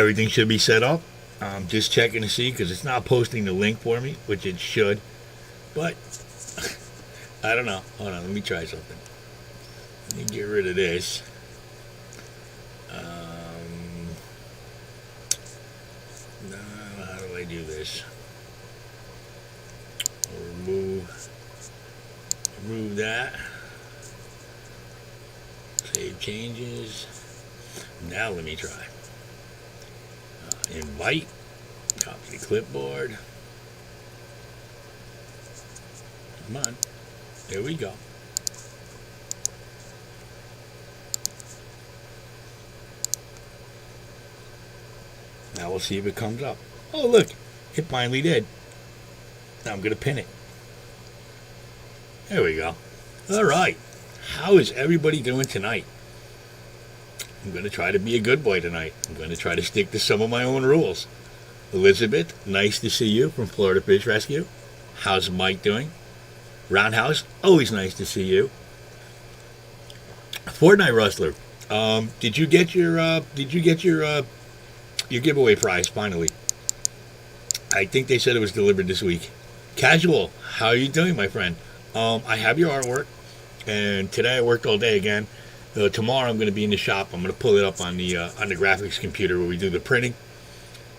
Everything should be set up. I'm just checking to see because it's not posting the link for me, which it should. But I don't know. Hold on, let me try something. Let me get rid of this. No, how do I do this? I'll remove that. Save changes. Now let me try. Invite. Copy the clipboard. Come on. There we go. Now we'll see if it comes up. Oh, look. It finally did. Now I'm going to pin it. There we go. All right. How is everybody doing tonight? I'm going to try to be a good boy tonight. I'm going to try to stick to some of my own rules. Elizabeth, nice to see you from Florida Fish Rescue. How's Mike doing? Roundhouse, always nice to see you. Fortnite Rustler, did you get your giveaway prize finally? I think they said it was delivered this week. Casual, how are you doing, my friend? I have your artwork, and today I worked all day again. Tomorrow I'm going to be in the shop. I'm going to pull it up on the graphics computer where we do the printing,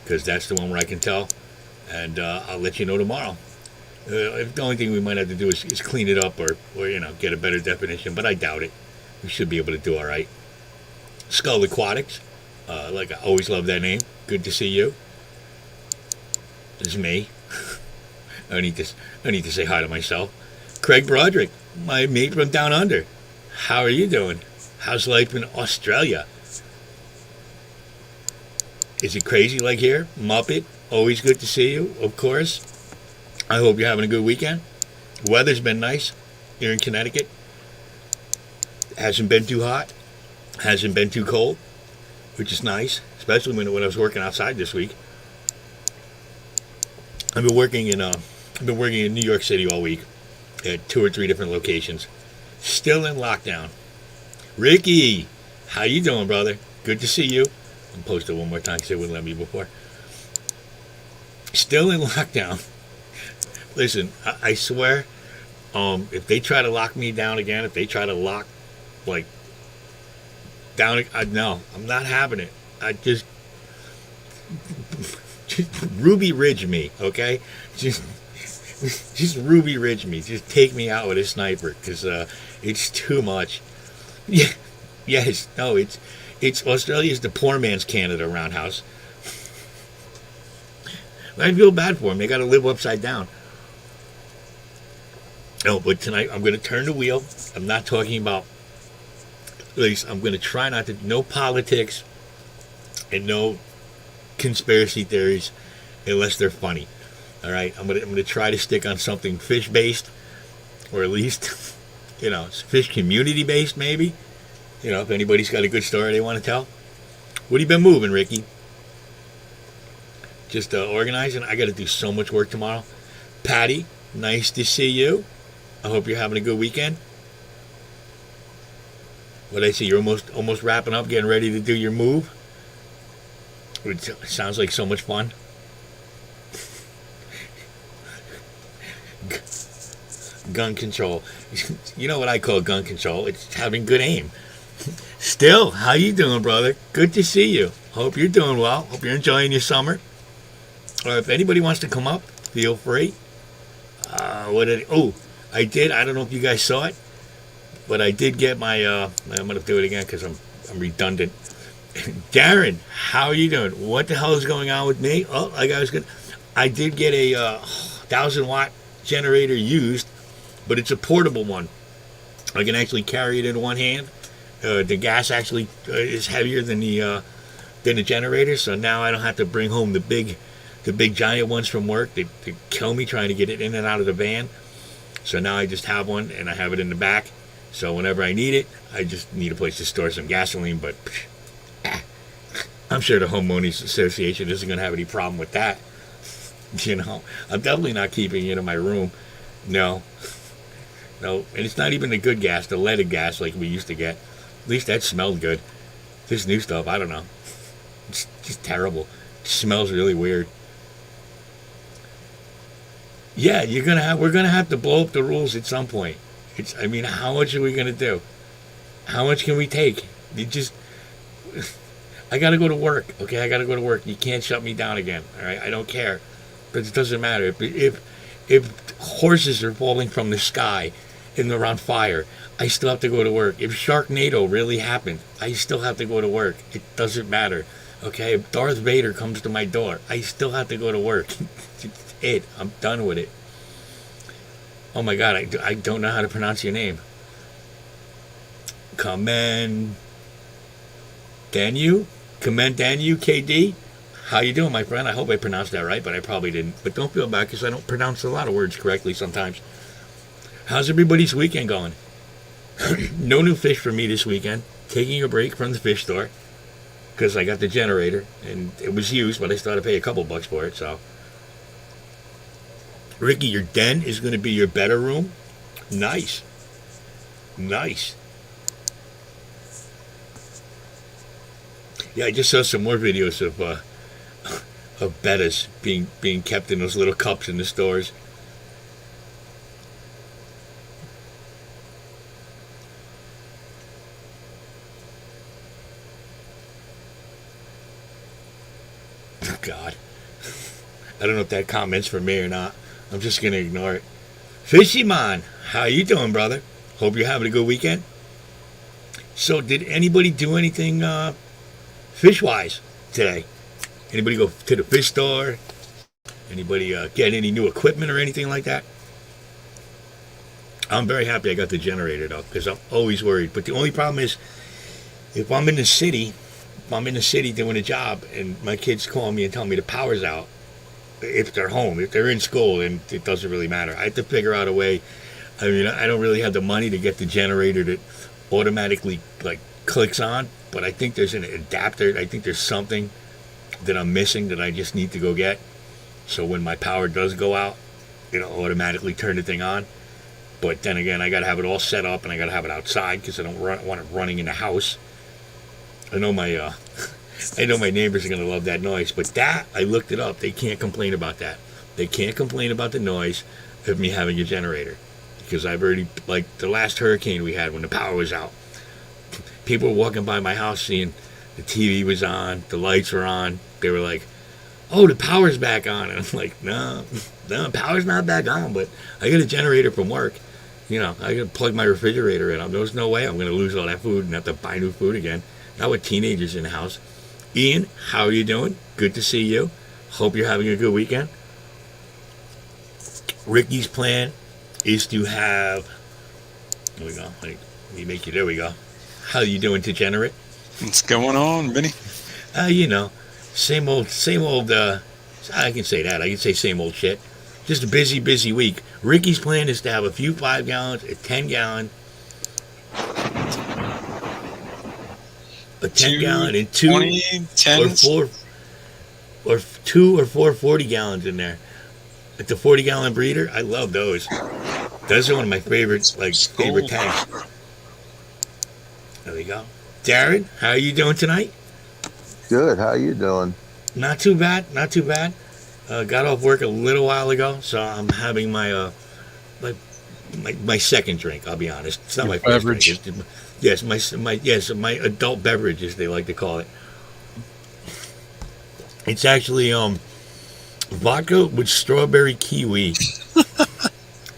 because that's the one where I can tell, and I'll let you know tomorrow. The only thing we might have to do is clean it up or get a better definition, but I doubt it. We should be able to do all right. Skull Aquatics, like I always love that name. Good to see you. It's me. I need to say hi to myself. Craig Broderick, my mate from down under. How are you doing? How's life in Australia? Is it crazy like here? Muppet, always good to see you, of course. I hope you're having a good weekend. Weather's been nice here in Connecticut. Hasn't been too hot. Hasn't been too cold, which is nice, especially when I was working outside this week. I've been working in New York City all week at 2 or 3 different locations. Still in lockdown. Ricky, how you doing, brother? Good to see you. I'll post it one more time because they wouldn't let me before. Still in lockdown. Listen, I swear, if they try to lock me down again, if they try to lock, down, no, I'm not having it. Just Ruby Ridge me, okay? Just Ruby Ridge me. Just take me out with a sniper, because it's too much. Yeah, yes, no, it's Australia's the poor man's Canada, Roundhouse. I feel bad for them. They got to live upside down. No, but tonight I'm going to turn the wheel. I'm not talking about, at least I'm going to try not to, no politics and no conspiracy theories unless they're funny. All right, I'm going to try to stick on something fish-based, or at least, fish community-based maybe. If anybody's got a good story they want to tell. What have you been moving, Ricky? Just organizing. I got to do so much work tomorrow. Patty, nice to see you. I hope you're having a good weekend. What I see, you're almost wrapping up, getting ready to do your move. It sounds like so much fun. Gun control. You know what I call gun control? It's having good aim. Still, how you doing, brother? Good to see you. Hope you're doing well. Hope you're enjoying your summer. Or if anybody wants to come up, feel free. I did. I don't know if you guys saw it, but I did get my. I'm gonna do it again because I'm redundant. Darren, how are you doing? What the hell is going on with me? Oh, I did get a 1,000-watt generator used, but it's a portable one. I can actually carry it in one hand. The gas actually is heavier than the generator, so now I don't have to bring home the big giant ones from work. They kill me trying to get it in and out of the van. So now I just have one, and I have it in the back. So whenever I need it, I just need a place to store some gasoline. But I'm sure the homeowners association isn't going to have any problem with that. I'm definitely not keeping it in my room. No, and it's not even the good gas, the leaded gas like we used to get. At least that smelled good. This new stuff, I don't know. It's just terrible. It smells really weird. Yeah, we're gonna have to blow up the rules at some point. I mean, how much are we gonna do? How much can we take? You just, I gotta go to work. Okay, I gotta go to work. You can't shut me down again. All right, I don't care, but it doesn't matter. If horses are falling from the sky and they're on fire, I still have to go to work. If Sharknado really happened, I still have to go to work. It doesn't matter. Okay, if Darth Vader comes to my door, I still have to go to work. It's I'm done with it. Oh my God, I don't know how to pronounce your name. Kamen Danu? Kamen Danu KD? How you doing, my friend? I hope I pronounced that right, but I probably didn't. But don't feel bad because I don't pronounce a lot of words correctly sometimes. How's everybody's weekend going? No new fish for me this weekend. Taking a break from the fish store because I got the generator and it was used, but I still had to pay a couple bucks for it. So, Ricky, your den is going to be your better room. Nice, nice. Yeah, I just saw some more videos of bettas being kept in those little cups in the stores. Oh God, I don't know if that comment's for me or not. I'm just gonna ignore it. Fishy Man, how you doing, brother? Hope you're having a good weekend. So, did anybody do anything fish-wise today? Anybody go to the fish store? Anybody get any new equipment or anything like that? I'm very happy I got the generator though, because I'm always worried. But the only problem is, if I'm in the city doing a job, and my kids call me and tell me the power's out, if they're home, if they're in school, then it doesn't really matter. I have to figure out a way. I mean, I don't really have the money to get the generator that automatically like clicks on, but I think there's an adapter. I think there's something that I'm missing that I just need to go get. So when my power does go out, it'll automatically turn the thing on. But then again, I got to have it all set up and I got to have it outside because I don't want it running in the house. I know my neighbors are going to love that noise, but that, I looked it up. They can't complain about that. They can't complain about the noise of me having a generator because I've already, like the last hurricane we had when the power was out, people were walking by my house seeing the TV was on, the lights were on. They were like, oh, the power's back on. And I'm like, no, power's not back on, but I got a generator from work. You know, I got to plug my refrigerator in. There's no way I'm going to lose all that food and have to buy new food again. Not with teenagers in the house. Ian, how are you doing? Good to see you. Hope you're having a good weekend. Ricky's plan is to have, there we go. Let me make you, there we go. How you doing, Degenerate? What's going on, Benny? You know, same old, I can say that. I can say same old shit. Just a busy week. Ricky's plan is to have a few 5 gallons, a 10 gallon, and two 20, 10, or 2 or 4 40 gallons in there. Like the 40 gallon breeder, I love those. Those are one of my favorite tanks. There we go. Darren, how are you doing tonight? Good. How you doing? Not too bad. Got off work a little while ago, so I'm having my my second drink. I'll be honest. It's not my first beverage. drink. My adult beverage, as they like to call it. It's actually vodka with strawberry kiwi.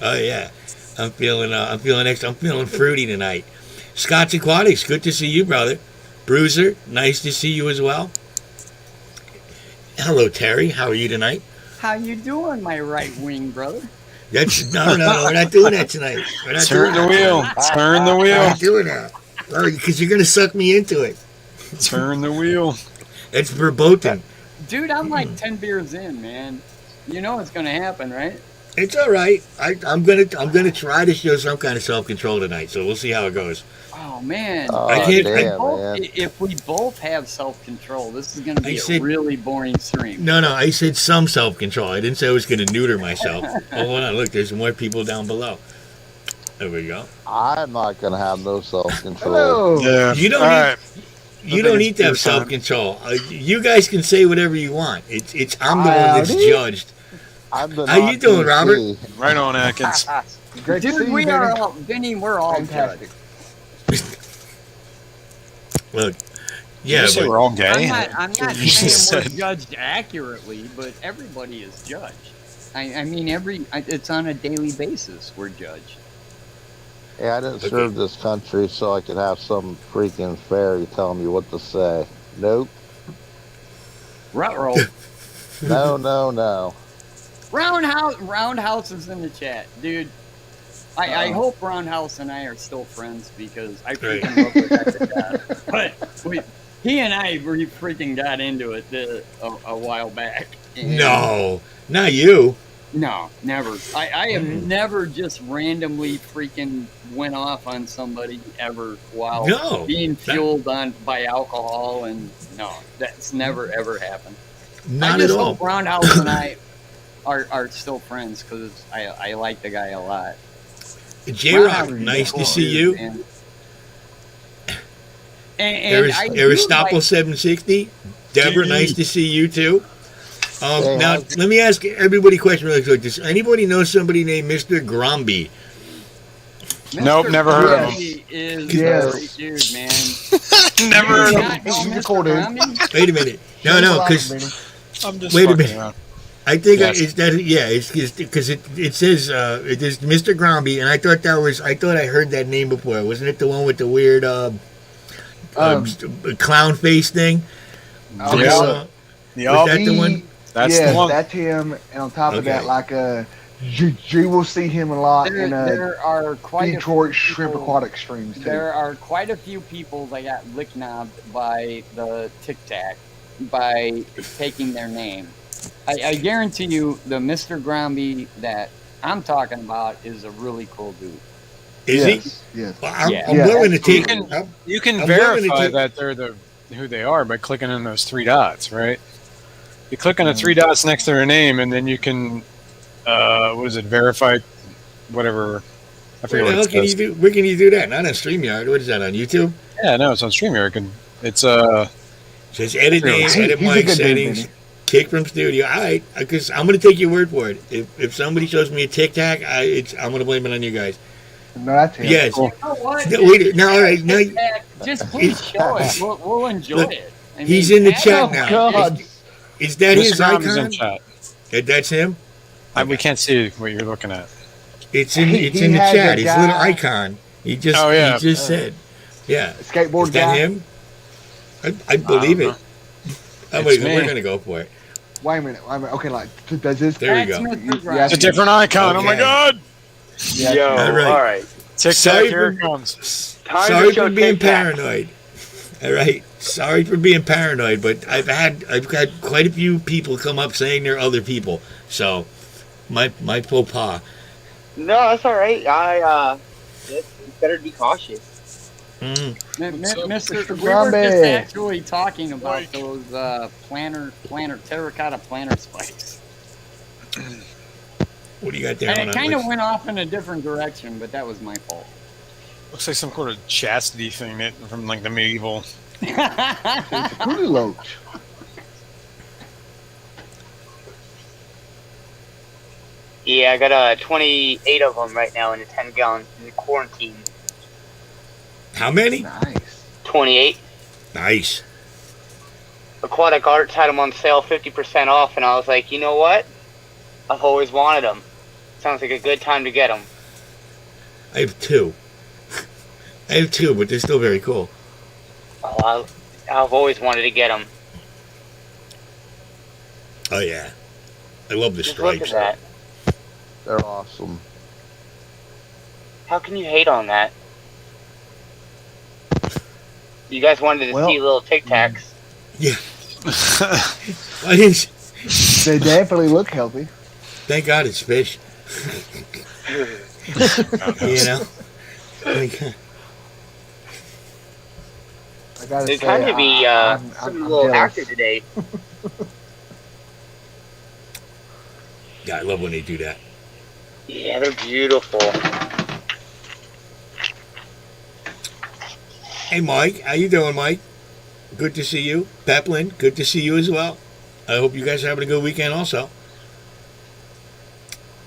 Oh yeah, I'm feeling fruity tonight. Scott's Aquatics, good to see you, brother. Bruiser, nice to see you as well. Hello, Terry. How are you tonight? How you doing, my right wing brother? No, we're not doing that tonight. Turn the wheel. Turn the We're wheel. not doing that. Oh, because you're gonna suck me into it. Turn the wheel. It's verboten. Dude, I'm like 10 beers in, man. You know what's gonna happen, right? It's all right. I'm gonna try to show some kind of self-control tonight, so we'll see how it goes. Oh man. Oh, I can't- man. If we both have self-control, this is gonna be a really boring stream. No, I said some self-control. I didn't say I was gonna neuter myself. Oh, hold on. Look, there's more people down below. There we go. I'm not going to have no self-control. Hello. Yeah. You don't All need- right. You don't need to have self control. You guys can say whatever you want. It's I'm the one that's Howdy. judged. I'm the How you doing, Robert? Right on, Atkins. Great to see Dude, you, we Vinny. are all, Vinny, we're all Fantastic. judged. Look, Yeah, yeah, you say but we're all gay. I'm not You just saying we're said- judged accurately, but everybody is judged. I mean, it's on a daily basis we're judged. Yeah, I didn't Okay. serve this country so I could have some freaking fairy tell me what to say. Nope. Ruh-roh. No, no, no. Roundhouse is in the chat, dude. I hope Roundhouse and I are still friends because I freaking love the guy. But he and I freaking got into it a while back. And no, not you. No, never. I have never just randomly freaking went off on somebody ever while No, being fueled by alcohol, and no, that's never ever happened. Not I at just all. hope Roundhouse and I are still friends because I like the guy a lot. J Rock, Roundhouse is nice cool, to see dude, you. And I do Aristotle like- 760. Deborah, GD. nice to see you too. Hey, Now, how's- let me ask everybody a question really quick. Does anybody know somebody named Mr. Gromby? Nope, Mr. never heard of Gromby is Yes. a great dude, man. Never heard You of him. not know He's a Mr. cool dude. Gromby? Wait a minute. No, Thanks a no, lot, because Vinny. I'm just Wait a fucking minute. around. I think Yes. it's that. Yeah, it's because it says it is Mr. Gromby, and I thought I heard that name before. Wasn't it the one with the weird clown face thing? Okay, Yeah. so Yup, that the one? that's yeah, the one. that's him. And on top of Okay. that, like G will see him a lot There, in there are quite Detroit a few Shrimp people- Aquatic Streams too. There are quite a few people that got lick knobbed by the Tic Tac by taking their name. I guarantee you, the Mr. Gromby that I'm talking about is a really cool dude. Is he? yes, Yes. Well, I'm Yeah, willing to take. absolutely. You can I'm willing to verify take- that they're who they are by clicking on those three dots, right? You click on the three dots next to their name, and then you can, what is it, verify, whatever. I Where forget the what hell it can you says. do? Where can you do that? Not on StreamYard. What is that on YouTube? Yeah, no, it's on StreamYard. It's It says edit name, He- edit he's a mic good dude, settings, Vinny. kick from studio. All right, because I'm going to take your word for it. If somebody shows me a Tic Tac, I'm going to blame it on you guys. No, that's him. Yes. Cool. You know what? No, wait, no, all right, now Tic Tac, just please show it. We'll enjoy Look, it. I he's mean, in the ask chat him. now. God. Is that his Mr. Gromby's in icon? chat. That's him. We can't see what you're looking at. It's in He the has chat. a His little guy- icon. He just Oh, yeah. he just said, yeah. Skateboard Is that guy. him? I believe don't it. Oh, It's wait, me. we're gonna go for it. Wait a minute. Okay, like does this? There we That's go. Mr. Yeah, Gromby. It's a different icon. Oh my Okay. god! Yeah, Yo, All all right. right. Tic Sorry Tac, here for- it comes. Time Sorry to show for being Tic Tac. paranoid. All right. Sorry for being paranoid, but I've had quite a few people come up saying they're other people. So my faux pas. No, that's all right. It's better to be cautious. Mm. Mr. Mr. We were just Gromby? actually talking about those terracotta planter spikes. What do you got there? And on it that kind of list? went off in a different direction, but that was my fault. Looks like some sort of chastity thing from like the medieval. It's a coolie loach. Yeah, I got 28 of them right now in a 10-gallon in the quarantine. How many? Nice. 28. Nice. Aquatic Arts had them on sale 50% off, and I was like, you know what? I've always wanted them. Sounds like a good time to get them. I have two. But they're still very cool. Oh, I've always wanted to get them. Oh yeah. I love the Just look at stripes. that. They're awesome. How can you hate on that? You guys wanted to Well- see little Tic Tacs. Yeah. I didn't. They definitely look healthy. Thank God it's fish. You know. Like, I gotta They say, kind of be I'm a little jealous. active today. yeah, I love when they do that. Yeah, they're beautiful. Hey, Mike, how you doing, Mike? good to see you. Peplin, good to see you as well. I hope you guys are having a good weekend also.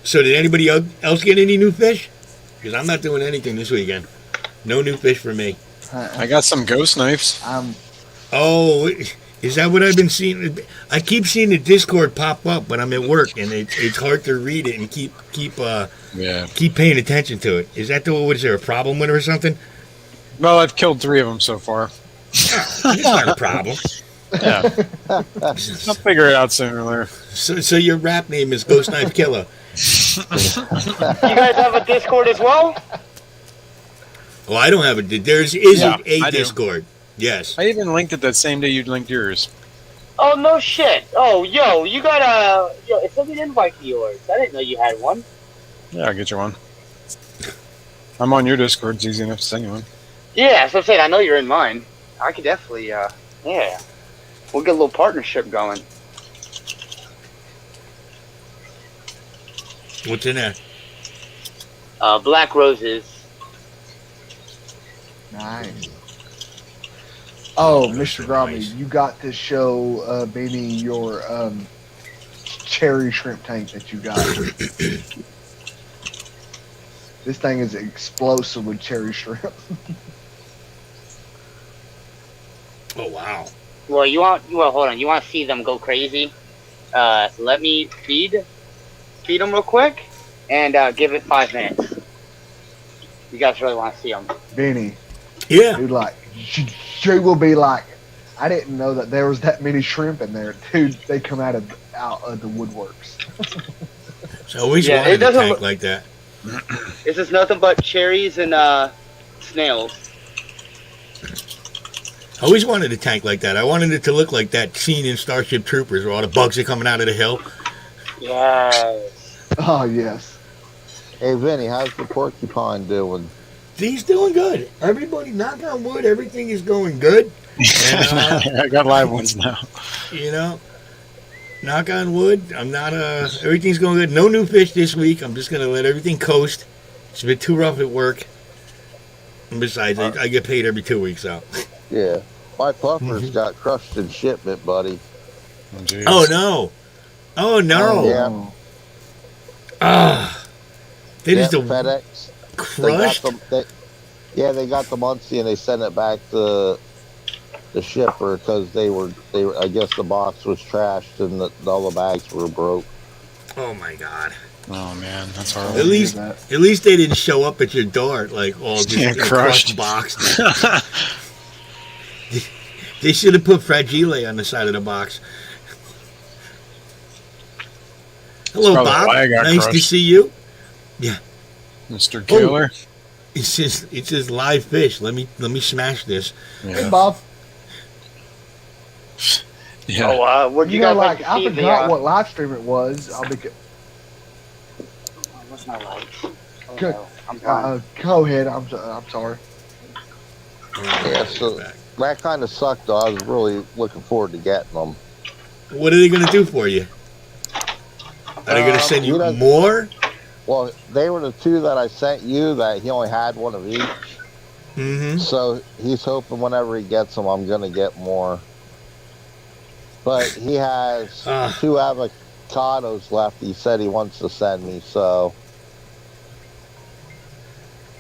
So did anybody else get any new fish? Because I'm not doing anything this weekend. No new fish for me. I got some ghost knives. Oh, is that what I've been seeing? I keep seeing the Discord pop up, but I'm at work and it's hard to read it and keep paying attention to it. Is that is there a problem with it or something? Well, I've killed 3 of them so far. It's not a problem. Yeah. I'll figure it out sooner or later. So your rap name is Ghost Knife Killer. You guys have a Discord as well? Oh, I don't have a. There's Yeah, a I do. Discord. Yes. I even linked it that same day you linked yours. Oh, no shit. Oh, yo, you got a... Yo, it sent me an invite to yours. I didn't know you had one. Yeah, I'll get you one. I'm on your Discord. It's easy enough to send you one. Yeah, so I'm saying, I know you're in mine. I could definitely, yeah. We'll get a little partnership going. What's in there? Black Roses. Nice. Oh, Oh, Mr. that's Grommy, nice. you got to show Beanie your cherry shrimp tank that you got. This thing is explosive with cherry shrimp. Oh wow. Well, hold on. You want to see them go crazy? Let me feed them real quick, and give it 5 minutes. You guys really want to see them? Beanie, Yeah. dude, like, you will be like, I didn't know that there was that many shrimp in there. Dude, they come out of the woodworks. So I always Yeah, it wanted a doesn't tank look- like that. It's just nothing but cherries and snails. I always wanted a tank like that. I wanted it to look like that scene in Starship Troopers where all the bugs are coming out of the hill. Yes. Oh, yes. Hey, Vinny, how's the porcupine doing? He's doing good. Everybody, knock on wood, everything is going good. And, I got live ones now. you know, knock on wood. I'm not everything's going good. No new fish this week. I'm just gonna let everything coast. It's been too rough at work. And besides, I get paid every 2 weeks out. Yeah. My puffers got crushed in shipment, buddy. Oh, jeez. Oh no! Oh no! Yeah. Ah, that is the FedEx. crushed. They got the Muncie and they sent it back to the shipper because they were. I guess the box was trashed and all the bags were broke. Oh my god! Oh, man. That's At horrible. least, at least they didn't show up at your door like all just Yeah, in a crushed crushed. box. They should have put Fragile on the side of the box. Hello, probably Bob. why I got Nice to crushed. see you. Mr. Killer. It says live fish. Let me smash this. Hey, Yeah. Bob. Yeah. Oh, would you, You know, guys like like, to I see forgot the? what live stream it was. What's my light? Oh, Good. no, I'm fine. Go ahead. I'm sorry. Yeah, so that kind of sucked. Though I was really looking forward to getting them. What are they going to do for you? Are they going to send you you know- more? Well, they were the 2 that I sent you. That he only had one of each. Mm-hmm. So he's hoping whenever he gets them, I'm gonna get more. But he has 2 avocados left. He said he wants to send me, so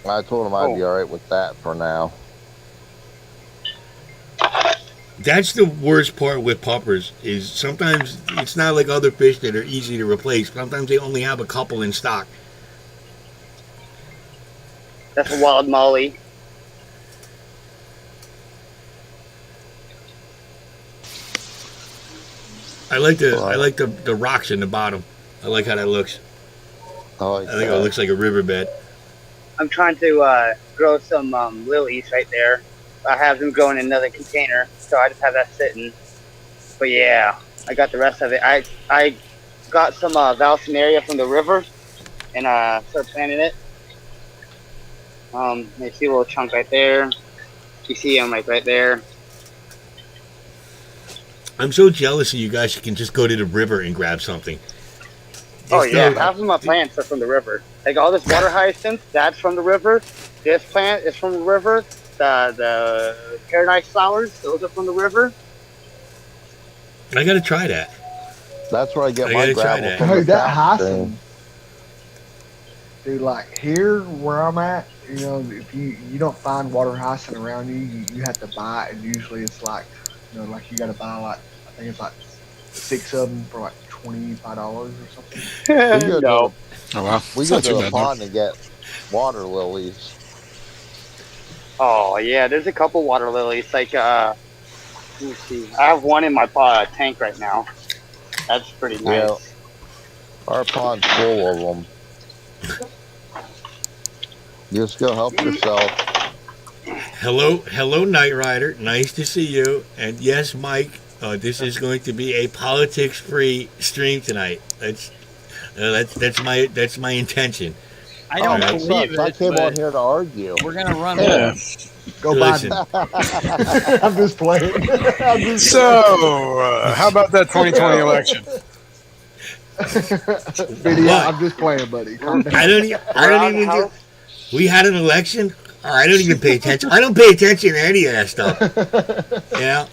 I told him I'd be all right with that for now. That's the worst part with puppers is sometimes it's not like other fish that are easy to replace. Sometimes they only have a couple in stock. That's a wild molly. I like the rocks in the bottom. I like how that looks. Oh, I think it looks like a riverbed. I'm trying to grow some lilies right there. I have them growing in another container, so I just have that sitting. But yeah, I got the rest of it. I got some Valsinaria from the river and started planting it. You see a little chunk right there. You see them like right there. I'm so jealous of you guys who can just go to the river and grab something. Oh There's yeah, no- half of my plants are from the river. Like all this water hyacinth, that's from the river. This plant is from the river. The paradise flowers. Those are from the river. I gotta try that. That's where I get I my gotta try gravel that. from. Dude, the that tap Hyson, stream. dude, like here where I'm at, you know, if you don't find water hyacinth around you have to buy it, and usually it's like, you know, like you got to buy like I think it's like 6 of them for like $25 or something. We go No. Oh wow, we It's go not to too the bad, though. pond to get water lilies. Oh yeah, there's a couple water lilies. Like let me see. I have one in my tank right now. That's pretty nice. Yeah. Our pond's full of them. Just go help yourself. Hello, Knight Rider. Nice to see you. And yes, Mike, this is going to be a politics-free stream tonight. That's my intention. I don't that believe Sucks. I it, came on but here to argue. we're gonna run Yeah. it. Go Listen. Biden. I'm just playing. I'm just So, how about that 2020 election? Video, What? I'm just playing, buddy. Calm down. I don't even. Roundhouse. We had an election. I don't even pay attention. I don't pay attention to any of that stuff. You know,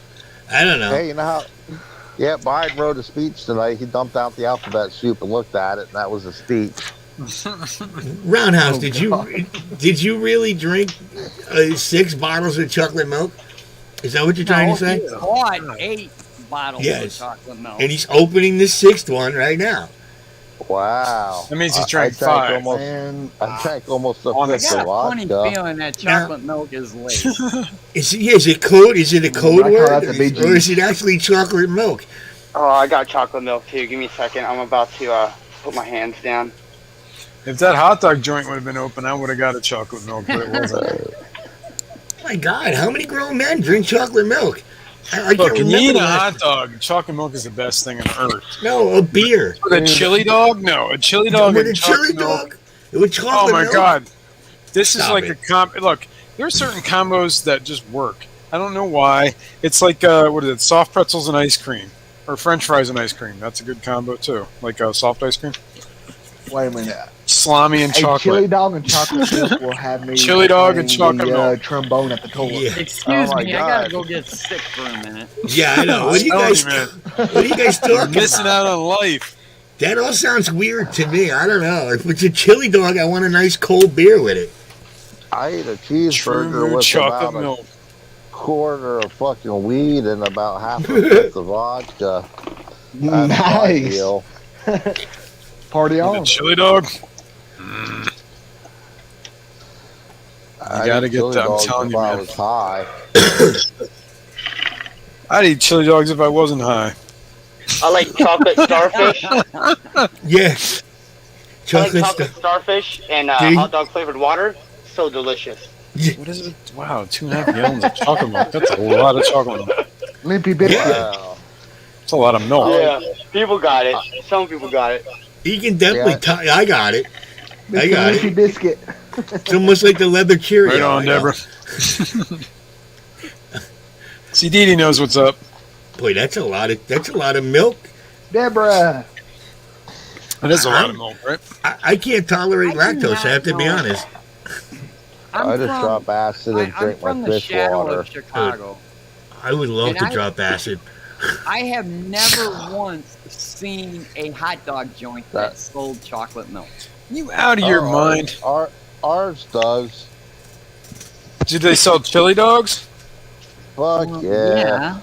I don't know. Hey, you know how? Yeah, Biden wrote a speech tonight. He dumped out the alphabet soup and looked at it, and that was a speech. Roundhouse, Oh, did you really drink 6 bottles of chocolate milk? Is that what you're trying No, to say? he bought 8 bottles Yes. of chocolate milk. And he's opening the 6th one right now. Wow. That means he I drank drank 5. almost. Man, I drank almost a On I fifth got of a funny vodka. feeling that chocolate milk is late. Is it code? Is it a code I call word, that the BG. or is it actually chocolate milk? Oh, I got chocolate milk too. Give me a second. I'm about to put my hands down. If that hot dog joint would have been open, I would have got a chocolate milk, but it wasn't. My God, how many grown men drink chocolate milk? I Look, can't when you remember eat the a last- hot dog, chocolate milk is the best thing on earth. No, a beer. With a chili dog? No, a chili dog With a and chili chocolate milk. dog. With Oh chocolate my milk? god. This is Stop like it. a comp. Look, there are certain combos that just work. I don't know why. It's like, what is it? Soft pretzels and ice cream. Or french fries and ice cream. That's a good combo too. Like soft ice cream. wait a minute. Salami and A chili chocolate. dog and chocolate milk will have me. Chili dog and playing chocolate the, milk. trombone at the toilet. Yeah, Excuse Oh my me, I gotta God. go get sick for a minute. yeah, I know. What are you I'm guys? telling What are you guys You're talking missing about? out on life. That all sounds weird to me. I don't know. If it's a chili dog, I want a nice cold beer with it. I ate a cheeseburger True with chocolate about a milk. quarter of fucking weed and about half a fifth of vodka. That's my Nice. deal. Party With a on. chili dog. I gotta ate get chili that, I'm dogs telling if you, I man. was high. I'd eat chili dogs if I wasn't high. I like chocolate starfish. Yeah. I like Chocolate chocolate stuff. starfish and Do you? hot dog flavored water. So delicious. What is it? Wow, 2.5 gallons of chocolate milk. That's a lot of chocolate milk. Limpy biscuit. Wow. That's a lot of milk. Yeah, people got it. Some people got it. You can definitely. I got it. I Mr. got Limpy it. biscuit. It's almost like the leather Cheerio. Right on, I know. Deborah. See, Dee knows what's up. Boy, that's a lot of milk. Deborah. It is a lot of milk, right? I can't tolerate I do lactose. I have to not be know. honest. I just drop acid and I'm drink from my the fish shadow water. of Chicago. I would love And to I- drop acid. I have never once seen a hot dog joint that sold chocolate milk. You out of your Oh, mind? Ours does. Did they sell chili dogs? Fuck yeah.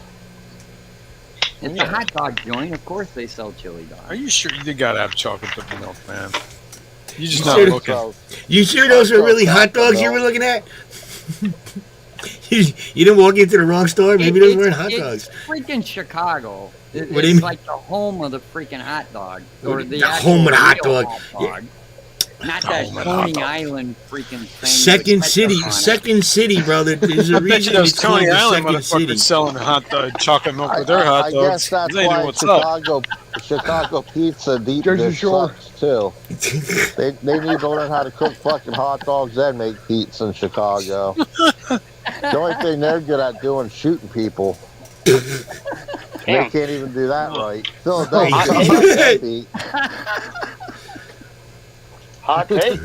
It's Yeah. a hot dog joint. Of course they sell chili Are dogs. you sure you gotta have chocolate dipped milk, man? You just You not should- looking. So, You sure those are really hot dogs you were looking at? you didn't walk into the wrong store. Maybe those weren't hot dogs. It's freaking Chicago. What do you It's mean? like the home of the freaking hot dog. What Or do the you- the actual home of the hot real dog. dog. Not that Home of the hot Coney dog. Island freaking thing. Second with City, ketchup on it. Second City, brother. There's a I bet you reason those it's called Coney the Island Second City. motherfuckers selling hot chocolate milk with their I hot dogs. guess that's They know why what's up. Chicago pizza deep Jersey dish Shore. sucks too. They need to learn how to cook fucking hot dogs and make pizza in Chicago. The only thing they're good at doing is shooting people. They Damn. can't even do that right. Philadelphia Hot sucks take. that beat. Hot take.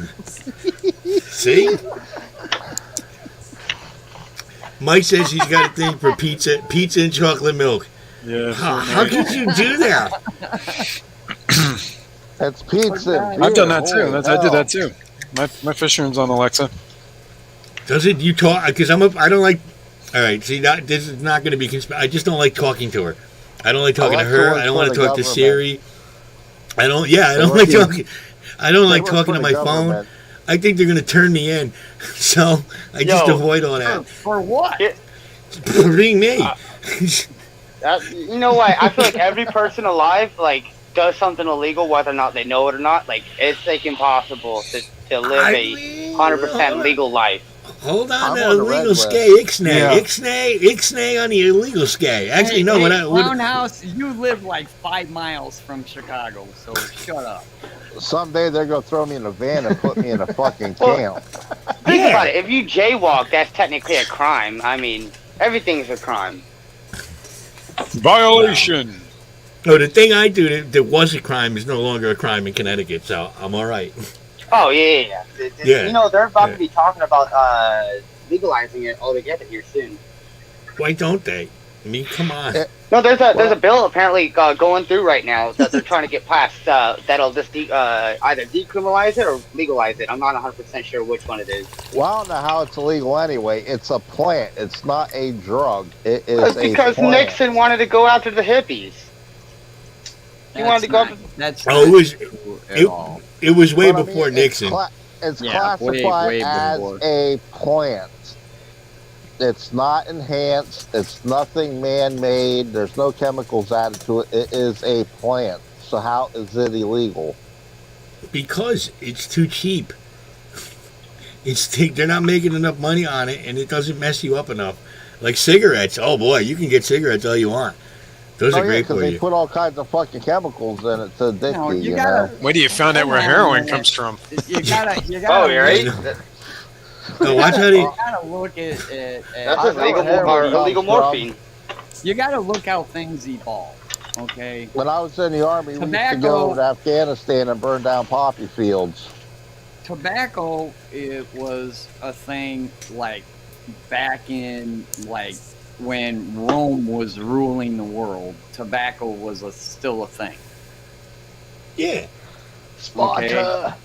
See? Mike says he's got a thing for pizza and chocolate milk. Yeah. How could you do that? It's pizza. and I've done beer. that too. Holy I did that hell. too. My fisherman's on Alexa. Does it? You talk because I don't like. All right, see that this is not going to be. I just don't like talking to her. I don't like talking to Alexa her. works I don't for want the to talk to government. Siri. I don't. Yeah, I They don't work like in- talking. I don't like They work talking for to the my phone. government. I think they're going to turn me in, so I just Yo. avoid all that. For what? Ring me. You know what? I feel like every person alive, like, does something illegal, whether or not they know it or not. Like, it's like impossible to live a 100% legal life. Hold on, I'm the on the illegal red skay, ixnay, Yeah. ixnay on the illegal skay. Actually, no. Hey, What Roundhouse, you live like 5 miles from Chicago, so shut up. Someday they're gonna throw me in a van and put me in a fucking camp. Think Yeah. about it. If you jaywalk, that's technically a crime. I mean, everything's a crime. Violation. No, the thing I do that was a crime is no longer a crime in Connecticut, so I'm all right. Oh, yeah. Yeah. You know, they're about Yeah. to be talking about legalizing it altogether here soon. Why don't they? I mean, come on. No, there's a bill apparently going through right now that they're trying to get passed that'll just either decriminalize it or legalize it. I'm not 100% sure which one it is. Well, I don't know how it's illegal anyway. It's a plant. It's not a drug. It is It's a because plant. Nixon wanted to go after the hippies. You wanted to go after... That's Oh, it not was- true at it- all. It was way But, I mean, before Nixon. It's Yeah, classified way as before. a plant. It's not enhanced. It's nothing man-made. There's no chemicals added to it. It is a plant. So how is it illegal? Because it's too cheap. They're not making enough money on it, and it doesn't mess you up enough. Like cigarettes. Oh boy, you can get cigarettes all you want. Those Oh are yeah, great because for they you. put all kinds of fucking chemicals in it to addict No, you. you You gotta- know. Where do you find out where Come on, heroin man. comes from? You gotta. Oh, you're right. No, watch how they. You gotta look at That's I just know legal, where heroin illegal comes from. morphine. you gotta look how things evolve. Okay. When I was in the army, we used to Tobacco- go over to Afghanistan and burn down poppy fields. Tobacco, it was a thing like back in like when Rome was ruling the world. Tobacco was still a thing. Yeah. Sparta.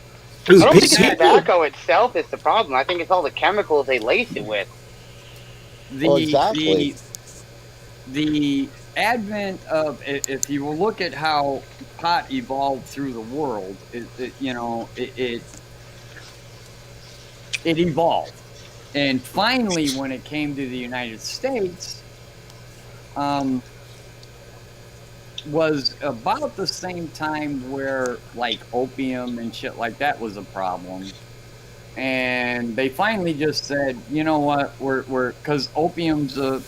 It was I don't think it's busy. tobacco itself is the problem. I think it's all the chemicals they lace it with. The Well, exactly. the advent of if you look at how pot evolved through the world, it evolved, and finally when it came to the United States, was about the same time where like opium and shit like that was a problem. And they finally just said, you know what, we're because opium's a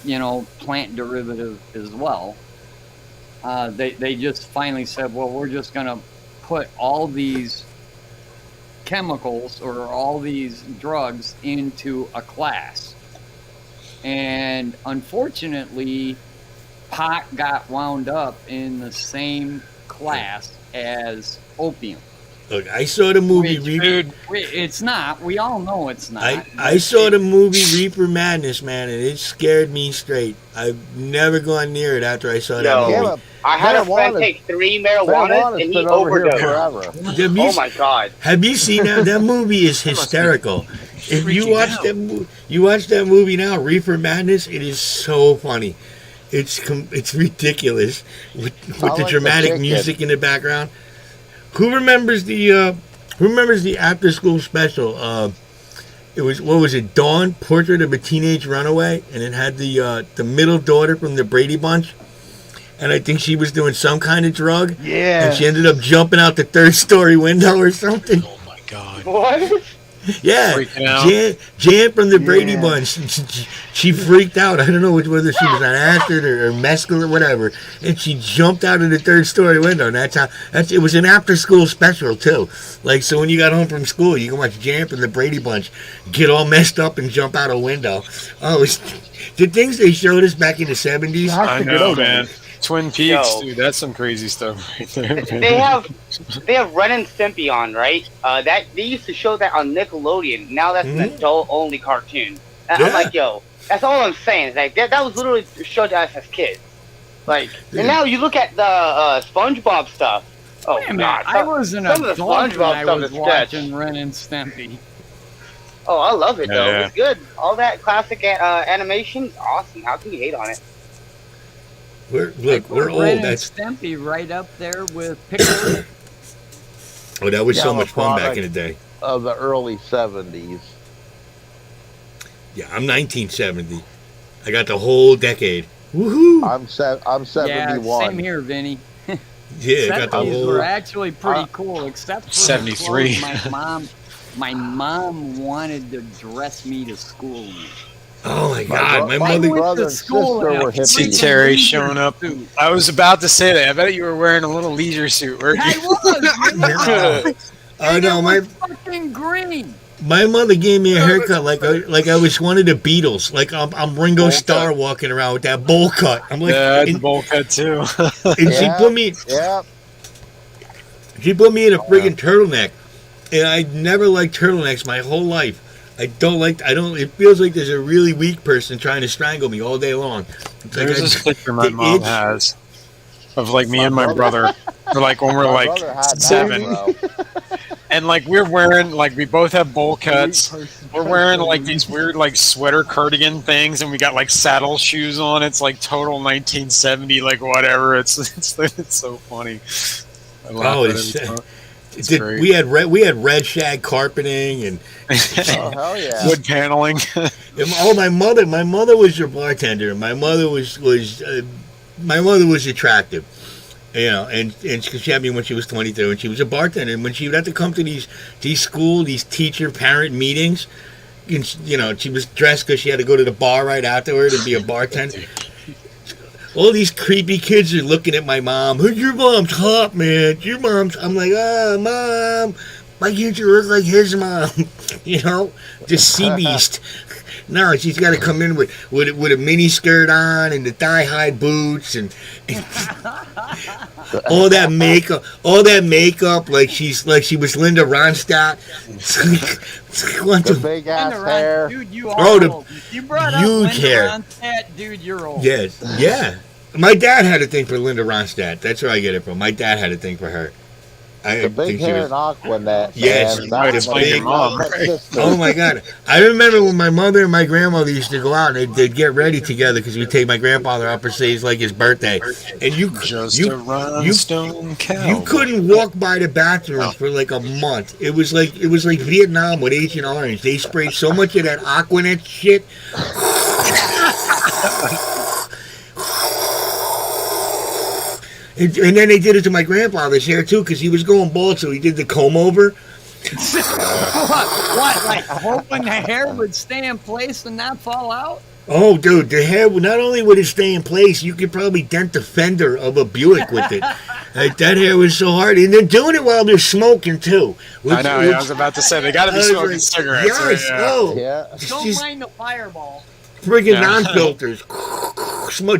plant derivative as well. They just finally said, well, we're just gonna put all these chemicals or all these drugs into a class. And unfortunately, pot got wound up in the same class as opium. Look, I saw the movie. Dude, It's not. We all know it's not. I saw the movie Reaper Madness, man, and it scared me straight. I've never gone near it after I saw Yo. that Yeah, movie. but I had a friend Marijuana- take 3 marijuanas marijuana's and he been over here overdosed. forever. Have you, Oh my god. have you seen that? That movie is hysterical. If you freaking watch out. you watch that movie now, Reaper Madness, it is so funny. It's ridiculous with I the like the dramatic chicken. music in the background. Who remembers the after school special? It was, what was it, Dawn, Portrait of a Teenage Runaway, and it had the middle daughter from the Brady Bunch, and I think she was doing some kind of drug, Yeah. and she ended up jumping out the 3rd-story window or something. oh my god. What? Yeah, Freaking out. Jan from the Brady Yeah. Bunch. She freaked out. I don't know whether she was on acid or mescal or whatever, and she jumped out of the 3rd-story window. And it was an after-school special too. Like, so when you got home from school, you can watch Jan from the Brady Bunch get all messed up and jump out a window. Oh, the things they showed us back in the 70s. I know, man. Twin Peaks, Yo. dude, that's some crazy stuff right there. They have Ren and Stimpy on, right? That they used to show that on Nickelodeon. Now that's an Mhm. adult only cartoon. And Yeah. I'm like, yo, That's all I'm saying. Like that was literally showed to us as kids. Like, and now you look at the SpongeBob stuff. Oh Wait a minute, God! I was an some of the adult when SpongeBob I stuff was is sketch. watching Ren and Stimpy. Oh, I love it though. Yeah. It's good. All that classic animation is awesome. How can you hate on it? We're Ren old. and That's Stimpy right up there with Pickle. that was Yeah, so I'm a much fun back product. in the day. Of the early 70s. Yeah, I'm 1970. I got the whole decade. Woohoo! I'm Yeah, 71. same here, Vinny. Yeah, I got the 70s whole. were actually pretty cool, except for the 73. clothes my mom wanted to dress me to school in. Oh my God, my my mother. went brother to and school sister in a were See hippies. Terry leisure showing up. suit. I was about to say that. I bet you were wearing a little leisure suit. Weren't I you? was. Oh no, my Fucking green. my mother gave me a haircut like I was one of the Beatles. Like I'm Ringo Bowl Starr cut. walking around with that bowl cut. I'm like, Yeah, the and, bowl cut too. and she Yeah. put me Yeah. in a friggin' turtleneck, and I never liked turtlenecks my whole life. I don't. It feels like there's a really weak person trying to strangle me all day long. It's like There's I- this picture my the mom itch- has of like me My and my brother. Or like when we're My like brother had that, 7, bro. and like we're wearing like we both have bowl cuts. We're wearing like these weird like sweater cardigan things, and we got like saddle shoes on. It's like total 1970, like whatever. It's so funny. I laugh Oh, at it's- it every time. It's Did- great. we had red shag carpeting and Oh, hell yeah. wood paneling. oh my mother was your bartender. My mother was attractive, you know, and she had me when she was 22, and she was a bartender. And when she would have to come to these teacher parent meetings, and she was dressed because she had to go to the bar right afterward and be a bartender. All these creepy kids are looking at my mom. Your mom's hot, man. Your mom's. I'm like, Mom, why can't you look like his mom? The sea beast. No, she's got to come in with a mini skirt on and the thigh-high boots and all that makeup, like she was Linda Ronstadt. The big ass Linda hair. Ron, dude, you Oh, are the old. You brought up huge Linda hair. Ronstadt, dude, you're old. Yes, yeah. My dad had a thing for Linda Ronstadt. That's where I get it from. My dad had a thing for her. I The big think she hair was. and Aquanet. Yes, man. right, That it's was like my your mom, my right? sister. Oh my God! I remember when my mother and my grandmother used to go out and they'd get ready together because we'd take my grandfather up and say it's like his birthday, and Just you a rhinestone cow. you couldn't walk by the bathroom for like a month. It was like Vietnam with Agent Orange. They sprayed so much of that Aquanet shit. And then they did it to my grandfather's hair too, because he was going bald, so he did the comb over. What? Like hoping the hair would stay in place and not fall out? Oh, dude, the hair, not only would it stay in place, you could probably dent the fender of a Buick with it. Like, that hair was so hard. And they're doing it while they're smoking, too. I know. Yeah, I was about to say they got to be smoking cigarettes. Yes, right? Yeah. oh. Yeah. Don't She's mind the fireball. friggin' Yeah. non-filters.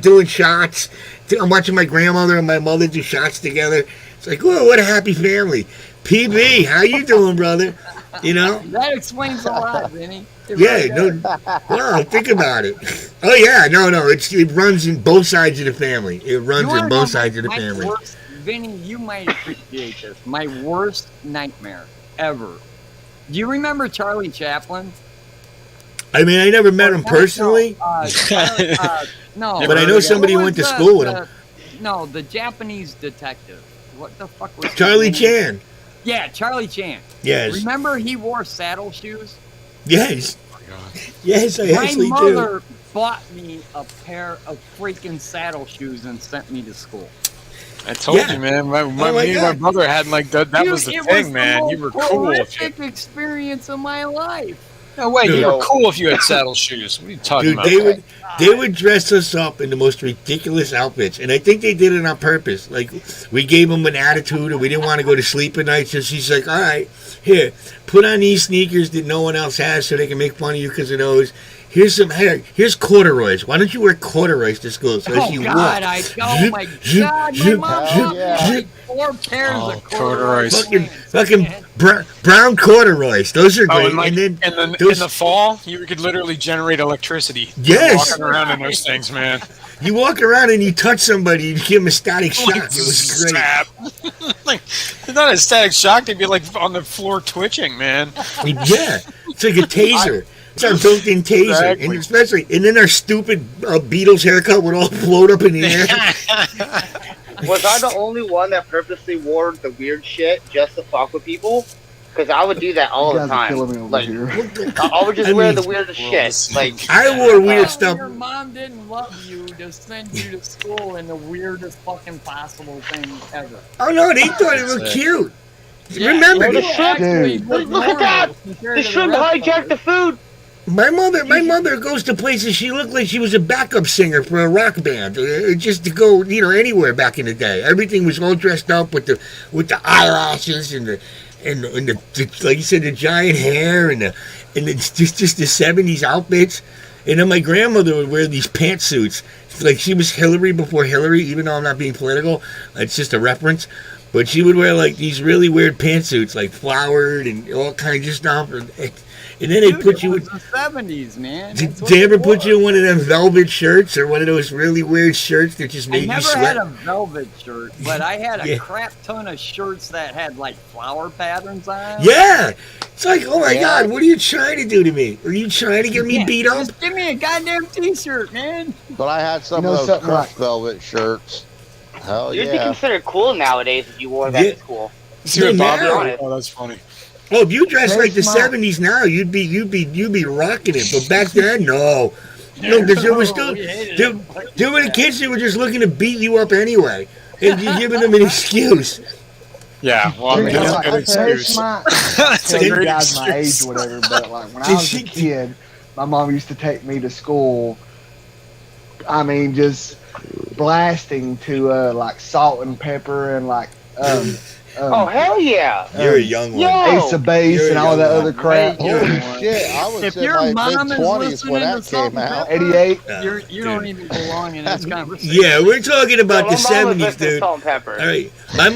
Doing shots. I'm watching my grandmother and my mother do shots together. It's like, oh, what a happy family. PB, how you doing, brother? You know? That explains a lot, Vinny. It Yeah, really does. no, wow, think about it. Oh yeah, no, it runs in both sides of the family. It runs You wanna in know both sides of the my family. worst- Vinny, you might appreciate this. My worst nightmare ever. Do you remember Charlie Chaplin? I mean, I never met him personally, No, but I know somebody What went to was school with him. No, the Japanese detective. What the fuck was his Charlie name? Chan. Yeah, Charlie Chan. Yes, Remember he wore saddle shoes? yes, yes. I My actually do. mother bought me a pair of freaking saddle shoes and sent me to school. I told Yeah. you, man. My Oh my me and my God. brother had like that. That Dude, was the it thing, was man. the You were most cool. If you, horrific experience of my life. no way, you Dude. were cool if you had saddle shoes. What are you talking Dude, about? they would dress us up in the most ridiculous outfits, and I think they did it on purpose. Like, we gave them an attitude, and we didn't want to go to sleep at night, so she's like, all right, here, put on these sneakers that no one else has so they can make fun of you because of those. Here's corduroys. Why don't you wear corduroys to school so as Oh you God! walk? Oh my Zip, God! My zip, mom zip, bought me yeah. like 4 pairs Oh, of corduroys. Fucking brown corduroys. Those are Oh, great. and like and then in those- the fall, you could literally generate electricity. Yes. Walking around in those things, man. you walk around and you touch somebody, you give them a static shock. It was great. Snap. Like, it's not a static shock. They'd be like on the floor twitching, man. Yeah, it's like a taser. It's our built-in taser, Exactly. and especially, and then our stupid Beatles haircut would all float up in the air. Was I the only one that purposely wore the weird shit just to fuck with people? Because I would do that all You the guys are time. killing me over Like, here. I would just I wear mean- the weirdest shit. Like, I wore weird Your stuff. mom didn't love you to send you to school in the weirdest fucking possible thing ever. Oh no, they thought it was That's it. cute. Yeah, Remember, you the actually shrimp- look Look at that! normal compared the to shrimp rest of hijacked us. the food. my mother goes to places. She looked like she was a backup singer for a rock band, just to go, anywhere back in the day. Everything was all dressed up with the eyelashes and the like you said, the giant hair and the just the 70s outfits. And then my grandmother would wear these pantsuits, like she was Hillary before Hillary. Even though I'm not being political, it's just a reference. But she would wear like these really weird pantsuits, like flowered and all kinds of stuff. And then they Dude, put it you was in. the 70s, man. Did That's what they ever it put you in was. one of them velvet shirts or one of those really weird shirts that just I made you never sweat? had a velvet shirt, but I had a Yeah. crap ton of shirts that had like flower patterns on. Yeah, it's like, oh my Yeah. God, what are you trying to do to me? Are you trying to get me Yeah, beat up? Just give me a goddamn t-shirt, man. But I had some You know of those something crushed like- velvet shirts. Hell You'd be yeah. considered cool nowadays if you wore that Yeah. to school. See what Yeah, Bob now. did? Oh, that's funny. Oh, if you dress like the That's my- '70s now, you'd be rocking it. But back then, no, because there was still We hated there, it. there were the kids that were just looking to beat you up anyway, and you're giving them an excuse. Yeah, well, I mean, Dude, that's a like, good there's excuse. my- That's tell a you great guys my age excuse. or whatever, but like when I Did was she- a kid, my mom used to take me to school. I mean, just blasting to like Salt and Pepper and like Oh, hell yeah. You're a young one. Yo. Ace of Base You're and a all that young other one. crap. Holy Yeah. shit, I was If in your my mom is mid-20s when listening that to Salt came and out. Pepper, 88. you don't even belong in this conversation. Yeah, we're talking about the Yo, my mom was '70s, listening to dude. Salt and Pepper. All right, my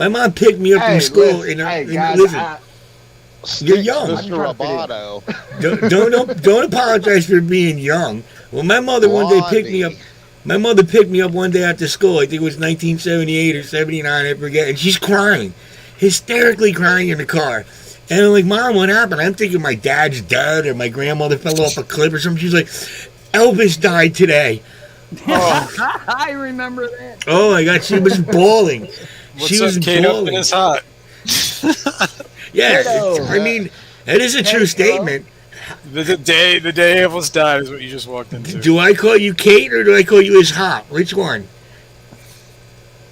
mom picked me up Hey, from school. listen, and hey and guys, listen, Sticks, young. Mr. I'm trying to fit in. Roboto. don't apologize for being young. Well, my mother one day picked me up. Blondie. My mother picked me up one day after school. I think it was 1978 or 79. I forget. And she's crying, hysterically crying in the car. And I'm like, Mom, what happened? I'm thinking my dad's dead or my grandmother fell off a cliff or something. She's like, Elvis died today. I remember that. Oh my God, she was bawling. What's she was up, Kate? Up in bawling. his hot. Yeah, Kiddo. I mean, that is a true Kiddo. statement. The day Elvis died is what you just walked into. Do I call you Kate or do I call you Is Hot? Which one?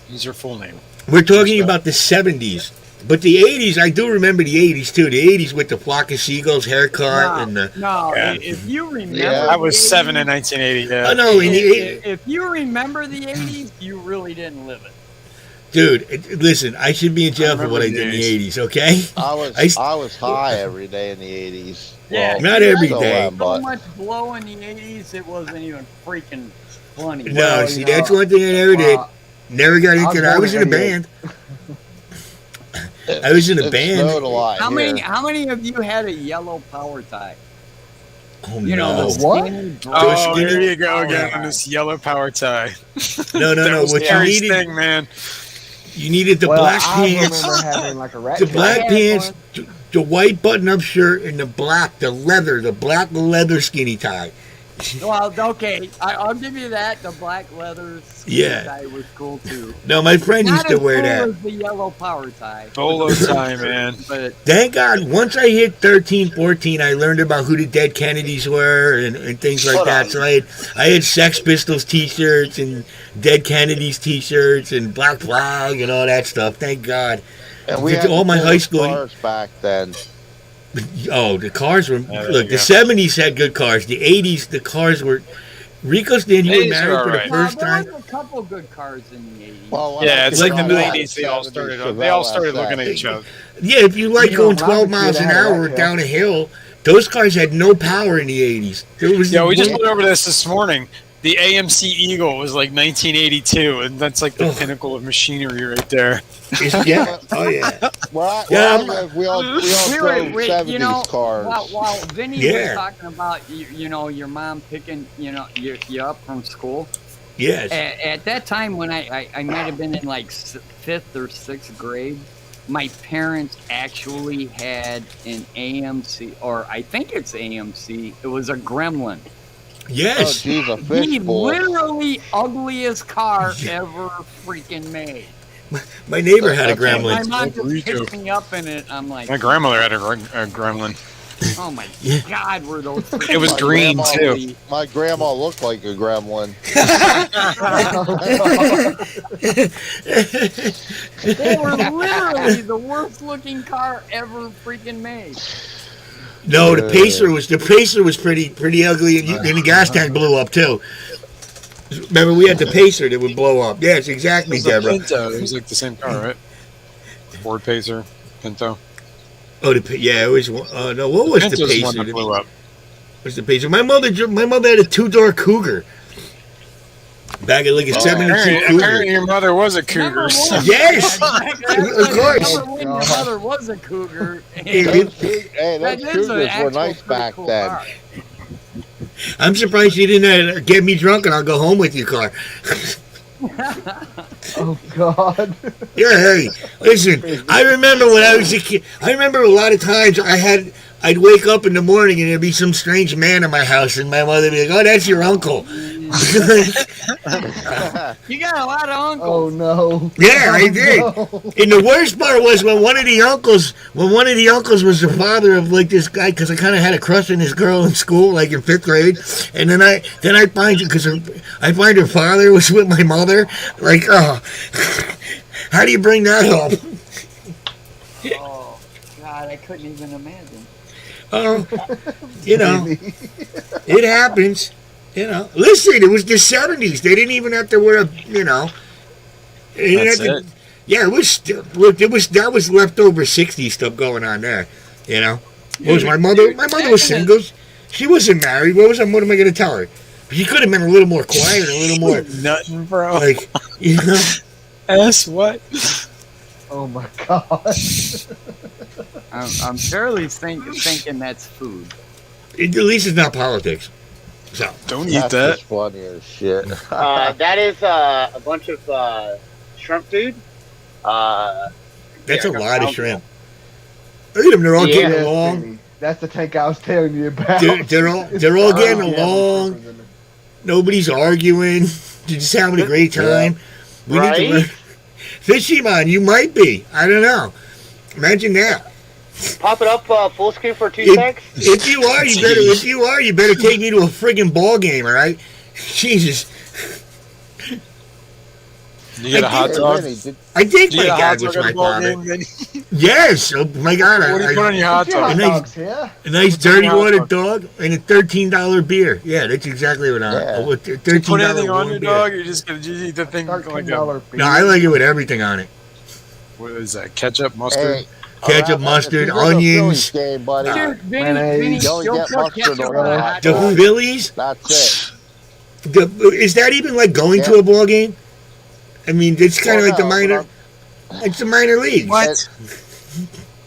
Use your full name. We're talking about the 70s. But the 80s, I do remember the 80s too. The 80s with the Flock of Seagulls haircut and the. No, Yeah. if you remember, Yeah. I was the 7 in 80s, 1980. Yeah. Oh no, in the if you remember the 80s, you really didn't live it. dude, listen, I should be in jail for what I remember did in the the 80s, okay? I was high every day in the 80s. Yeah, Not you every had day. So But- much blow in the 80s, it wasn't even freaking funny. No, Well, see, you that's know, one thing I never did. Well, Never got into it. I born was in a in band. I was in a It band. snowed a lot How here. many of you had a yellow power tie? Oh You know, no. the What? skinny, Oh, skinny- here you go power again tie. on this yellow power tie. No, That was what you Gary's needed, thing, man. you needed the well, black I pants, remember having like a rat the tail. black had pants, one. the white button-up shirt, and the black leather skinny tie. Well, okay, I'll give you that. The black leather skinny Yeah. tie was cool too. No, my friend used Not to as wear cool that. as the yellow power tie. Bolo tie, man. But Thank God, once I hit 13, 14, I learned about who the Dead Kennedys were and things like Hold that. on. So I had Sex Pistols t-shirts and Dead Kennedys t-shirts and Black Flag and all that stuff. Thank God. And we Did had all my the high school- cars back then. Oh, the cars were... There Look, you the go. 70s had good cars. The 80s, the cars were... Rico, Stan, you were 80s married were for the alright. first there time? was a couple good cars in the 80s. Well, when Yeah, I it's was like the growing up, 90s. They all 70s started Chevelle looking at SS. each other. Yeah, if you like You know, going when I was 12 a miles kid, an I had a hour rat tail. down a hill Those cars had no power in the 80s. There was Yeah, we just went over this morning. The AMC Eagle was like 1982, and that's like the pinnacle of machinery right there. Yeah. Oh yeah. Well, Yeah, we all drove 70s you know, cars. while Vinny Yeah. was talking about you know your mom picking you up from school. Yes. At that time when I might have been in like fifth or sixth grade, my parents actually had an AMC, or I think it's AMC. It was a Gremlin. Oh, Yes. geez, a The fishbowl. literally ugliest car ever freaking made. My neighbor had a That's- My Gremlin. mom just Rico. picked me up in it. I'm like, My grandmother had a gremlin. oh my Yeah. God, were those? It was My green grandma- too. My grandma looked like a gremlin. They were literally the worst looking car ever freaking made. No, the Pacer was pretty ugly, and the gas tank blew up too. Remember, we had the Pacer that would blow up. Yes, exactly, It was a Deborah. Pinto. It was like the same car, right? Ford Pacer, Pinto. Oh, it was. No, what was the Pinto's the one Pacer? that blew up. Was the Pacer? My mother had a 2-door Cougar. Back at like a Oh, 72 Apparently Cougar. your mother was a Number cougar. one. so- Yes, of course. Number one, your mother was a cougar. Hey, Hey, That those is an Cougars were actual nice pretty back cool then. car. I'm surprised you didn't get me drunk and I'll go home with your car. Oh God. Yeah, hey, listen. I remember when I was a kid. I remember a lot of times I'd wake up in the morning and there'd be some strange man in my house, and my mother would be like, "Oh, that's your uncle." You got a lot of Oh uncles. no. Yeah, I Oh, did. no. And the worst part was when one of the uncles was the father of like this guy, because I kind of had a crush on this girl in school, like in 5th grade, and then I find because I find her father was with my mother. Like, oh, how do you bring that up? Oh God, I couldn't even imagine. Oh, you know, it happens. You know, listen, it was the 70s. They didn't even have to wear a, you know. They didn't That's have it. to- Yeah, it was. Look, that was leftover 60s stuff going on there. You know, what was my mother? My mother was single. She wasn't married. What am I going to tell her? She could have been a little more quiet, a little more Nothing, bro. like, you know. S what? Oh my God. I'm fairly thinking that's food. At least it's not politics. So Don't eat That's that. just funny as shit. That is a bunch of shrimp food. that's Yeah, a lot of I- shrimp. Look at them; they're all Yeah. getting Yes, along. Vinny. That's the tank I was telling you about. They're all getting Oh, yeah, along. Nobody's arguing. They're just having a great time. We need to Right? learn. Fishy man, you might be. I don't know. Imagine that. Pop it up full screen for 2 If, secs. if you are, you better take me to a friggin' ball game, all right? Jesus, You get a hot Hey, dog. Vinny, did- I think Do my you get a hot dad was dog at my the ball father. game? Then Yes, oh my God, what do you put on your hot Get your hot dog? nice- dogs, yeah. a nice What's on dirty your hot water dog? dog and a $13 beer. Yeah, that's exactly what Yeah. I'm. You $13 put anything on warm your beer. dog? You're just gonna just eat the thing like $13 beer. No, I like it with everything on it. what is that? Ketchup, mustard. Hey, Ketchup, if mustard, you go to a onions. Phillies game, buddy. Dude, Vinny, mayonnaise. You only you'll get put mustard ketchup on on a that. hot The dog. Phillies. That's it. Is that even like going to Yeah. a ball game? I mean, it's kind of Well, like the no, minor. It's the minor league. What?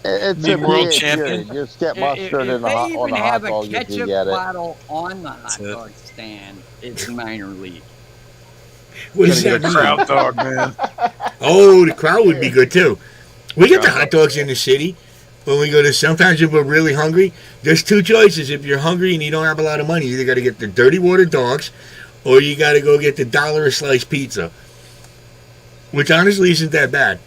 It's Be a world beer, champion. You just get If mustard in the they hot, even on the hot have a dog if you ketchup get it. bottle on the hot That's it. dog stand, it's minor league. What does Gotta that get a mean? crowd dog, man. Oh, the crowd would be good too. We get the hot dogs in the city when we go to. Sometimes if we're really hungry, there's two choices. If you're hungry and you don't have a lot of money, you either got to get the dirty water dogs, or you got to go get the $1 a slice pizza, which honestly isn't that bad.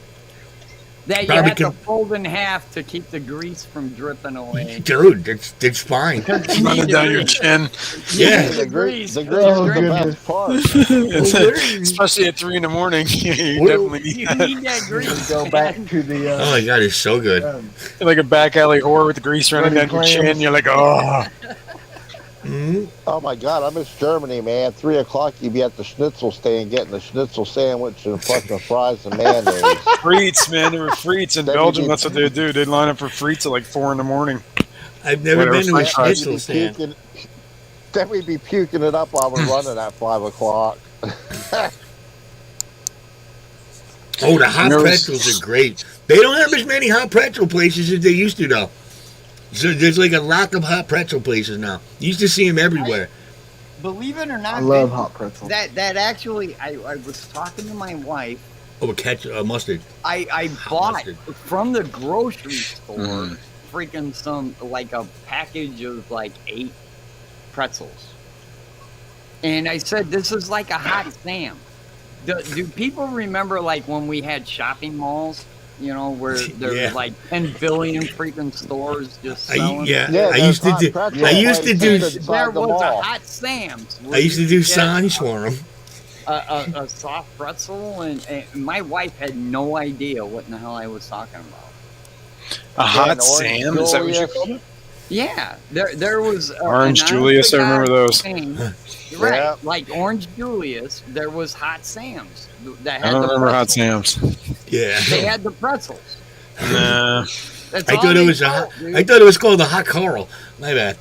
That you Probably have to can- fold in half to keep the grease from dripping away. Dude, that's fine. You Running need down the your grease. chin. Yeah. The grease The is grease. Oh, the goodness. best part. Especially at 3 a.m. You What- definitely need You that. need that grease. Go back to the Oh my God, it's so good. You're like a back alley whore with the grease running down Running your clams. chin. You're like, oh. Mm. Oh my God, I miss Germany, man. 3 o'clock, you'd be at the schnitzel stand getting the schnitzel sandwich and fucking fries and mayonnaise. Frites, man. There were frites in Then Belgium. you- That's what they would do. They'd line up for frites at like 4 a.m. I've never Whatever been to a French fries. schnitzel stand. Then we'd be puking it up while we're running at 5 o'clock. Oh, the hot There was- pretzels are great. They don't have as many hot pretzel places as they used to, though. So there's like a lack of hot pretzel places now. You used to see them everywhere. Believe it or not, I love Vinny, hot pretzels. that actually, I was talking to my wife. Oh, mustard. I Hot bought mustard. from the grocery store Mm. freaking some like a package of like 8 pretzels, and I said this is like a hot Sam. Do people remember like when we had shopping malls? You know, where there Yeah. was like 10 billion freaking stores just selling. I there's used to hot do. pretzel I used to do. places inside There the was a mall. hot Sam's. I where used to you do could get signs for them. a soft pretzel, and my wife had no idea what in the hell I was talking about. A Yeah, hot an Orange Sam? Is that what you Julius. called it? Yeah, there was Orange an Julius, I remember those. Right, Yeah. like Orange Julius. There was Hot Sam's that I had don't the remember Hot pretzels. Sam's. Yeah. They had the pretzels. Nah. That's I all thought it they was sold, a hot, dude. I thought it was called the hot Carl. My bad.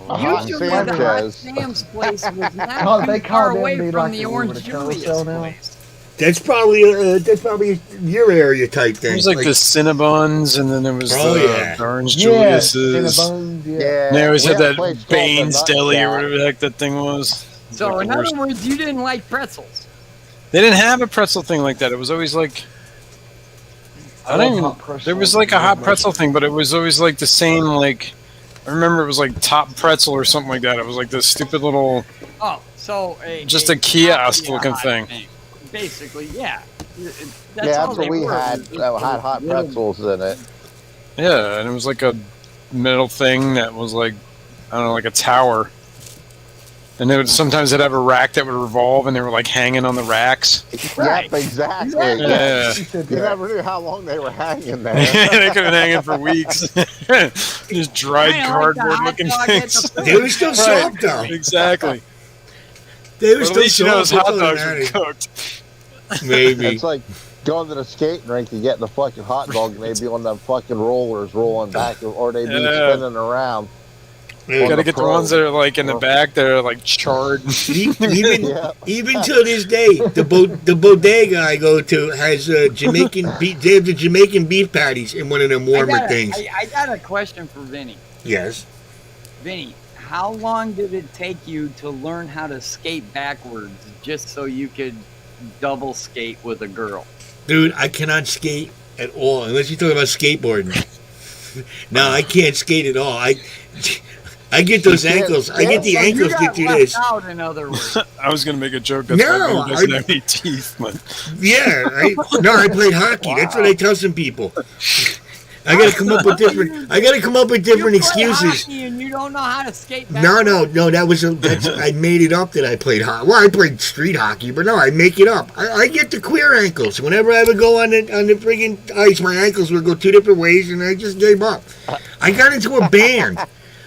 A hot Usually the Hot Sanchez. Sam's place was not Oh, they too far called them away me from like the they were Orange at a Julius carousel now. place. That's probably your area type thing. There was like the Cinnabons, and then there was Oh, the, yeah. the Orange Yeah, Julius's. Cinnabons, yeah. Yeah, And they always we had a that place called the Baines Nut Deli or Shack. whatever the heck that thing was. So Like in the worst. other words, you didn't like pretzels. They didn't have a pretzel thing like that. It was always like I love don't even. hot pretzels. There was like a hot pretzel thing, but it was always like the same. Like I remember it was like Top Pretzel or something like that. It was like this stupid little. Oh, so Just a kiosk looking hot thing. Basically, yeah. That's all what they we were. had. It That was had hot little- pretzels in it. Yeah, and it was like a metal thing that was like I don't know, like a tower. And they would sometimes they'd have a rack that would revolve, and they were like hanging on the racks. Right. Yep, exactly. Exactly. Yeah. You said You that. never knew how long they were hanging there. They could have been hanging for weeks. Just dried Kinda like the cardboard hot looking dog at things. the They were still Right. soft though. Exactly. They were But at still least you know those soft. hot That's all dogs that were matters. cooked. Maybe. It's like going to the skating rink and getting a fucking hot dog, and they'd be on them fucking rollers rolling back, or they'd be Yeah. spinning around. You On gotta the get the pro. ones that are like in the back that are like charred. Even Yeah. even to this day, the bodega I go to has Jamaican beef. They have the Jamaican beef patties in one of them warmer things. I got a question for Vinny. Yes. Vinny, how long did it take you to learn how to skate backwards just so you could double skate with a girl? Dude, I cannot skate at all unless you're talking about skateboarding. No, I can't skate at all. I get those You can't ankles. I get the So ankles you to got do left this. out, in other words. I was gonna make a joke that's No, why he doesn't I- have any teeth, but Yeah, right. No, I played hockey. That's what I tell some people. I gotta come up with different. I gotta come up with different You play excuses. hockey and you don't know how to skate No, backwards. no. That's I made it up that I played hockey. Well, I played street hockey, but no, I make it up. I get the queer ankles. Whenever I would go on the friggin' ice, my ankles would go 2 different ways, and I just gave up. I got into a band.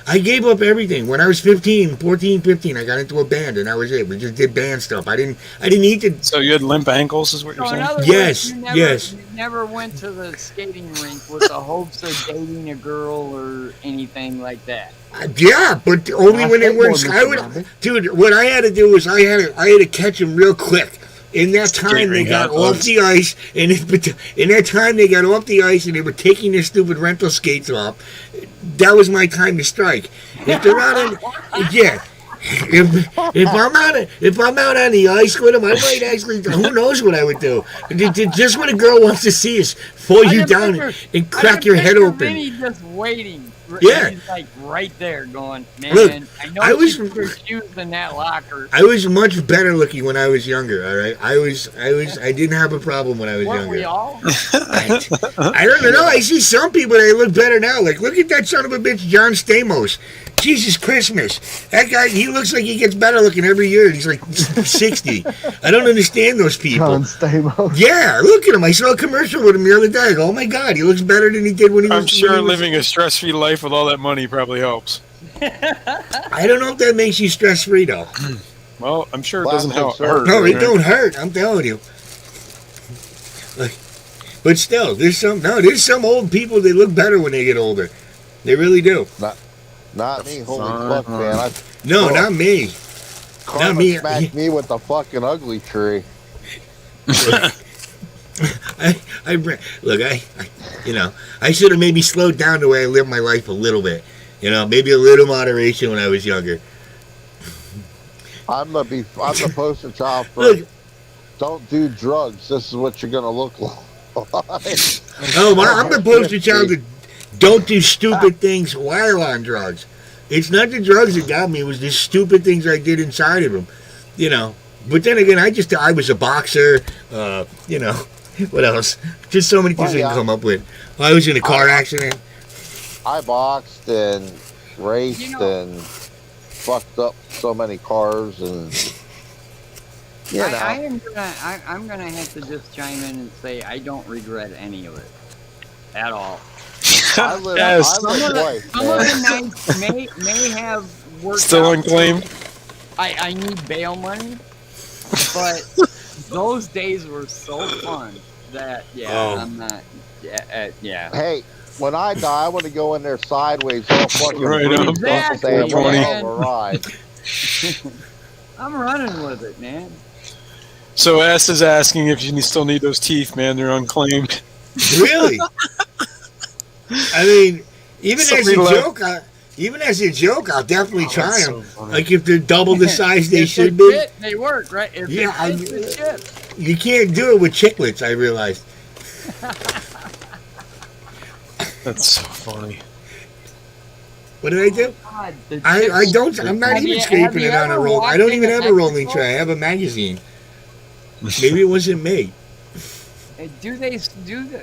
I gave up everything. When I was 15, I got into a band, and that was it. We just did band stuff. I didn't need to. so you had limp ankles, is what you're So in saying? other Yes, words, yes. You never went to the skating rink with the hopes of dating a girl or anything like that. Yeah, but only when they weren't. I would, dude. What I had to do was I had to catch them real quick. In that time, they ring got hot off dogs. the ice, and in that time they got off the ice, and they were taking their stupid rental skates off. That was my time to strike. If they're out on, yeah. If I'm out on the ice with them, I might actually. Who knows what I would do? Just what a girl wants to see is pull you down and crack your head open. Vinny just waiting. Yeah. He's like right there going, man, Look, I know I was- you put your shoes in that locker. I was much better looking when I was younger. All right, I didn't have a problem when I was Weren't younger. we all? I don't know. I see some people that look better now. Like, look at that son of a bitch, John Stamos. Jesus Christmas. That guy, he looks like he gets better looking every year. He's like 60. I don't understand those people. John Stamos. Yeah, look at him. I saw a commercial with him the other day. I go, oh my God, he looks better than he did when he was. I'm sure when he was- living a stress-free life with all that money probably helps. I don't know if that makes you stress free though. Well, I'm sure it Plastic doesn't help surgery. hurt. No, it right? don't hurt. I'm telling you. Like, But still, there's some old people that look better when they get older. They really do. Not me. Holy Fine. fuck, man! No, Oh. not me. Karma me. smacked me with the fucking ugly tree. Look, I should have maybe slowed down the way I lived my life a little bit. Maybe a little moderation when I was younger. I'm the poster child for Look, don't do drugs. This is what you're gonna look like. I'm the poster child that don't do stupid things while on drugs. It's not the drugs that got me; it was the stupid things I did inside of them. But then again, I was a boxer. What else? Just so many things I can come up with. I was in a car accident. I boxed and raced and fucked up so many cars and I'm gonna have to just chime in and say I don't regret any of it at all. I live, Yes. I live Some life, of man. the nights may have worked Still out. unclaimed. I need bail money, but those days were so fun that Oh. I'm not. Yeah. Hey, when I die, I want to go in there sideways, all fucking Right bruised on. up, Exactly, saying, "What a man. hell of a ride." I'm running with it, man. So S is asking if you still need those teeth, man. They're unclaimed. Really? I mean, even as a Somebody left. joke, I'll definitely try That's them. so funny. Like if they're double the size they If should they be. fit, they work, right? If Yeah, they fit, they ship. You can't do it with chiclets. I realized. That's so funny. What did I do? God, the I chip- don't. I'm not Have even you- scraping have you it on a ever roll. I walked don't even into have a rolling Mexico? tray. I have a magazine. Maybe it wasn't me. Do they do the?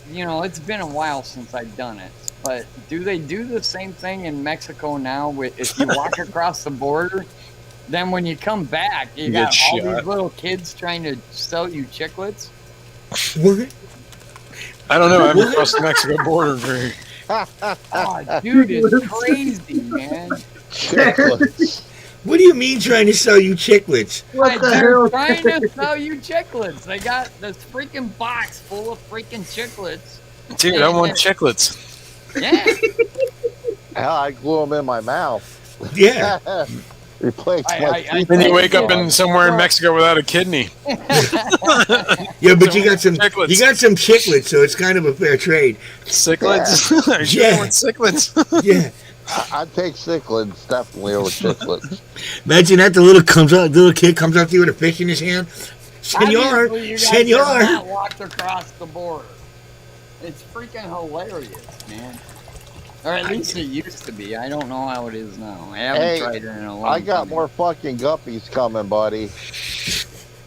It's been a while since I've done it, but do they do the same thing in Mexico now? With if you walk across the border, then when you come back, you You got get all shot. these little kids trying to sell you chiclets. What? I don't know. I haven't What? crossed the Mexico border very. Oh, dude, it's crazy, man. Chicklets. What do you mean trying to sell you chiclets? What the They're hell? trying to sell you chiclets. They got this freaking box full of freaking chiclets. Dude, I want chiclets. Yeah. Hell, I glue them in my mouth. Yeah. Replace I- my I- teeth. Then you with wake up in one. somewhere in Mexico without a kidney. Yeah, but you got some. Chiclets. You got some chiclets, so it's kind of a fair trade. Ciclets? I sure Yeah. want ciclets. Yeah. I'd take cichlids definitely over chiclets. Imagine that the little kid comes up to you with a fish in his hand. Senor, Obviously, you guys have senor. not walked across the border. It's freaking hilarious, man. Or at least it used to be. I don't know how it is now. I haven't Hey, tried it in a long I got time. more fucking guppies coming, buddy.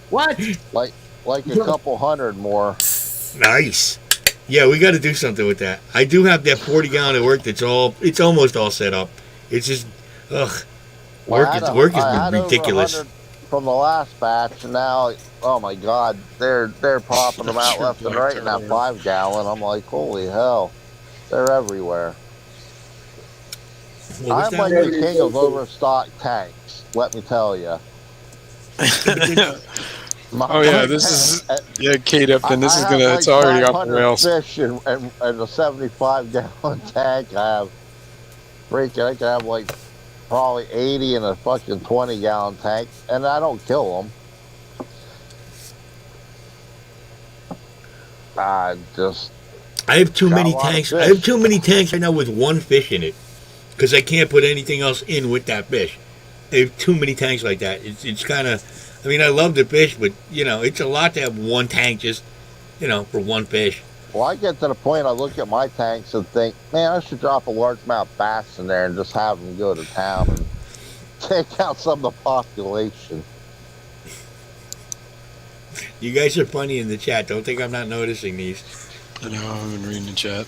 What? Like a couple hundred more. Nice. Yeah, we got to do something with that. I do have that 40-gallon at work. It's almost all set up. It's just, ugh. Work I had has over been ridiculous. 100 from the last batch, and now, oh my God, they're popping them out left and right in that 5-gallon. I'm like, holy hell, they're everywhere. What was I'm that like word? the king of overstocked tanks. Let me tell you. Oh yeah, this is Kate Upton. This is gonna. It's already off the rails. Fish and a 75-gallon tank. I can have like probably 80 in a fucking 20-gallon tank, and I don't kill them. I have too Got many a lot of tanks. fish. I have too many tanks right now with one fish in it because I can't put anything else in with that fish. I have too many tanks like that. It's kind of. I mean, I love the fish, but it's a lot to have one tank just, for one fish. Well, I get to the point I look at my tanks and think, man, I should drop a large amount of bass in there and just have them go to town and take out some of the population. You guys are funny in the chat. Don't think I'm not noticing these. I know. I've been reading the chat.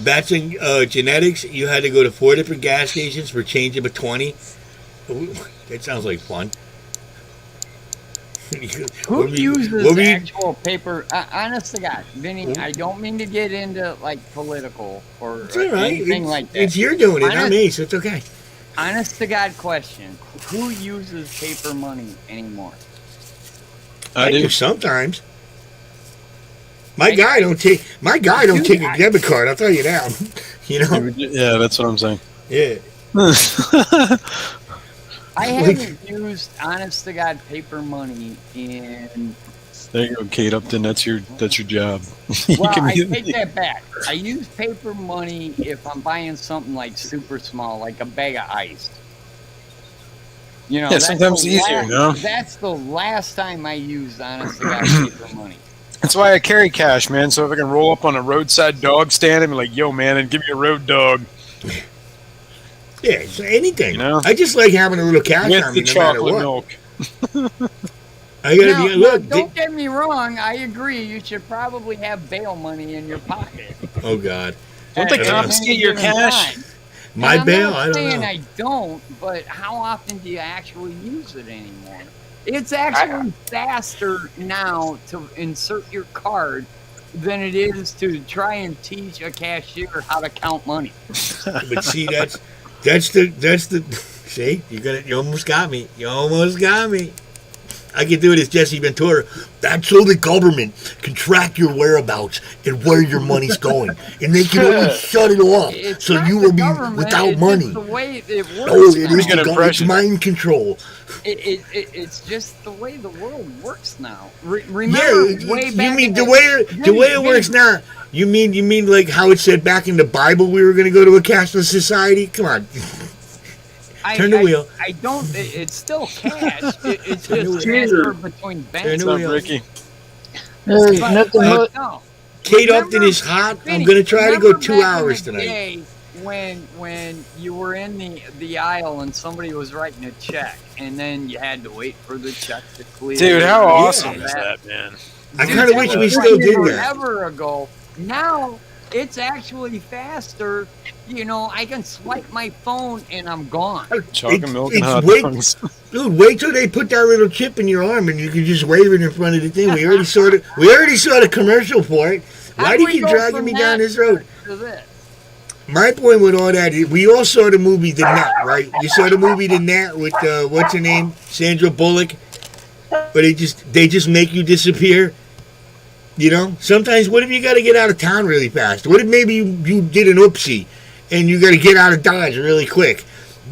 Batching genetics, you had to go to 4 different gas stations for change of a 20. That sounds like fun. Who uses what were you- actual paper? Honest to God, Vinny, I don't mean to get into like political or It's all right. anything It's, like that. it's you're doing it, not Honest- me, so it's okay. Honest to God question: who uses paper money anymore? I do do. sometimes. My guy don't take a debit card. I'll tell you that. You know. Yeah, that's what I'm saying. Yeah. I haven't used, honest to God, paper money in. There you go, Kate Upton. That's your job. Well, I take that back. I use paper money if I'm buying something like super small, like a bag of ice. You know, Yeah, sometimes the easier, last, no? That's the last time I used, honest to God, paper money. That's why I carry cash, man. So if I can roll up on a roadside dog stand and be like, "Yo, man," and give me a road dog. Yeah, so anything. You know? I just like having a little cash With on me the no matter chocolate what. milk. I gotta Now, be look. don't get me wrong. I agree. You should probably have bail money in your pocket. Oh God, Don't they at confiscate any your given cash? time. my And I'm bail. not I don't saying know. I don't, but how often do you actually use it anymore? It's actually faster now to insert your card than it is to try and teach a cashier how to count money. But see, that's the. See, you almost got me. You almost got me. I can do it as Jesse Ventura. That's so the government can track your whereabouts and where your money's going, and they can always shut it off, It's so not you the will be government, without it's money. just the way it works. Oh, it now. is Good it's impression. mind control. It's just the way the world works now. Yeah, Remember, way you back mean in the way it works now? You mean like how it said back in the Bible we were going to go to a cashless society? Come on, turn the wheel. I don't. It's still cash. It's Turn the just wheel. transfer between banks. Turn the What's wheel. up, Ricky? There's But- nothing but much. no. Kate Remember- Upton is hot. I'm Vinny, going to try to go remember 2 back in hours the tonight. day when you were in the aisle and somebody was writing a check, and then you had to wait for the check to clear. Dude, how Yeah. awesome is that, man? I Dude, kind of that wish was we still did that. forever ago. Now it's actually faster. You know, I can swipe my phone and I'm gone. Chocolate milk and it's hot way- dogs. Dude, wait till they put that little chip in your arm and you can just wave it in front of the thing. We already saw the commercial for it. How Why do do you we keep go dragging from me that down this road? to this? My point with all that is we all saw the movie The Net, right? You saw the movie The Net with what's her name, Sandra Bullock, but they just make you disappear. You know, sometimes what if you got to get out of town really fast? What if maybe you did an oopsie and you got to get out of Dodge really quick?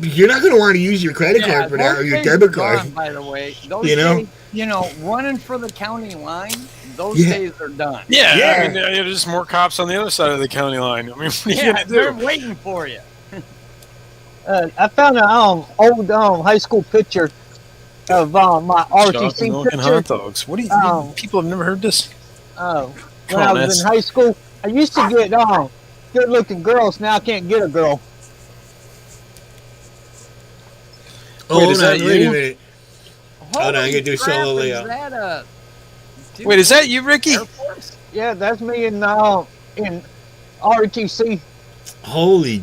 You're not going to want to use your credit card for that or those your days debit are card. gone, by the way, those You know? days, running for the county line, those Yeah. days are done. Yeah, Yeah. I mean, there's just more cops on the other side of the county line. I mean, what are you Yeah, gonna they're do? waiting for you. I found an old high school picture of my Chocolate RTC milk and picture. hot dogs. What do you? Oh. People have never heard this. Oh, Come when on, I was Ness. in high school, I used to get good-looking girls. Now I can't get a girl. Oh, Wait, hold is on, that wait you? a minute. Hold on, I Holy gotta do crap, solo is layout. that a dude, Wait, is that you, Ricky? Air Force? Yeah, that's me in RTC. Holy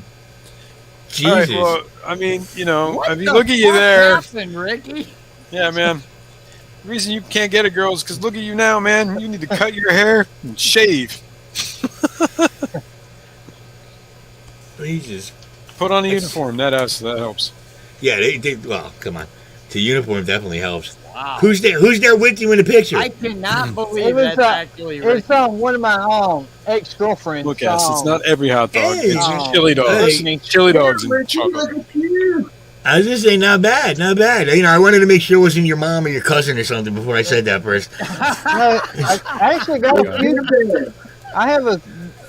Jesus. All right, well, I mean, What if you the look at you fuck there, happened, Ricky? yeah, man. The reason you can't get a girl is because look at you now, man. You need to cut your hair and shave. Jesus. Put on a It's- uniform. That helps. Yeah, well, come on. The uniform definitely helps. Wow. Who's there with you in the picture? I cannot It believe was, that's actually Ricky. It's one of my ex-girlfriends. Look, ass. It's not every hot dog. Hey. It's chili dogs. Hey. Listening, chili dogs and chocolate. I was just saying, not bad, not bad. I wanted to make sure it wasn't your mom or your cousin or something before I said that first. No, I actually got a few. I have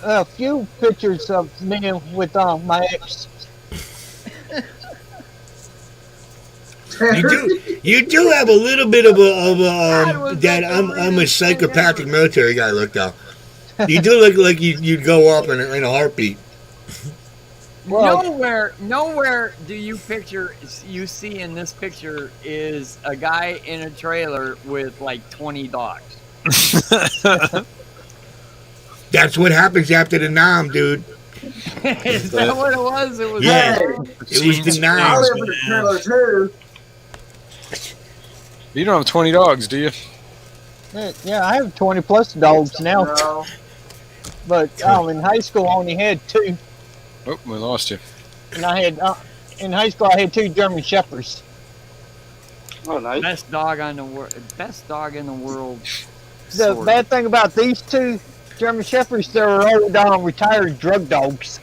a few pictures of me with my ex. You do have a little bit of God, a was that that the I'm a weirdest thing psychopathic ever. military guy look though. You do look like you'd go up in a heartbeat. Well, Nowhere do you see in this picture is a guy in a trailer with like 20 dogs. That's what happens after the nom, dude. Is that what it was? It was Yeah. like- It was the nom. I live in a trailer too. You don't have 20 dogs, do you? yeah, I have 20 plus dogs now, No. but in high school I only had 2, Oh, we lost you. and I had in high school I had 2 German Shepherds. Oh, nice. best dog in the world. The sort bad thing about these 2 German Shepherds, they're old retired drug dogs.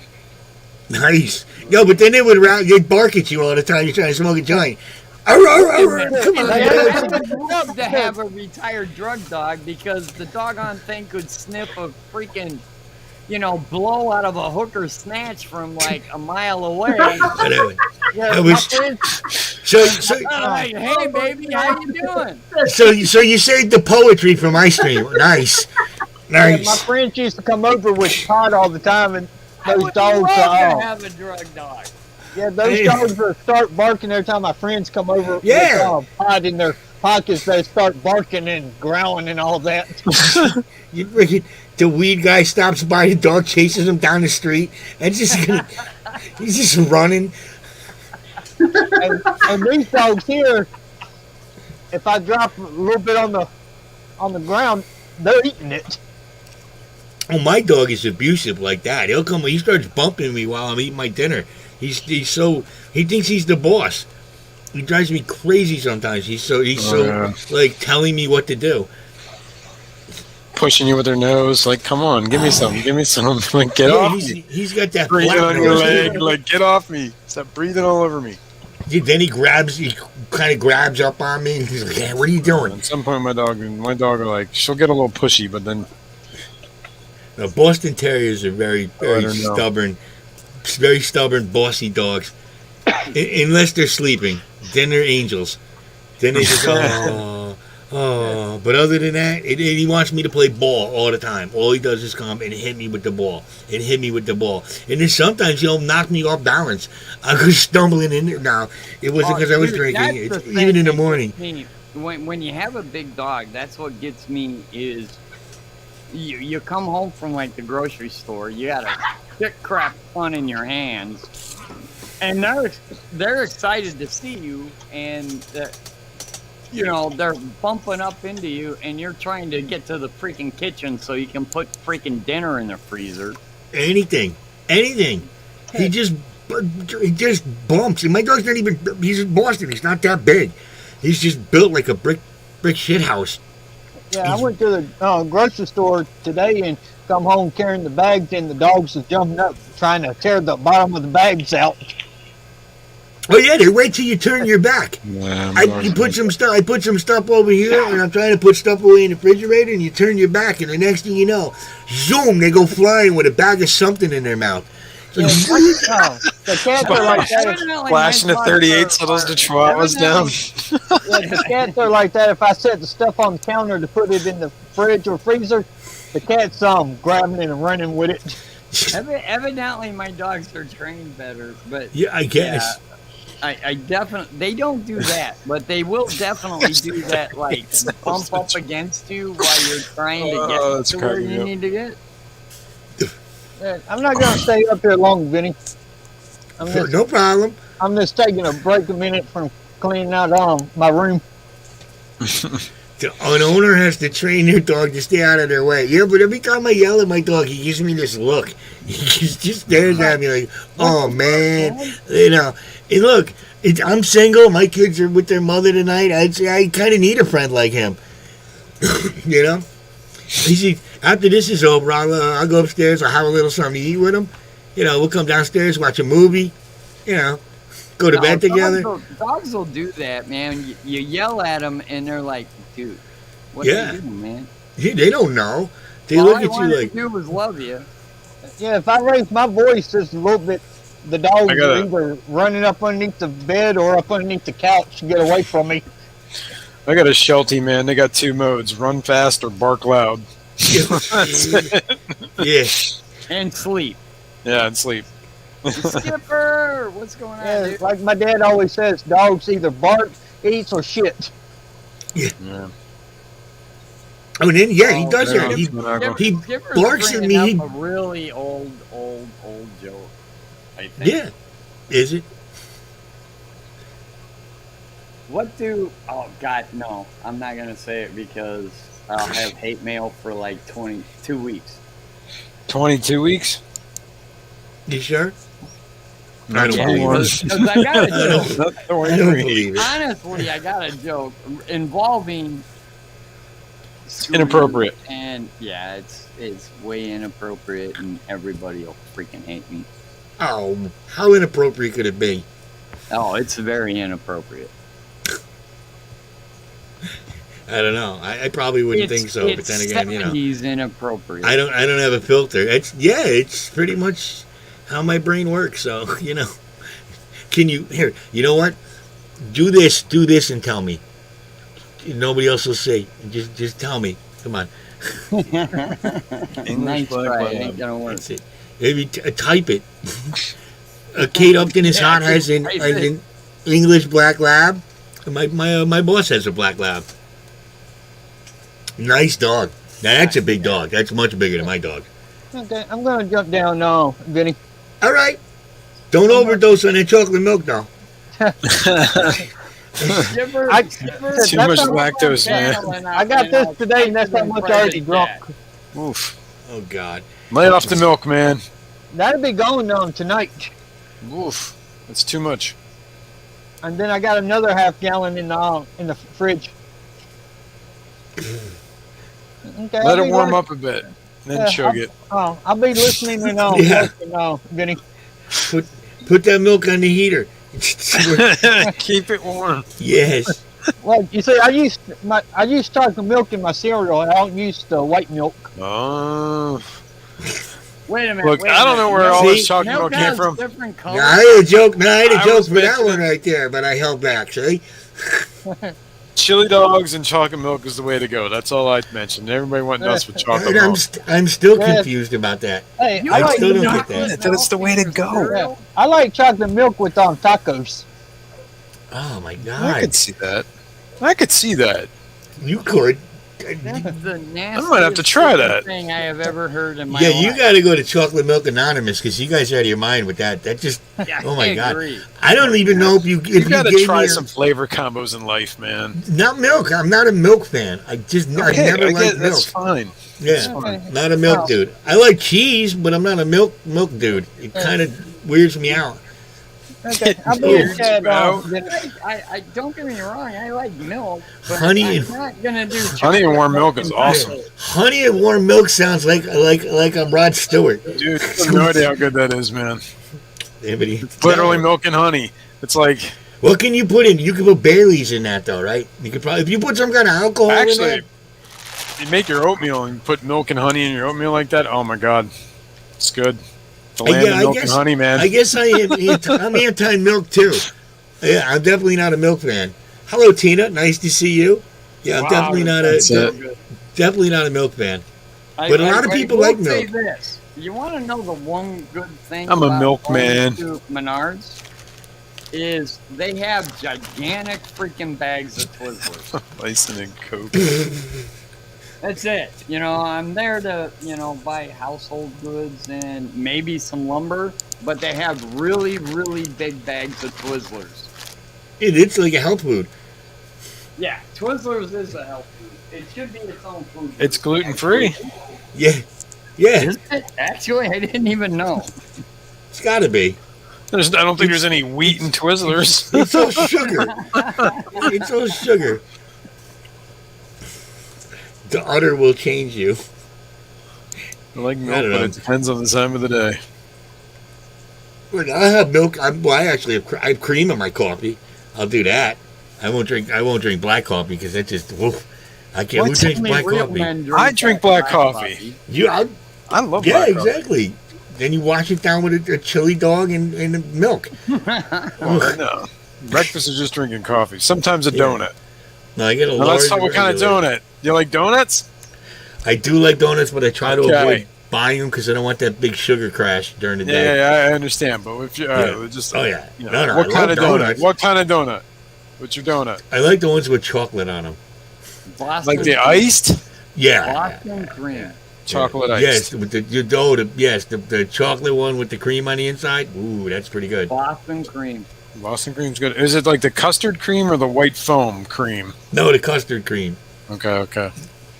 Nice. Yo, but then they'd bark at you all the time you're trying to smoke a joint. Come on, I would love to have a retired drug dog because the doggone thing could sniff a freaking, blow out of a hooker snatch from like a mile away. Yeah, was- So, Hey, baby, how you doing? so you saved the poetry from ice cream. Nice. my Nice. friends used to come over with Todd all the time, and I those would dogs love to have a drug dog. those dogs will start barking every time my friends come over. Yeah. With Todd in their pockets, they start barking and growling and all that. You freaking, the weed guy stops by, the dog chases him down the street, and he's just running. and these dogs here, if I drop a little bit on the ground, they're eating it. Oh, my dog is abusive like that. He starts bumping me while I'm eating my dinner. He thinks he's the boss. He drives me crazy sometimes. He's so like telling me what to do. Pushing you with their nose, like, come on, give me some. Like, get off me. He's got that Breathing flat on your nose. leg, like, get off me. Stop breathing all over me. Then he kind of grabs up on me, and he's like, "Yeah, what are you doing?" At some point, my dog are like, she'll get a little pushy, but then Now, Boston Terriers are very, very don't know. stubborn, very stubborn, bossy dogs. Unless they're sleeping, then they're angels. Then they just oh. But other than that, he wants me to play ball all the time. All he does is come and hit me with the ball, and then sometimes he'll knock me off balance. I go stumbling in there. Now it wasn't because I was drinking. That's It's the even in the thing morning. that gets me. When you have a big dog, that's what gets me is you come home from like the grocery store, you got a shit crap ton in your hands, and they're excited to see you, and they're bumping up into you, and you're trying to get to the freaking kitchen so you can put freaking dinner in the freezer. Anything. He just bumps. And my dog's not even. He's in Boston. He's not that big. He's just built like a brick shit house. Yeah, I went to the grocery store today and come home carrying the bags, and the dogs was jumping up trying to tear the bottom of the bags out. Oh yeah, they wait till you turn your back. yeah, I put some stuff over here, and I'm trying to put stuff away in the refrigerator, and you turn your back, and the next thing you know, zoom, they go flying with a bag of something in their mouth. Yeah, the cats are like that. Evidently, flashing my the dogs 38 are- settles the chihuahuas down. The cats are like that. If I set the stuff on the counter to put it in the fridge or freezer, the cats grabbing it and running with it. Evidently, my dogs are trained better, but Yeah, I guess. I definitely they don't do that, but they will definitely do that, like bump up against you while you're trying to get that's to where cracking me you up. need to get. Yeah, I'm not gonna stay up here long, Vinny. No problem. I'm just taking a break a minute from cleaning out my room. An owner has to train their dog to stay out of their way. Yeah, but every time I yell at my dog, he gives me this look. He just stares at me like, "Oh man," And look, I'm single. My kids are with their mother tonight. I'd say I kind of need a friend like him. He said, after this is over, I'll go upstairs. I'll have a little something to eat with him. We'll come downstairs, watch a movie. Go to bed together. Dogs will do that, man. You yell at them, and they're like, "Dude, what Yeah. are you doing, man?" Yeah, they don't know. They All look I at you wanted like, to do was love you. Yeah, if I raise my voice just a little bit, the dogs I gotta- are either running up underneath the bed or up underneath the couch to get away from me. I got a Sheltie, man. They got two modes: run fast or bark loud. That's it. yeah. And sleep. Yeah, and sleep. Skipper, what's going on, Yeah, dude? like my dad always says, dogs either bark, eats, or shit. Yeah. Oh, and then he does yeah. that. He Skipper's barks at bringing me. up a really old joke, I think. Yeah. Is it? Oh God, no, I'm not gonna say it because I'll have hate mail for like 22 weeks. 22 weeks? You sure? I don't Yeah, believe because it. I got a joke. I don't believe it. Honestly, I got a joke involving sweet, Inappropriate. and yeah, it's way inappropriate, and everybody will freaking hate me. Oh, how inappropriate could it be? Oh, it's very inappropriate. I don't know. I probably wouldn't think so, but It's then again, you know, 70s inappropriate. I don't have a filter. It's pretty much how my brain works. So you know, can you here? You know what? Do this, and tell me. Nobody else will say. Just tell me. Come on. Nice try. It ain't gonna work. That's it. Maybe type it. Kate Upton is hot as an English black lab. My boss has a black lab. Nice dog. Now that's a big dog. That's much bigger than my dog. Okay, I'm gonna jump down now, Vinny. All right. Don't overdose on that chocolate milk, though. Skipper, I- Skipper, Too much that's how lactose, I'm man. channeling I out, got you this know, today, and that's how much I already drunk. Oof. Oh God. Lay off the milk, man. That'll be going on tonight. Oof. That's too much. And then I got another half gallon in the fridge. Okay, Let I'll it be warm li- up a bit, then Yeah, chug it. Oh, I'll be listening and all. Yeah. Vinny. Put that milk on the heater. Keep it warm. Yes. Well, you see, I use chocolate milk in my cereal. I don't use the white milk. Oh. Wait a minute. Look, wait a I don't know minute. where all See? this chocolate milk came has from. different Now, colors. I had a joke. I had a I joke was for that mentioning- one right there, but I held back. See? Chili dogs and chocolate milk is the way to go. That's all I mentioned. Everybody went nuts with chocolate And milk. I'm still Yes. confused about that. Hey, You I I like still don't get chocolate that. That's milk the way to in your go. cereal? I like chocolate milk with tacos. Oh my I God. could see that. I could see that. You could. That's the nastiest might have to try that. thing I have ever heard in my Yeah, life. you got to go to Chocolate Milk Anonymous because you guys are out of your mind with that. That just. Yeah, Oh my I God. agree. I don't even know if you You gotta gave try me some flavor combos in life, man. not milk. I'm not a milk fan. I Okay, never I liked get, milk. that's fine. Yeah, Okay. not a milk Oh. dude. I like cheese, but I'm not a milk dude. It kind of weirds me out. Okay, I'll be Weird, in Chad. bro. I don't get me wrong. I like milk, but Honey I'm and- not gonna do. Honey and warm milk chocolate is awesome. Honey and warm milk sounds like I'm Rod Stewart. Dude, I have no idea how good that is, man. Anybody? Literally milk and honey. It's like, What can you put in? You can put Bailey's in that though, right? You could probably if you put some kind of alcohol in actually, that. you make your oatmeal and put milk and honey in your oatmeal like that. Oh my god, it's good. The land Yeah, of I milk guess- and honey, man. I guess I'm anti-milk too. Yeah, I'm definitely not a milk fan. Hello, Tina. Nice to see you. Yeah, I'm Wow, definitely not that's a it. definitely not a milk fan. I- But a lot of I people will like say milk. This. You want to know the one good thing I'm a about milkman. going to Menards is they have gigantic freaking bags of Twizzlers. Bison and Coke. That's it. You know, I'm there to, buy household goods and maybe some lumber, but they have really, really big bags of Twizzlers. It's like a health food. Yeah, Twizzlers is a health food. It should be its own food. It's gluten free. Yeah, yeah. Is it? Actually, I didn't even know. It's got to be. I don't think there's any wheat in Twizzlers. It's all sugar. It's all sugar. The udder will change you. I like I milk, don't but know. it depends on the time of the day. Look, I have milk. I actually I have cream in my coffee. I'll do that. I won't drink black coffee because that just woof. I can't. Who drinks Only black real coffee? men I drink black coffee. You, I love yeah, black coffee. exactly. Then you wash it down with a chili dog and milk. Oh, no. Breakfast is just drinking coffee. Sometimes a Yeah. donut. No, I get a Now, large. let's talk what kind of regular. donut. You like donuts? I do like donuts, but I try to Okay. avoid buying them because I don't want that big sugar crash during the day. Yeah, I understand. But if you, Yeah. just Oh yeah. you know, No, no. what I kind love of donut? donuts. What kind of donut? What's your donut? I like the ones with chocolate on them. Like the iced Yeah. Boston cream. chocolate iced. Yes, with the dough. The chocolate one with the cream on the inside. Ooh, that's pretty good. Boston cream. Boston cream's good. Is it like the custard cream or the white foam cream? No, the custard cream. Okay.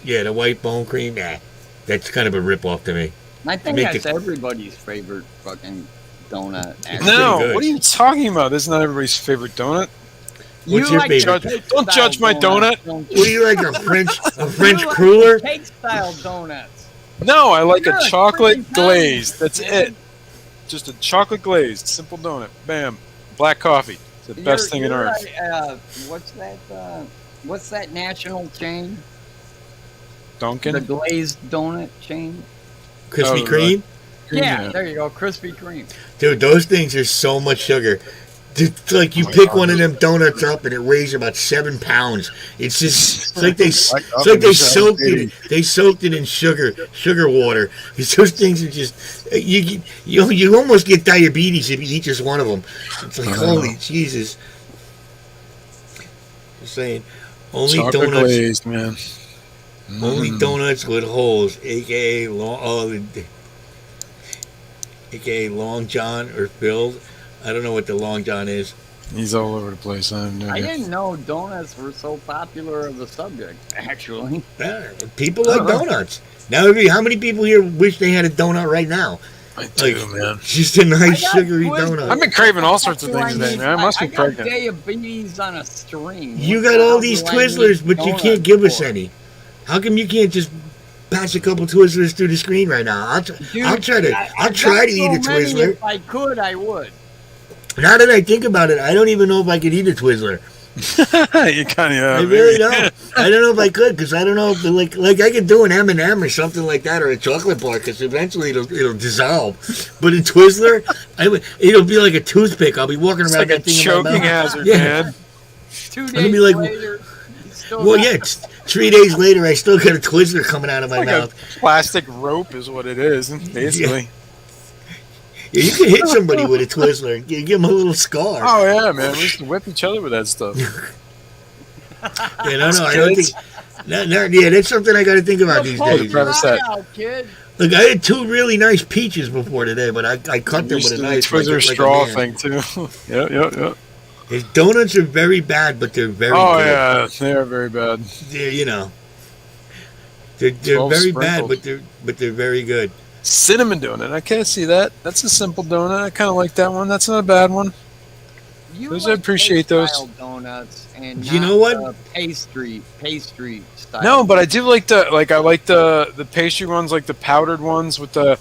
Yeah, the white bone cream. Nah, that's kind of a rip off to me. I think Make that's it- everybody's favorite fucking donut. actually. No, good. what are you talking about? This is not everybody's favorite donut. What's You your like favorite? the cake Don't style judge my donuts, donut. don't What do you? you like? A French You like cruller? Cake style donuts. No, I like You're a a chocolate freaking glazed. communist, That's man. it. Just a chocolate glazed, simple donut. Bam. Black coffee. It's the best thing on You're earth. what's that national chain? The Dunkin'. glazed donut chain? Krispy Oh, Kreme? Yeah, there you go, Krispy Kreme. Dude, those things are so much sugar. It's like you Oh my pick God. one of them donuts up and it weighs about 7 pounds. It's just it's like they soaked it in sugar water. Because those things are just you almost get diabetes if you eat just one of them. It's like holy Jesus. Just saying, only Chocolate donuts, glazed, man. only donuts with holes, aka Long John or filled. I don't know what the Long John is. He's all over the place. I have no I idea. didn't know donuts were so popular of a subject, actually. Yeah, people like donuts. Now, how many people here wish they had a donut right now? I do, man. Just a nice I got sugary Twizzlers. donut. I've been craving all sorts of That's things what I today, need. man. I must be got pregnant. diabetes on a string. You What got the all hell these do I need Twizzlers, but you donuts can't give us for? any. How come you can't just pass a couple Twizzlers through the screen right now? I'll try to I've try to got eat a so many, Twizzler. If I could, I would. Now that I think about it, I don't even know if I could eat a Twizzler. You kind of. I really don't. I don't know if I could because I don't know if like I could do an M&M or something like that or a chocolate bar because eventually it'll dissolve. But a Twizzler, it'll be like a toothpick. I'll be walking It's around like a that thing in my choking mouth. hazard, Yeah. man. 2 gonna be days like, later, you still Well, got- yeah, 3 days later, I still got a Twizzler coming out of my Like mouth. a plastic rope is what it is, basically. Yeah, you can hit somebody with a Twizzler and give them a little scar. Oh yeah, man. We used to whip each other with that stuff. Yeah, no, I don't think. Yeah, that's something I got to think about these Pull days. your Preface eye that. out, kid. Look, I had 2 really nice peaches before today, but I cut them Used with a to the knife. Twizzler like a straw man. thing too. Yep. His donuts are very bad, but they're very Oh good. yeah, they are very bad. They're, they're 12 very bad, sprinkled. but they're very good. Cinnamon donut. I can't see that. That's a simple donut. I kind of like that one. That's not a bad one. You Those I like appreciate those. cake-style donuts and You not know what? the pastry style. No, but I do like the pastry ones, like the powdered ones with the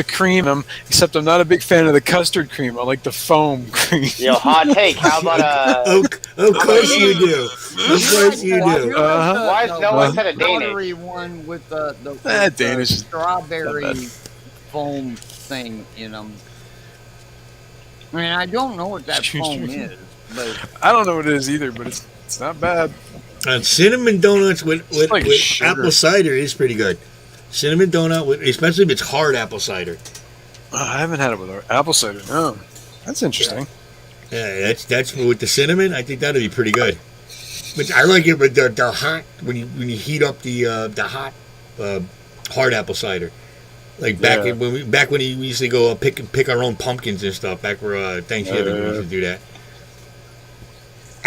cream. Except I'm not a big fan of the custard cream. I like the foam cream. Yo, hot take. How about Of course you do. Of course you do. Uh-huh. Why is no one said a Danish? powdery one with the Danish is strawberry not bad. foam thing in them? I mean, I don't know what that foam is, but I don't know what it is either, but it's not bad. Cinnamon donuts with like sugar. apple cider is pretty good. Cinnamon donut, especially if it's hard apple cider. Oh, I haven't had it with apple cider. No, that's interesting. Yeah, that's with the cinnamon. I think that'd be pretty good. But I like it with the hot when you heat up the hot hard apple cider. Like back Yeah. when we used to go pick our own pumpkins and stuff. Back for Thanksgiving, we used to do that.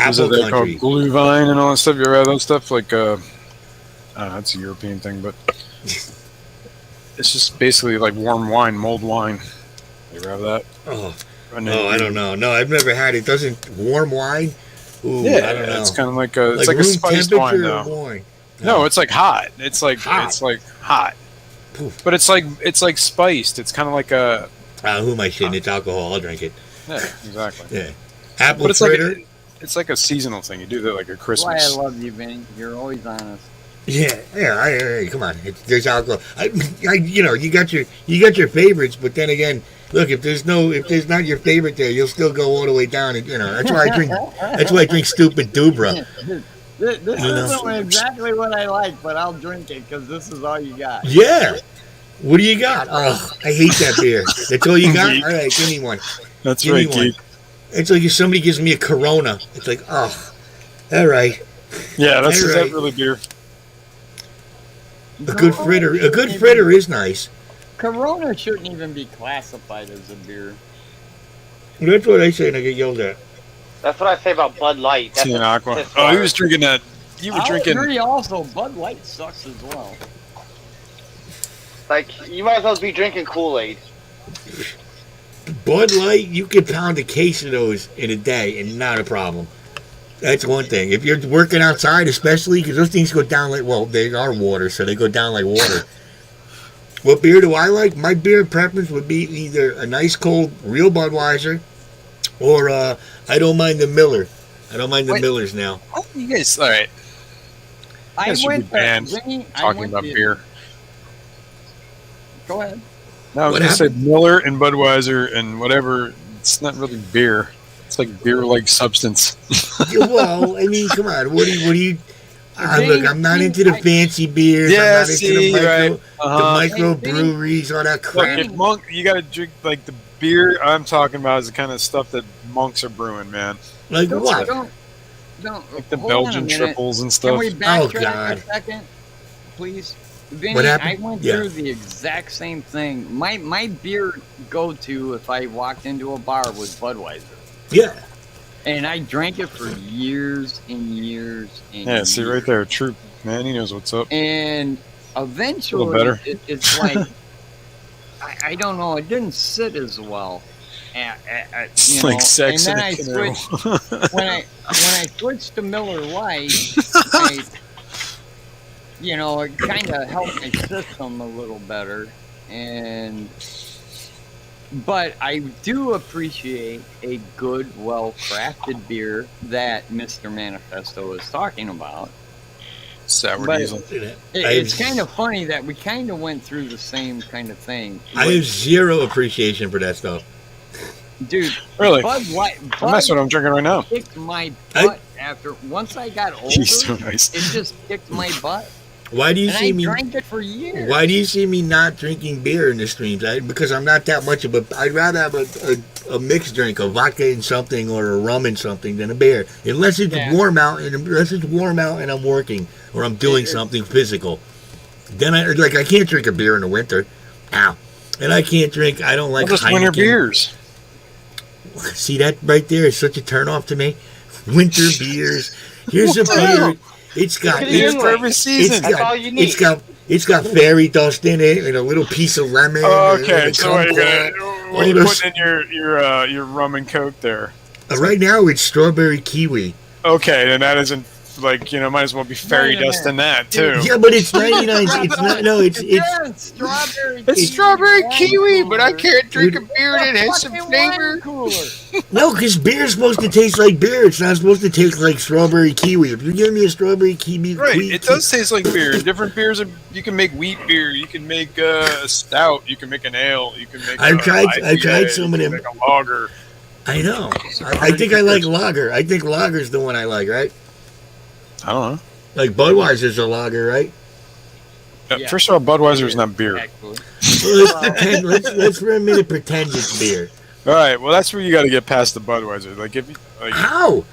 Is it Apple they called country. Glühwein and all that stuff? You ever had that stuff? Like, I don't know, that's a European thing, but it's just basically like warm wine, mulled wine. You ever have that? Oh, And no, I don't know. No, I've never had it. Doesn't warm wine? Ooh, Yeah, I don't know. it's kind of like a like a room spiced wine temperature though. wine. No, it's like hot. It's like Hot. hot. Poof. But it's like spiced. It's kind of like a Who am I kidding? It's alcohol. I'll drink it. yeah, exactly. Yeah. Apple But it's fritter. it's like a seasonal thing. You do that like a that's why I Christmas. love you, Vinny. You're always honest. Yeah. Come on. There's alcohol. You got your favorites, but then again, look, if there's not your favorite there, you'll still go all the way down. And that's why I drink stupid Dubra. This know. isn't exactly what I like, but I'll drink it because this is all you got. Yeah. What do you got? Oh, I hate that beer. That's all you got? All right, give me one. That's Give me right, one. Keith. It's like if somebody gives me a Corona. It's like, oh, all right. Yeah, that's All is right. that really beer. A good fritter is nice. Corona shouldn't even be classified as a beer. That's what I say, and I get yelled at. That's what I say about Bud Light. That's Tea and aqua. piss Oh, he water. was drinking that. You were I'll drinking. agree also, Bud Light sucks as well. Like, you might as well be drinking Kool-Aid. Bud Light, you could pound a case of those in a day and not a problem. That's one thing. If you're working outside, especially because those things go down like, well, they are water, so they go down like water. What beer do I like? My beer preference would be either a nice cold real Budweiser, or I don't mind the Miller. I don't mind the Wait. Millers now. Oh, you guys, all right. I guys should went be banned Vinny, I talking went about to- beer. Go ahead. No, I was What going to say happened? Miller and Budweiser and whatever. It's not really beer. It's like beer-like substance. Yeah, well, I mean, come on. What do you? Vinny, Look, I'm not Vinny, into the fancy beers. Yeah, I'm not into see, the right. the Uh-huh. micro Hey, Vinny. breweries, all that Look, crap. if monk, you got to drink like the beer I'm talking about is the kind of stuff that monks are brewing, man. Like Don't, what? don't, Like the hold on a Belgian minute. triples and Can stuff. we backtrack God. a second, please? Vinny, What happened? I went Yeah. through the exact same thing. My beer go-to if I walked into a bar was Budweiser. Yeah. And I drank it for years and years and Yeah, years. see right there, Troop, man, he knows what's up. And eventually, better. It's like, I don't know, it didn't sit as well. It's You like know, sex and in then a I canoe. switched when I switched to Miller Lite, I, you know, it kind of helped my system a little better, but I do appreciate a good, well-crafted beer that Mr. Manifesto is talking about. Sour But- diesel. It's kind of funny that we kind of went through the same kind of thing. I have zero appreciation for that stuff. Dude, Really? Bud Light, That's what I'm drinking right now. kicked my I- butt after once I got older. He's so nice. It just kicked my butt, Why do you and see I me? drank it for years. Why do you see me not drinking beer in the streams? Because I'm not that much of a. I'd rather have a mixed drink, a vodka and something, or a rum and something, than a beer. Unless it's Yeah. warm out, and I'm working or I'm doing something physical. Then I can't drink a beer in the winter. Ow. And I can't drink. I don't like Well, just winter Heineken. beers. See that right there is such a turnoff to me. Winter beers. Here's a beer. It's got. Look at Beers Yingling. for every season. That's all you need. It's got fairy dust in it and a little piece of lemon. Oh, and okay, a so what kumquat. are you those- putting in your rum and coke there? Right now it's strawberry kiwi. Okay, then that isn't like might as well be fairy Wait a dust in that too. Yeah, but it's 99. It's not. No, it's. Yeah, strawberry. It's strawberry kiwi, but I can't drink a Dude. beer that has some Fucking flavor. wine cooler. No, because beer's supposed to taste like beer. It's not supposed to taste like strawberry kiwi. If you give me a strawberry kiwi, Right, it does taste like beer. Different beers, you can make wheat beer, you can make a stout, you can make an ale, you can make. I've tried IPA, some of you can them. Make a lager. I know. I think I like lager. I think lager's the one I like, right? I don't know. Like Budweiser's a lager, right? Yeah. First of all, Budweiser is not beer. Actually. Well, let's pretend. Let's for a minute pretend it's beer. All right, well that's where you got to get past the Budweiser. Like if you, like, How?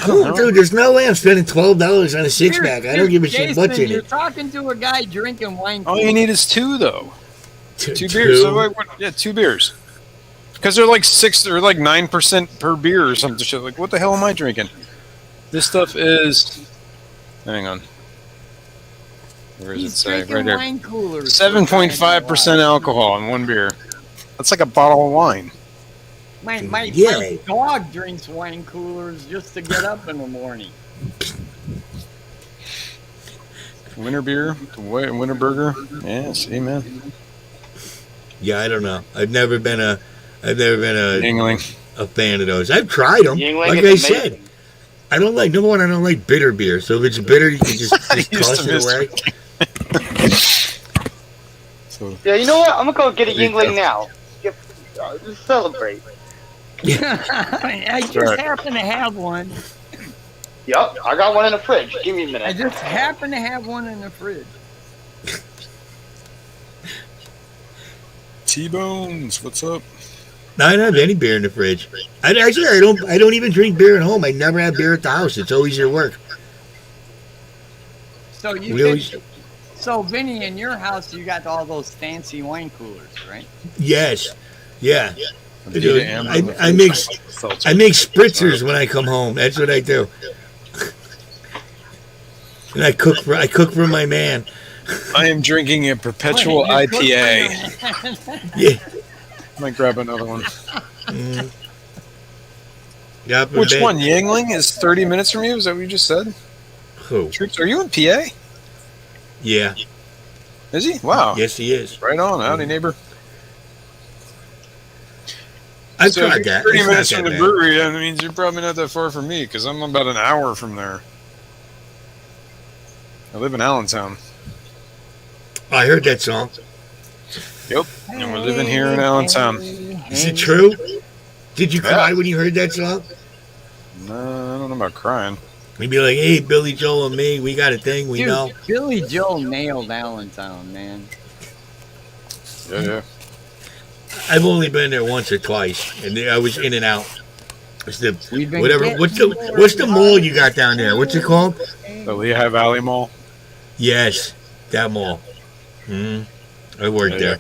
don't know. Dude, there's no way I'm spending $12 on a six pack. I don't give a shit Jason, what's in you're it. talking to a guy drinking wine. all you need is two though. Two Two beers. So like, yeah, two beers. Because they're like 9% per beer or something. Shit. Like what the hell am I drinking? This stuff is. Hang on. Where does it He's say? drinking Right there. wine coolers. 7.5% alcohol in one beer. That's like a bottle of wine. My Yeah. dog drinks wine coolers just to get up in the morning. Winter beer, winter burger. Yeah, see, man. Yeah, I don't know. I've never been a Yingling. a fan of those. I've tried them. Yingling Like I is said, amazing. I don't like. Number one, I don't like bitter beer. So if it's bitter, you can just Used toss to it miss away. So, Yeah, you know what? I'm gonna go get a There you Yingling go. now. Just celebrate. I just Right. happen to have one. Yup, I got one in the fridge. Give me a I minute. just happen to have one in the fridge. T-Bones, what's up? No, I don't have any beer in the fridge. I don't even drink beer at home. I never have beer at the house. It's always at work. So you We always- so Vinny, in your house, you got all those fancy wine coolers, right? Yes, yeah. Did Dude, you amber I the make seltzer? I make spritzers when I come home. That's what I do. And I cook for my man. I am drinking a perpetual Wait, you cook IPA. for your- Yeah. Might grab another one. Mm. Got up in Which bed. one? Yangling is 30 minutes from you? Is that what you just said? Who? Troops, are you in PA? Yeah. Is he? Wow. Yes, he is. Right on. Howdy, neighbor. I've So if tried you're that. 30 It's minutes not from that the bad. brewery, that means you're probably not that far from me because I'm about an hour from there. I live in Allentown. I heard that song. Yep. And we're living here in Allentown. Is it true? Did you cry when you heard that song? No, I don't know about crying. You'd be like, hey, Billy Joel and me, we got a thing, we Dude, know. Billy Joel nailed Allentown, man. Yeah, yeah. I've only been there once or twice, and I was in and out. It's the We've been whatever. getting What's the mall you got down there? What's it called? The Lehigh Valley Mall. Yes, that mall. I worked there.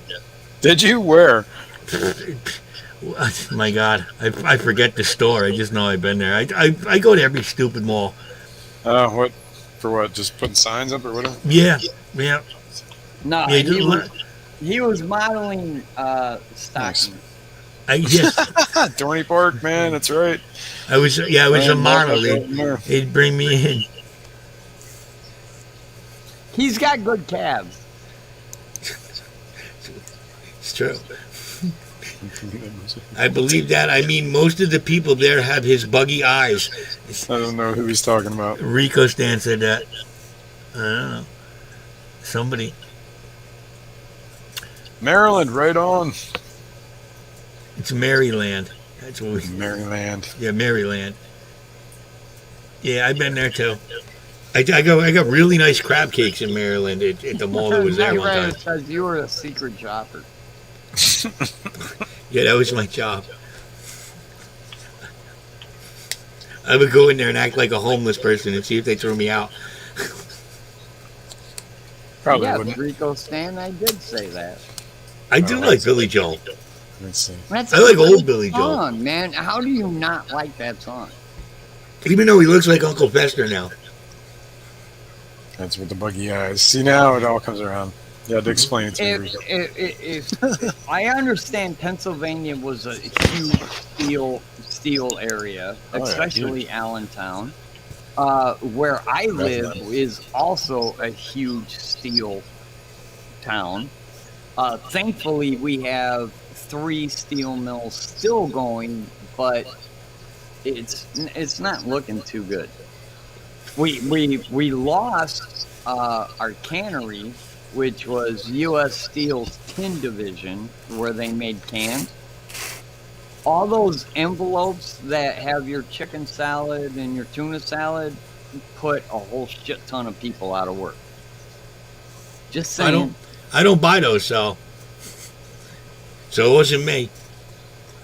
Did you? Where? My God, I forget the store. I just know I've been there. I go to every stupid mall. What? For what? Just putting signs up or whatever? Yeah. No, Yeah, he was modeling stockings. Yes, Dorney Park, man. That's right. I was a model. They'd bring me in. He's got good calves. It's true. I believe that. I mean, most of the people there have his buggy eyes. I don't know who he's talking about. Rico Stan said that. I don't know. Somebody. Maryland, right on. It's Maryland. That's what we. Maryland. Yeah, Maryland. Yeah, I've been there too. I got really nice crab cakes in Maryland at the mall that was there one time. Because you were a secret shopper. Yeah, that was my job. I would go in there and act like a homeless person and see if they threw me out. Probably Yeah, wouldn't. Rico Stan, I did say that. I do like Billy Joel. Let's see. That's I like a great old Billy Joel. song, man. How do you not like that song? Even though he looks like Uncle Fester now. That's with the buggy eyes. See, now it all comes around. You had to explain it to me. If I understand Pennsylvania was a huge steel area, Oh, yeah, especially Allentown. Where I live is also a huge steel town. Thankfully, we have 3 steel mills still going, but it's not looking too good. We lost our cannery, which was U.S. Steel's tin division, where they made cans. All those envelopes that have your chicken salad and your tuna salad put a whole shit ton of people out of work. Just saying. I don't buy those, so it wasn't me.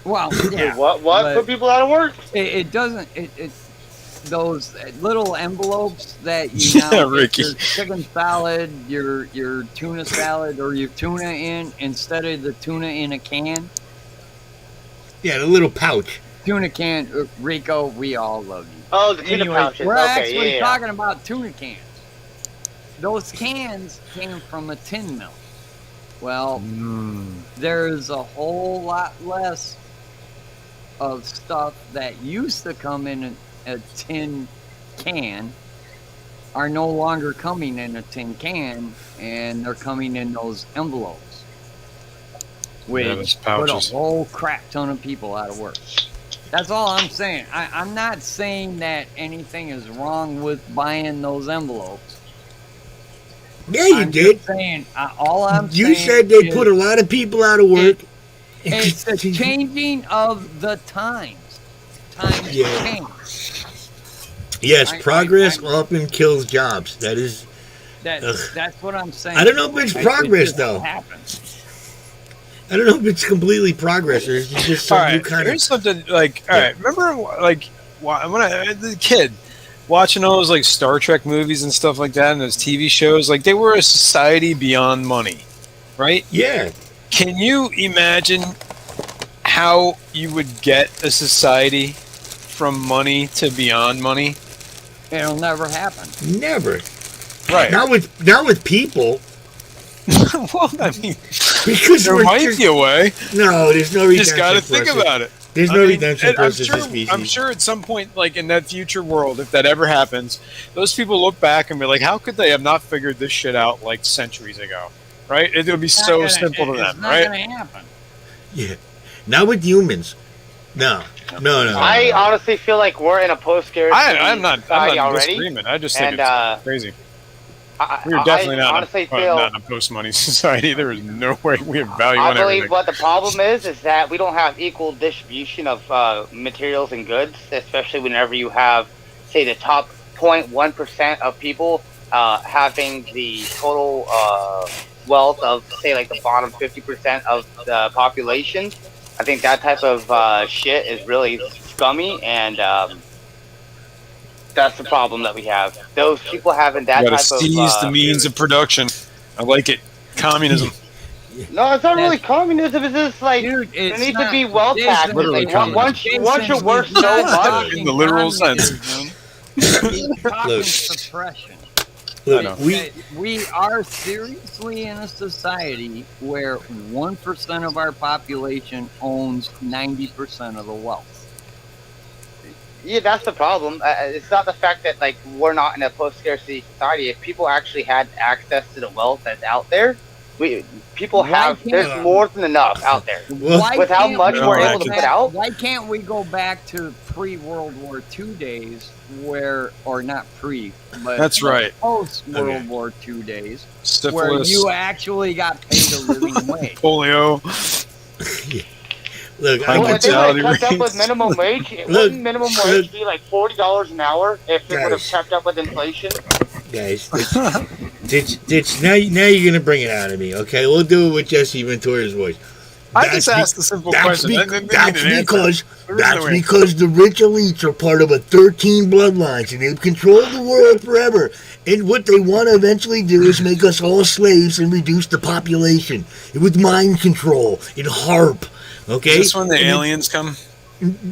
Well, yeah. What but put people out of work? It doesn't. Those little envelopes that you Yeah, now Ricky. get your chicken salad, your tuna salad, or your tuna in instead of the tuna in a can. Yeah, the little pouch. Tuna can, Rico. We all love you. Oh, the tuna Anyway, pouches. we're Okay, actually yeah. talking about tuna cans. Those cans came from a tin mill. Well, there's a whole lot less of stuff that used to come in a tin can are no longer coming in a tin can, and they're coming in those envelopes, which those put pouches. a whole crap ton of people out of work. That's all I'm saying. I'm not saying that anything is wrong with buying those envelopes. Yeah, you I'm did. just saying, all I'm You saying said they is put a lot of people out of work. it's the changing of the times. Times Yeah. change. Yes, I- progress I- often kills jobs. That is. Ugh. That's what I'm saying. I don't know if it's progress, just though. happens. I don't know if it's completely progress or it's just All some new right, kind here's of. something like. All right, remember like when I was a kid watching all those like Star Trek movies and stuff like that, and those TV shows. Like they were a society beyond money, right? Yeah. Can you imagine how you would get a society from money to beyond money? It'll never happen. Never. Right. Not with people. Well, I mean, Because there we're might just, be a way. no, there's no You redemption. just got to think process. about it. There's I no mean, redemption and process this species. I'm sure at some point, like in that future world, if that ever happens, those people look back and be like, "How could they have not figured this shit out like centuries ago?" Right? It would be so simple to them, It's not right? going to happen. Yeah, not with humans. No. I honestly feel like we're in a post-scarcity I'm not society already. disagreement. I just think And it's crazy. I We're definitely I honestly feel not in a post-money society. There is no way we have value I on believe everything. what the problem is that we don't have equal distribution of materials and goods, especially whenever you have, say, the top 0.1% of people having the total wealth of, say, like the bottom 50% of the population. I think that type of shit is really scummy, and that's the problem that we have. Those people having that You gotta type of seize the means of production. I like it. Communism. No, it's not really communism. It's just like Dude, there it's needs to not- be wealth Jason, taxes. Literally Like, once you work so much, In the literal sense. He's talking Look. suppression. Look, know. We are seriously in a society where 1% of our population owns 90% of the wealth. yeah, that's the problem. It's not the fact that like we're not in a post-scarcity society. If people actually had access to the wealth that's out there, people Why have. can't- There's more than enough out there. Well, With how can't much we we're go able to back- put out? Why can't we go back to pre-World War II days or not pre, but That's right. post-World Okay. War II days, where Syphilis, you actually got paid a living wage? polio. look, High I Well, can if they tell. would have kept up with minimum wage, wouldn't minimum wage be like $40 an hour if it would have Guys. kept up with inflation? Guys, now you're gonna bring it out of me. Okay, we'll do it with Jesse Ventura's voice. I just asked a simple question. I didn't need an answer. There is no answer. because the rich elites are part of a 13 bloodlines and they've controlled the world forever. And what they want to eventually do is make us all slaves and reduce the population with mind control and HARP. Okay, Is this when the And aliens come?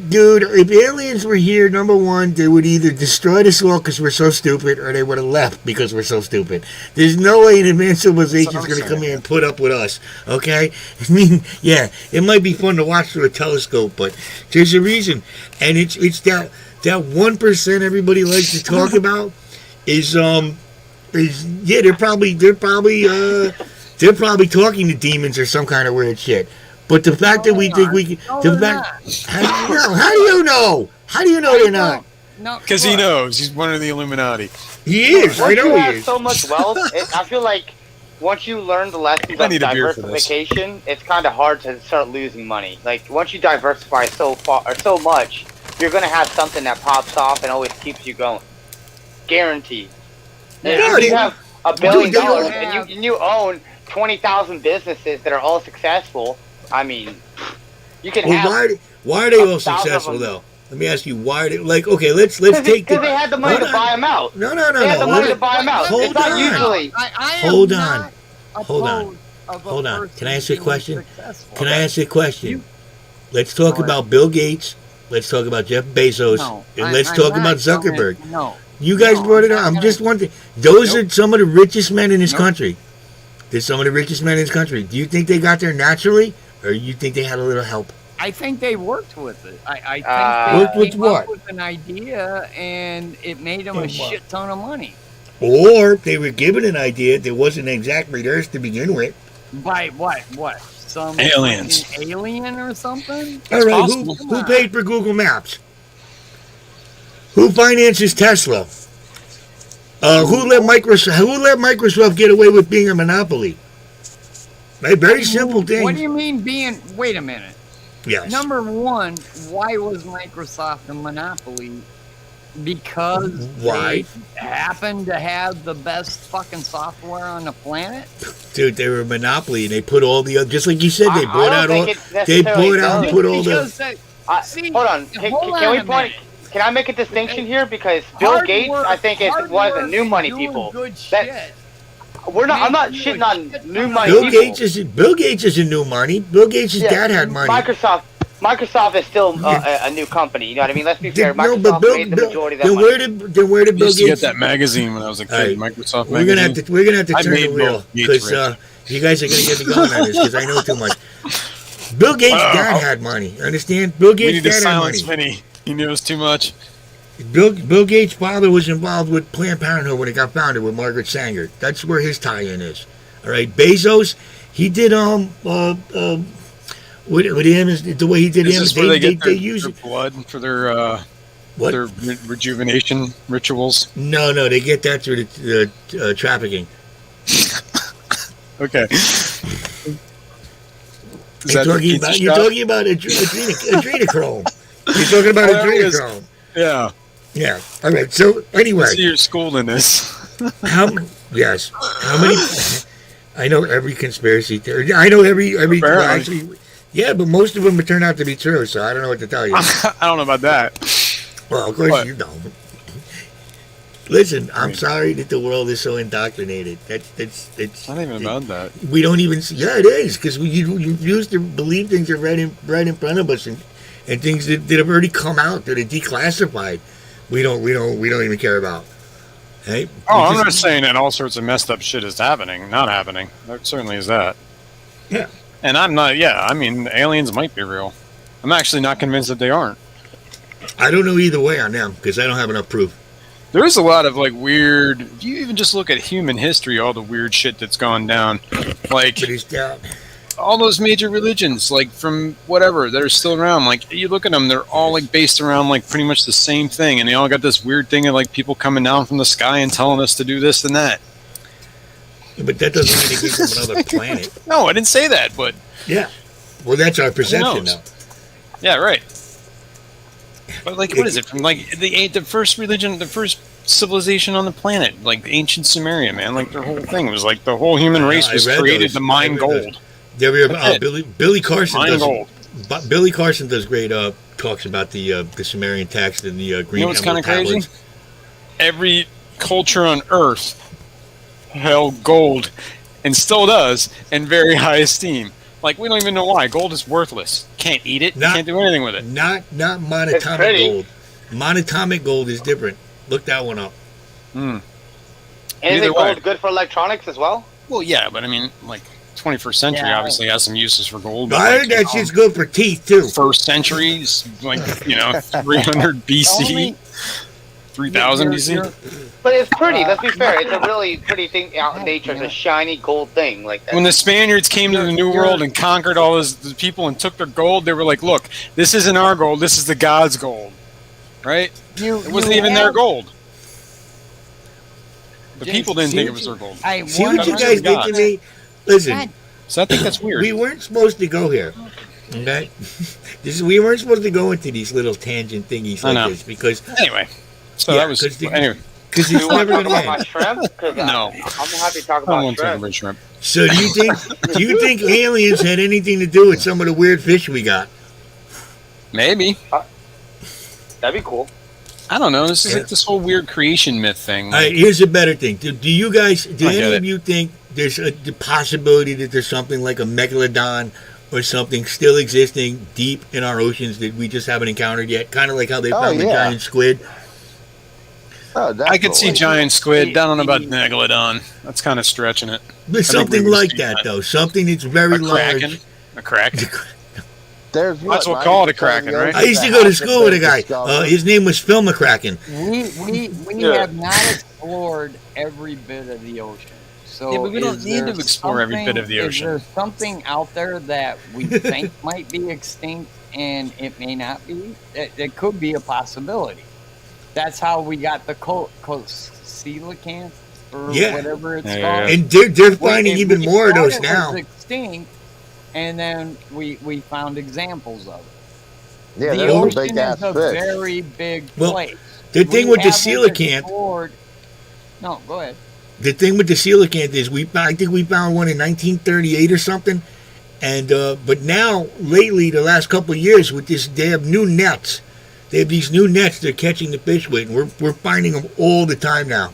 dude, if aliens were here, number one, they would either destroy us all because we're so stupid, or they would have left because we're so stupid. There's no way an advanced civilization is That's what going I'm to come here and put up with us. Okay? I mean, yeah, it might be fun to watch through a telescope, but there's a reason, and it's that 1% everybody likes to talk about is yeah, they're probably talking to demons or some kind of weird shit. But the fact that we think we can, No, the they're fact, how do you know? How do you know they're not? No, Because he look, knows. He's one of the Illuminati. He is. I Once you know he have is. so much wealth, I feel like once you learn the lessons I of need a beer for this. diversification, it's kind of hard to start losing money. Like once you diversify so far or so much, you're gonna have something that pops off and always keeps you going. Guaranteed. Yeah, If you have $1 billion Dude, they don't and you own 20,000 businesses that are all successful, I mean, you can Well, have. why are they all 1,000 of successful them. though? Let me ask you why. Okay, let's take Because they had the money hold to on. buy them out. No. They had the money to Hold buy them out. Hold It's not on. usually. I am Hold not on. Hold on. opposed of a Hold on. person Can I ask you a being question? successful. Can I ask you a question? You- Let's talk Go about Bill Gates. Let's talk about Jeff Bezos, No, and I- let's I'm talk not about Zuckerberg. going- No. You guys No, brought it I'm up. not I'm gonna- just wondering. Those Nope. are some of the richest men in this Nope. country. They're some of the richest men in this country. Do you think they got there naturally, or you think they had a little help? I think they worked with it. I think Worked they with came what? up with an idea, and it made them a shit ton of money. Or they were given an idea that wasn't exactly theirs to begin with. By what? What? Some Aliens. fucking alien or something? All right, possible. who paid for Google Maps? Who finances Tesla? Who let Microsoft get away with being a monopoly? A very simple What do thing. you mean being? Wait a minute. Yes. Number one, why was Microsoft a monopoly? Because Why? they happened to have the best fucking software on the planet. Dude, they were a monopoly, and they put all the other, just like you said, they I bought don't out all. think it's They necessarily bought out and does. put all the. Because they- See, Hold on. Can hold we on a point? minute. Can I make a distinction here? Because Bill Hard Gates, work- I think, is hard one of the work new and money doing people. Good That- shit. I'm not Man, shitting you on shit new on money Bill people. Gates isn't new money. Bill Gates' Yeah, dad had money. Microsoft is still a new company. You know what I mean? Let's be fair. No, but Microsoft made the majority of that then money. where did Bill I used to get Gates? that magazine when I was a kid, All right. Microsoft We're gonna magazine. have to I turn the made wheel Bill Gates because You guys are going to get me going on this because I know too much. Bill Gates' dad had money. Understand? Bill We Gates' need to dad had money. silence Vinny. He knows too much. Bill Gates' father was involved with Planned Parenthood when it got founded with Margaret Sanger. That's where his tie-in is. All right, Bezos, he did with him is the way he did Is him. this where they get their, use their it. blood for their What? their rejuvenation rituals? No, they get that through the trafficking. Okay. You're talking about adrenochrome. You're talking about Oh, there it is. adrenochrome. Yeah. Yeah. All right. So anyway, So you're schooled in this. how many? I know every conspiracy theory. I know every. Apparently. Actually, yeah, but most of them turn out to be true. So I don't know what to tell you. I don't know about that. Well, of course What? you don't. Listen, I'm sorry that the world is so indoctrinated. It's Not even about that. We don't even. Yeah, it is because you refuse to believe things that are right in front of us and things that have already come out that are declassified. We don't even care about. Hey. Oh, We I'm just- not saying that all sorts of messed up shit is happening. Not happening. There certainly is that. Yeah. And I'm not. Yeah, I mean, aliens might be real. I'm actually not convinced that they aren't. I don't know either way on them because I don't have enough proof. There is a lot of like weird. If you even just look at human history, all the weird shit that's gone down, like But it's down. all those major religions, like from whatever that are still around. Like you look at them, they're all like based around like pretty much the same thing, and they all got this weird thing of like people coming down from the sky and telling us to do this and that. But that doesn't mean they came from another planet. No, I didn't say that, but Yeah. Well, that's our perception knows? now. yeah, right. But like, what is it from like the first religion, the first civilization on the planet, like ancient Sumeria, man? Like their whole thing was like the whole human race I was read created those. to mine I read those. gold. There we That's it. Billy Carson Mine does. gold. Billy Carson does great talks about the Sumerian text and the Green You know what's kind Emerald of crazy? tablets. Every culture on Earth held gold, and still does, in very high esteem. Like we don't even know why. Gold is worthless. Can't eat it. Not- Can't do anything with it. Not It's monatomic pretty. gold. Monatomic gold is different. Look that one up. Hmm. Anything Either way. gold good for electronics as well? Well, yeah, but I mean, like 21st century Yeah. obviously has some uses for gold. But I like, heard that shit's good for teeth too. first centuries, like 300 BC, Only- 3000 you're- BC. you're- But it's pretty. Let's be fair. It's a really pretty thing out in nature. It's a shiny gold thing like that. When the Spaniards came to the New You're- World and conquered all the people and took their gold, they were like, "Look, this isn't our gold. This is the gods' gold." Right? It wasn't even their gold. The James, people didn't see think it what was their gold. I See what you wonder- guys did to me? Listen, God, So I think that's weird. we weren't supposed to go here. Okay? We weren't supposed to go into these little tangent thingies I like know. this because Anyway, so Yeah, that was 'cause the- anyway. it's Do you want never to talk going to about end. my shrimp? 'Cause, No. I'm happy to talk I don't about want to talk shrimp. about shrimp. So do you think aliens had anything to do with some of the weird fish we got? Maybe. That'd be cool. I don't know. This is Yeah. like this whole weird creation myth thing. All right, here's a better thing. Do you guys, do I get any it. of you think there's the possibility that there's something like a megalodon or something still existing deep in our oceans that we just haven't encountered yet? Kind of like how they Oh, found the yeah. giant squid. Oh, I could see definitely. giant squid. I don't know about megalodon. That's kind of stretching it. There's I think something we would like see that, that. though. Something that's very A kraken. large. A kraken. There's Might as well call it a kraken, right? I used to go to school with a guy. His name was Phil McCracken. we Yeah. have not explored every bit of the ocean. So Yeah, but we don't is need there to explore every bit of the something- ocean. Is there something out there that we think might be extinct and it may not be? It could be a possibility. That's how we got the coelacanth or Yeah. whatever it's Yeah, called. yeah. And they're We- finding and even we more of thought those it now. was extinct, and then we found examples of it. Yeah, the there's a ocean big ass is a fish. very big Well, place. The thing We with the haven't coelacanth, explored- No, go ahead. the thing with the coelacanth is I think we found one in 1938 or something. And but now lately, the last couple of years, with this, they have new nets. They have these new nets they're catching the fish with, and we're finding them all the time now,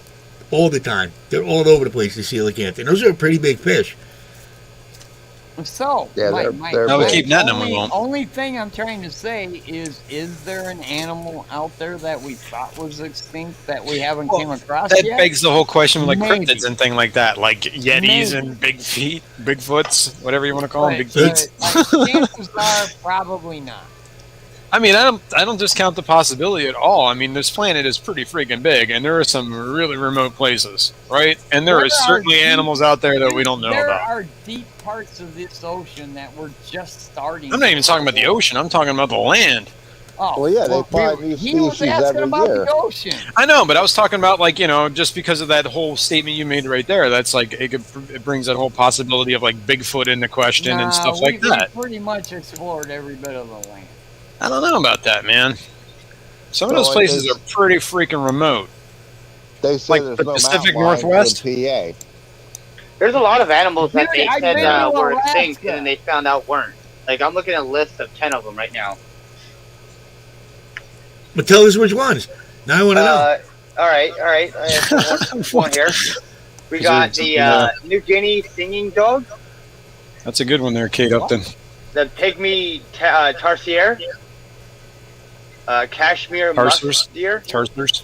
all the time. They're all over the place. The coelacanth, and those are pretty big fish. So, Yeah, they're No, we big. keep netting them, we won't. Only thing I'm trying to say is there an animal out there that we thought was extinct that we haven't came across That yet? begs the whole question with like Maybe. cryptids and thing like that, like Yetis Maybe. and big feet, Bigfoots, whatever you want to call them, big But, feet. chances are probably not. I mean, I don't discount the possibility at all. I mean, this planet is pretty freaking big, and there are some really remote places, right? And there are certainly deep- animals out there that we don't know there about. are deep parts of this ocean that we're just starting. I'm not even talking about the ocean. I'm talking about the land. Oh, Well, yeah, they find new he was species asking every about year. the ocean. I know, but I was talking about like just because of that whole statement you made right there. That's like it brings that whole possibility of like Bigfoot into question and stuff like that. We pretty much explored every bit of the land. I don't know about that, man. Some of Well, those it places is- are pretty freaking remote. They say Like there's the no Pacific mountain lions Northwest? in PA. There's a lot of animals that Dude, they I've said been to were Alaska. extinct and then they found out weren't. Like, I'm looking at a list of 10 of them right now. But tell us which ones. Now I want to know. All right. I have one here. We got the New Guinea singing dog, That's a good one there, Kate Upton. the pygmy tarsier, Kashmir musk Tarsers? deer. Tarsers.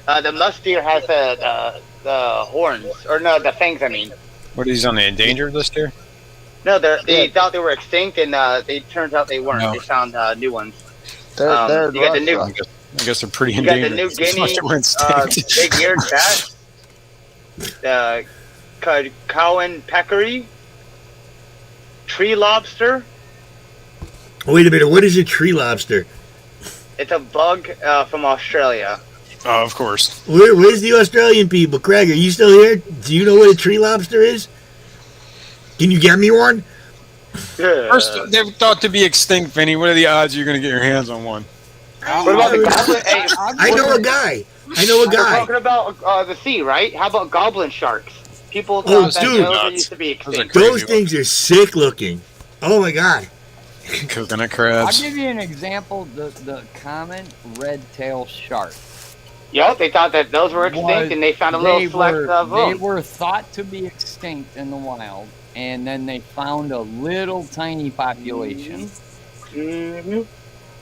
The musk deer has the horns, or no, the fangs. I mean, What are these on the endangered list here? no, they thought they were extinct, and they turns out they weren't. No. They found new ones. They're in you got the new, Russia. I guess they're pretty you got the endangered. New It's like Guinea they were extinct. big-eared cat, the Cowan peccary, tree lobster. Wait a minute. What is a tree lobster? It's a bug from Australia. Oh, of course. Where's the Australian people? Craig, are you still here? Do you know what a tree lobster is? Can you get me one? First, they're thought to be extinct, Vinny. What are the odds you're going to get your hands on one? What about the goblin? Hey, I know a guy. I know a we're guy. talking about the sea, right? How about goblin sharks? People Oh, thought that dude. those used to be Those are extinct. crazy. Those things are sick looking. Oh my god. Coconut I'll crabs. give you an example. The common red-tailed shark. Yep, they thought that those were extinct, and they found a little fleck of They them. were thought to be extinct in the wild, and then they found a little tiny population. Mm-hmm.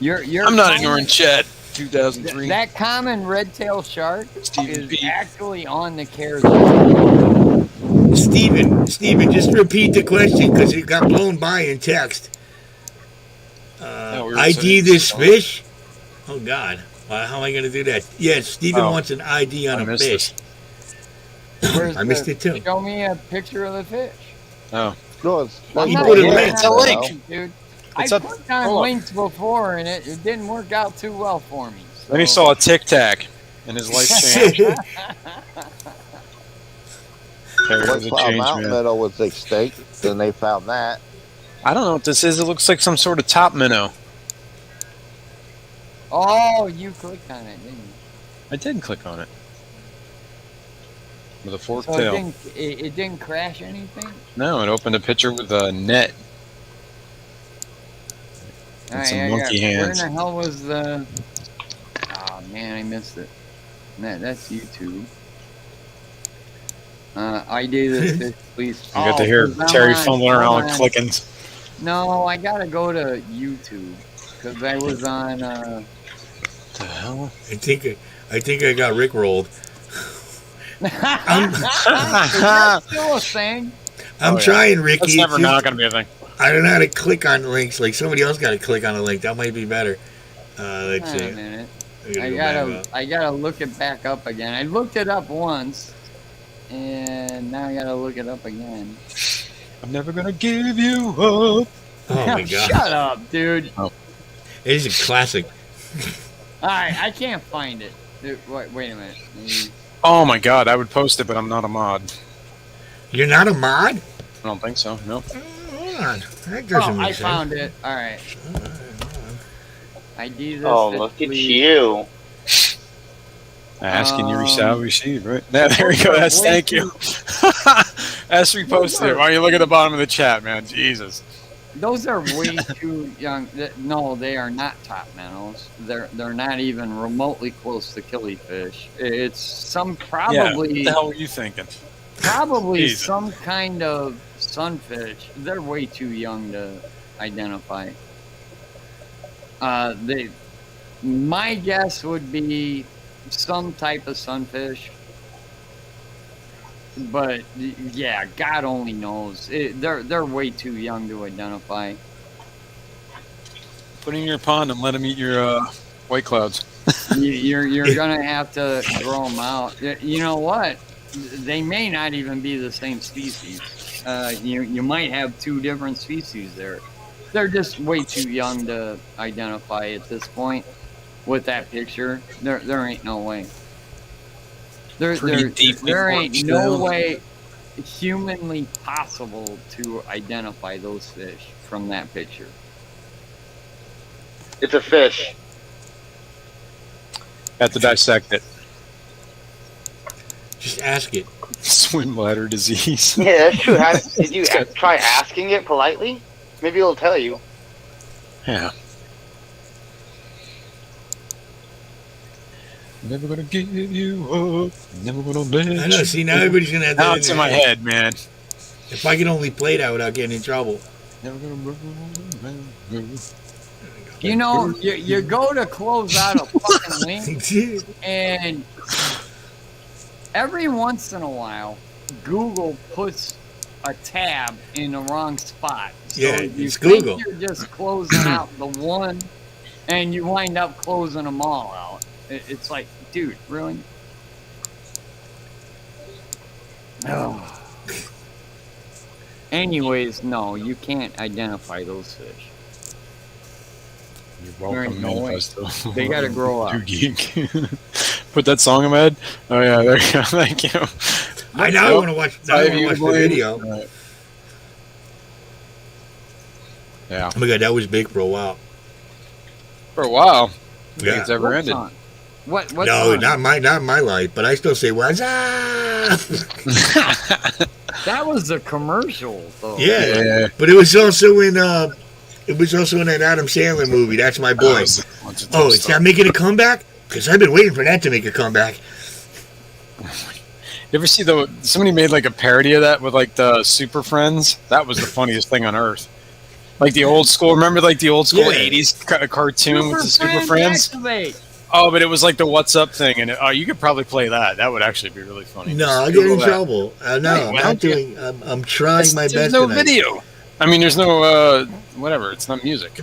You're I'm not telling ignoring me Chet. 2003. that common red-tailed shark Stephen is P. actually on the CARES Act. Steven, just repeat the question because it got blown by in text. No, we were ID saying- this fish? Oh god. How am I going to do that? Yes, Steven Oh. wants an ID on I a missed fish. Where's I missed the- it too. Show me a picture of the fish. Oh, No, it's I'm He not put a doing link. that, It's a link. dude. It's I up- clicked on hold on. links before, and it didn't work out too well for me. then he so- saw a Tic Tac, and his life changed. Terry was a What's change Mountain man. Meadow was extinct, and they found that. I don't know what this is. It looks like some sort of top minnow. Oh, you clicked on it, didn't you? I did click on it. With a forked So tail. it didn't crash anything? No, it opened a picture with a net. And some monkey hands. Where in the hell was the... Oh, man, I missed it. That's YouTube. I do this, please. You got to hear Oh, 'cause Terry I'm on- fumbling around I'm on- clicking. No, I gotta go to YouTube. Because I was on... What the hell? I think I got rickrolled. Is that still a thing? I'm Oh, yeah. trying, Ricky. That's It's never just- not going to be a thing. I don't know how to click on links. Like somebody else got to click on a link. That might be better. Let's Wait a see. minute. I gotta go back up. I gotta look it back up again. I looked it up once, and now I gotta look it up again. I'm never going to give you up. Oh my god, Shut up, dude. it is a classic. Alright, I can't find it. Dude, wait a minute. Oh my god, I would post it, but I'm not a mod. You're not a mod? I don't think so. Nope. Hold on. That doesn't Oh, make I sense. found it. Alright. ID this. Oh, look at you. Asking you shall receive, right? There we go. That's thank you. As we posted it, why don't you look at the bottom of the chat, man? Jesus. Those are way too young. No, they are not top minnows. They're not even remotely close to killifish. It's some Yeah, what probably the hell were you thinking? probably Jesus. some kind of sunfish, they're way too young to identify. My guess would be some type of sunfish. But yeah, God only knows. They're way too young to identify. Put him in your pond and let him eat your white clouds. You're gonna have to grow them out. You know what? They may not even be the same species. You might have two different species there. They're just way too young to identify at this point. With that picture, there ain't no way. There ain't no way humanly possible to identify those fish from that picture. It's a fish. Have to dissect it. Just ask it. Swim bladder disease. Yeah, that's true. Did you try asking it politely? Maybe it'll tell you. Yeah. Never gonna give you up. Never gonna let I know. See, now everybody's gonna have that. Now it's in my head, man. If I could only play that without getting in trouble. Never gonna move. You know, you go to close out a fucking link, and every once in a while, Google puts a tab in the wrong spot. So Yeah, you it's think Google. you're just closing out the one, and you wind up closing them all out. It's like, dude, really? No. Anyways, no, you can't identify those fish. You're There ain't welcome, no way. Manifesto. They gotta grow up. You geek. Put that song in my head. Oh yeah, there you go. Thank you. I now want to watch. Now I want to watch the video. Right. Yeah. Oh my god, that was big for a while. For a while. I think Yeah. it's ever What ended. song? What No, song? not my life, but I still say what's up. That was the commercial, though. Yeah, but it was also in that Adam Sandler movie. That's my boy. Oh, it's not making a comeback? Because I've been waiting for that to make a comeback. You ever see somebody made like a parody of that with like the Super Friends? That was the funniest thing on earth. Like the old school, remember like the old school Yeah. 80s cartoon with the Super Friends? Activate. Oh, but it was like the What's Up thing, and you could probably play that. That would actually be really funny. No, I'll Just get in Google that. trouble. No, Hey, I'm why not don't you- doing. I'm trying my There's best. no tonight. video. I mean, there's no whatever. It's not music.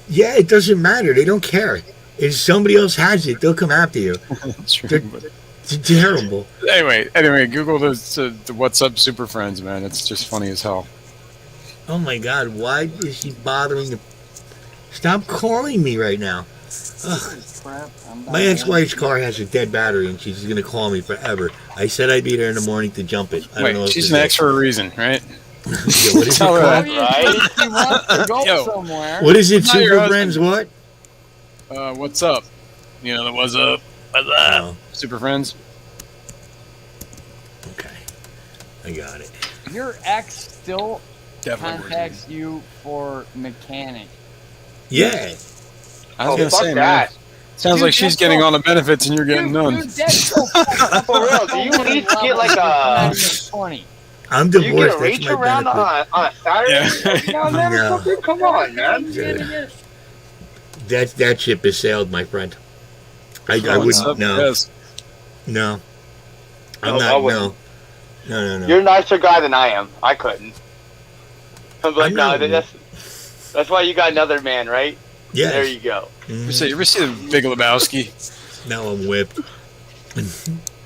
Yeah, it doesn't matter. They don't care. If somebody else has it, they'll come after you. That's true. They're- but- It's terrible. Anyway, Google the What's Up Super Friends, man. It's just funny as hell. Oh my god, why is she bothering to stop calling me right now? Ugh. Crap, I'm My ex-wife's car has a dead battery and she's gonna call me forever. I said I'd be there in the morning to jump it. I don't know Wait, if she's to an do. ex for a reason, right? Yeah, what is it Tell her called? that. Obviously, he wants to go Yo. somewhere. What is it, Not your Super husband. Friends? What? What's up? You know, the What's Up? What's up? Oh, Super Friends. okay. I got it. Your ex still Definitely. contacts you for mechanic. Yeah. I was gonna fuck say, that. man. Sounds Dude, like she's that's getting so- all the benefits and you're getting none. Dude, that's so fucking For real, do you at least get like a? 20. I'm Do you get divorced. a That's reach my around benefit. on a Saturday? Yeah. No, never No. fucking come on, man. That ship has sailed, my friend. I What's wouldn't. up? No. Yes. No. I'm No, I not. No. wouldn't. No. You're a nicer guy than I am. I couldn't. I'm like, I know. no, that's why you got another man, right? Yes. There you go. Mhm. You ever see the Big Lebowski? Now I'm whipped.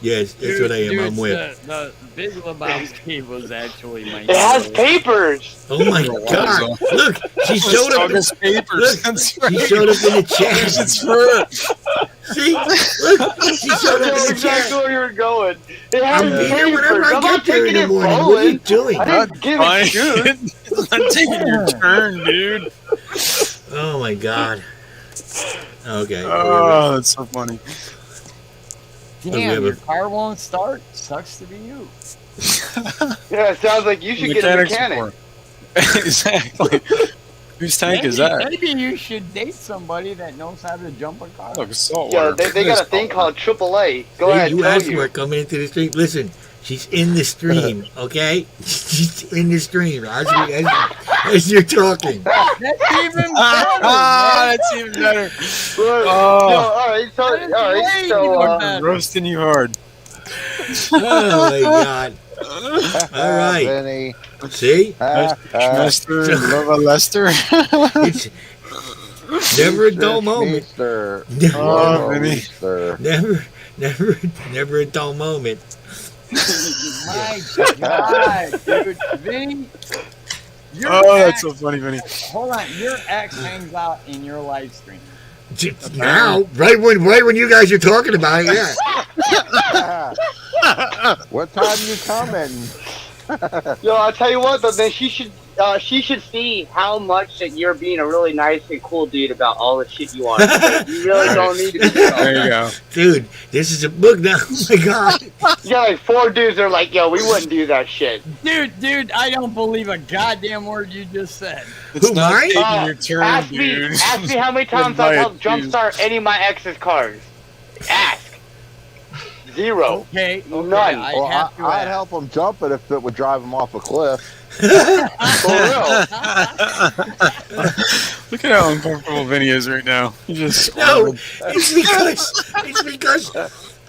Yes, that's what I am. I'm whipped. The Big Lebowski was actually my. It has hero. papers. Oh my god! Look, she showed up. August papers. Look, That's She right. showed up in the chat. It's her. See, look, she showed I up know in the exactly chat. where you were going. It has I'm papers. here whenever I I'm not get there in taking the it morning. What are you bowling. doing? I didn't give Fine. it shoes. I'm taking your turn, dude. Oh my god. Okay. Oh, that's so funny. Damn, your car won't start. Sucks to be you. Yeah, it sounds like you should get a Mechanic mechanic. support. Exactly. Whose tank is that? Maybe you should date somebody that knows how to jump a car. Look, salt Yeah, water. they got a thing called AAA. Go Hey, ahead, you tell asked you. for it coming into the street. Listen, She's in the stream, okay? She's in the stream as you're talking. That's even better. That's even better. Well, Oh. yo, all right, so Roasting you hard. Oh my god. All right. Vinny. See? Schmester, Lova Lester. It's never a dull moment. Schmeester. Oh, Vinny. Schmeester. Never a dull moment. My God, dude. Vinny, your Oh, ex, that's so funny, Vinny. hold on. Your ex hangs out in your live stream. Now, right when you guys are talking about it, yeah. What time you coming? Yo, I'll tell you what, but then she should see how much that you're being a really nice and cool dude about all the shit you are. You really don't need to be. There you go. Dude, this is a book now. Oh my god. You got like 4 dudes that are like, yo, we wouldn't do that shit. Dude, I don't believe a goddamn word you just said. It's Who, not mine? taking your turn, ask dude. me how many times I've helped jumpstart any of my ex's cars. Ask. 0. Okay, None. I Well, have to I'd ask. help him jump it if it would drive him off a cliff. For real. Look at how uncomfortable Vinny is right now. He just No, it's because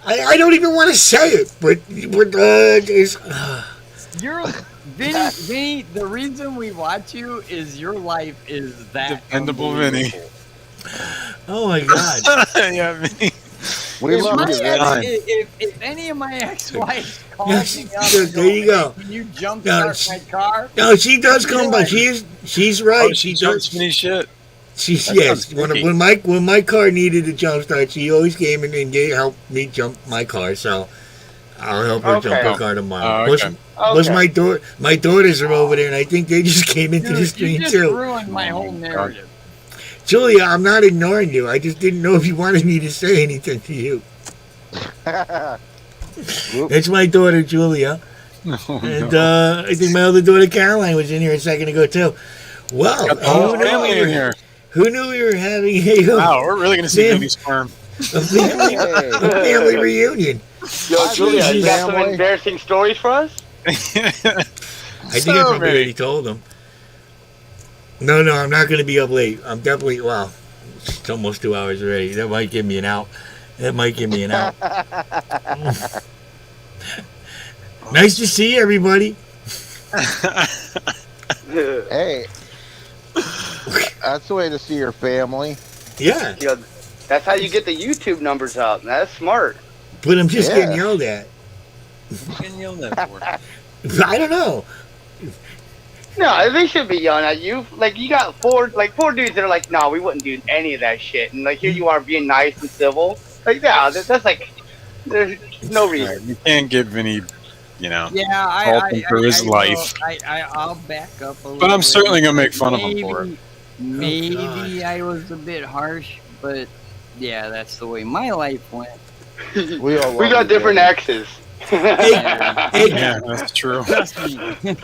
I don't even want to say it, but it's, You're Vinny. The reason we watch you is your life is that Dependable Vinny. unbelievable. oh my god. yeah, Vinny. We If, love my you, ex, Vinny. if any of my ex-wives call Yes, me up, there and go, you go. "Hey, can you jump No, start my car?" No, she does come by. She's right. Oh, she jumps does. Vinny shit. She's That yes. sounds freaky. When my car needed a jump start, she always came in and helped me jump my car. So I'll help her jump her car tomorrow. Oh, okay. Plus my daughters are over there, and I think they just came into the Dude, you stream just too. ruined my whole narrative. Julia, I'm not ignoring you. I just didn't know if you wanted me to say anything to you. It's my daughter Julia, and I think my other daughter Caroline was in here a second ago too. Wow, Got the whole family in here. who knew we were having Wow, we're really gonna see Damn. Vinny squirm. a family reunion? Yo, Hi, Julia, you got some family. embarrassing stories for us? I think I probably already told them. No, I'm not going to be up late. I'm definitely, well, it's almost 2 hours already. That might give me an out. Nice to see everybody. Hey, that's the way to see your family. Yeah, Yo, that's how you get the YouTube numbers up. That's smart. but I'm just Yeah. getting yelled at. I don't know. No, they should be yelling at you. Like you got four dudes that are like, no, we wouldn't do any of that shit. And like here you are being nice and civil. Like yeah, that's like there's no reason. You can't give Vinny, you know. Yeah, Helping for his life. I'll back up a little But I'm bit. certainly gonna make fun of him for it. Maybe God. I was a bit harsh, but yeah, that's the way my life went. We all We love got you, different Vinny. exes. Hey, Yeah, that's true. Trust me.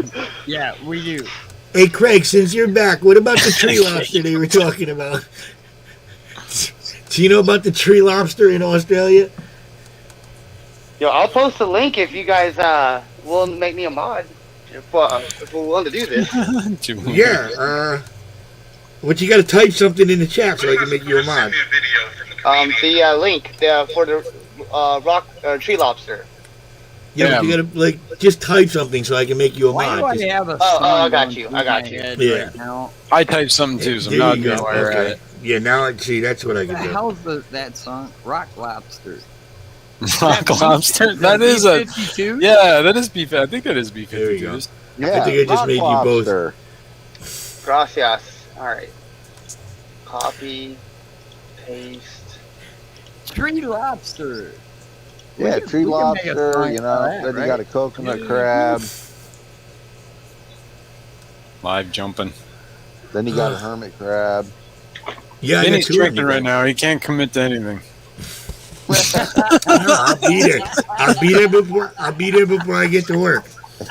Yeah, we do. hey, Craig, since you're back, what about the tree lobster they were talking about? Do you know about the tree lobster in Australia? Yo, I'll post a link if you guys will make me a mod. If we're willing to do this. Yeah, but you got to type something in the chat so I can make you a mod. The link for the tree lobster. Yeah, Yeah. but you gotta just type something so I can make you a Why mod. do I 'cause- have a Oh, I song got going you, through I got my you. head Yeah. right now? I typed something too, so I'm There not you doing go. where Okay. Yeah, now I see. That's what I What the can do. hell's that song? Rock Lobster. Rock lobster. That is a. 52? Yeah, that is beef. I think that is beef. There you go. Yeah, I think I just rock made you both. lobster. Gracias. Alright. Copy. Paste. Tree Lobster. We Yeah, can- tree we can make a lobster, song you for know. that, Then right? you got a coconut crab. Live jumping. Then you got a hermit crab. Yeah, I got Vinny's two of drinking them. right now. He can't commit to anything. I'll be there. I'll be there before I get to work.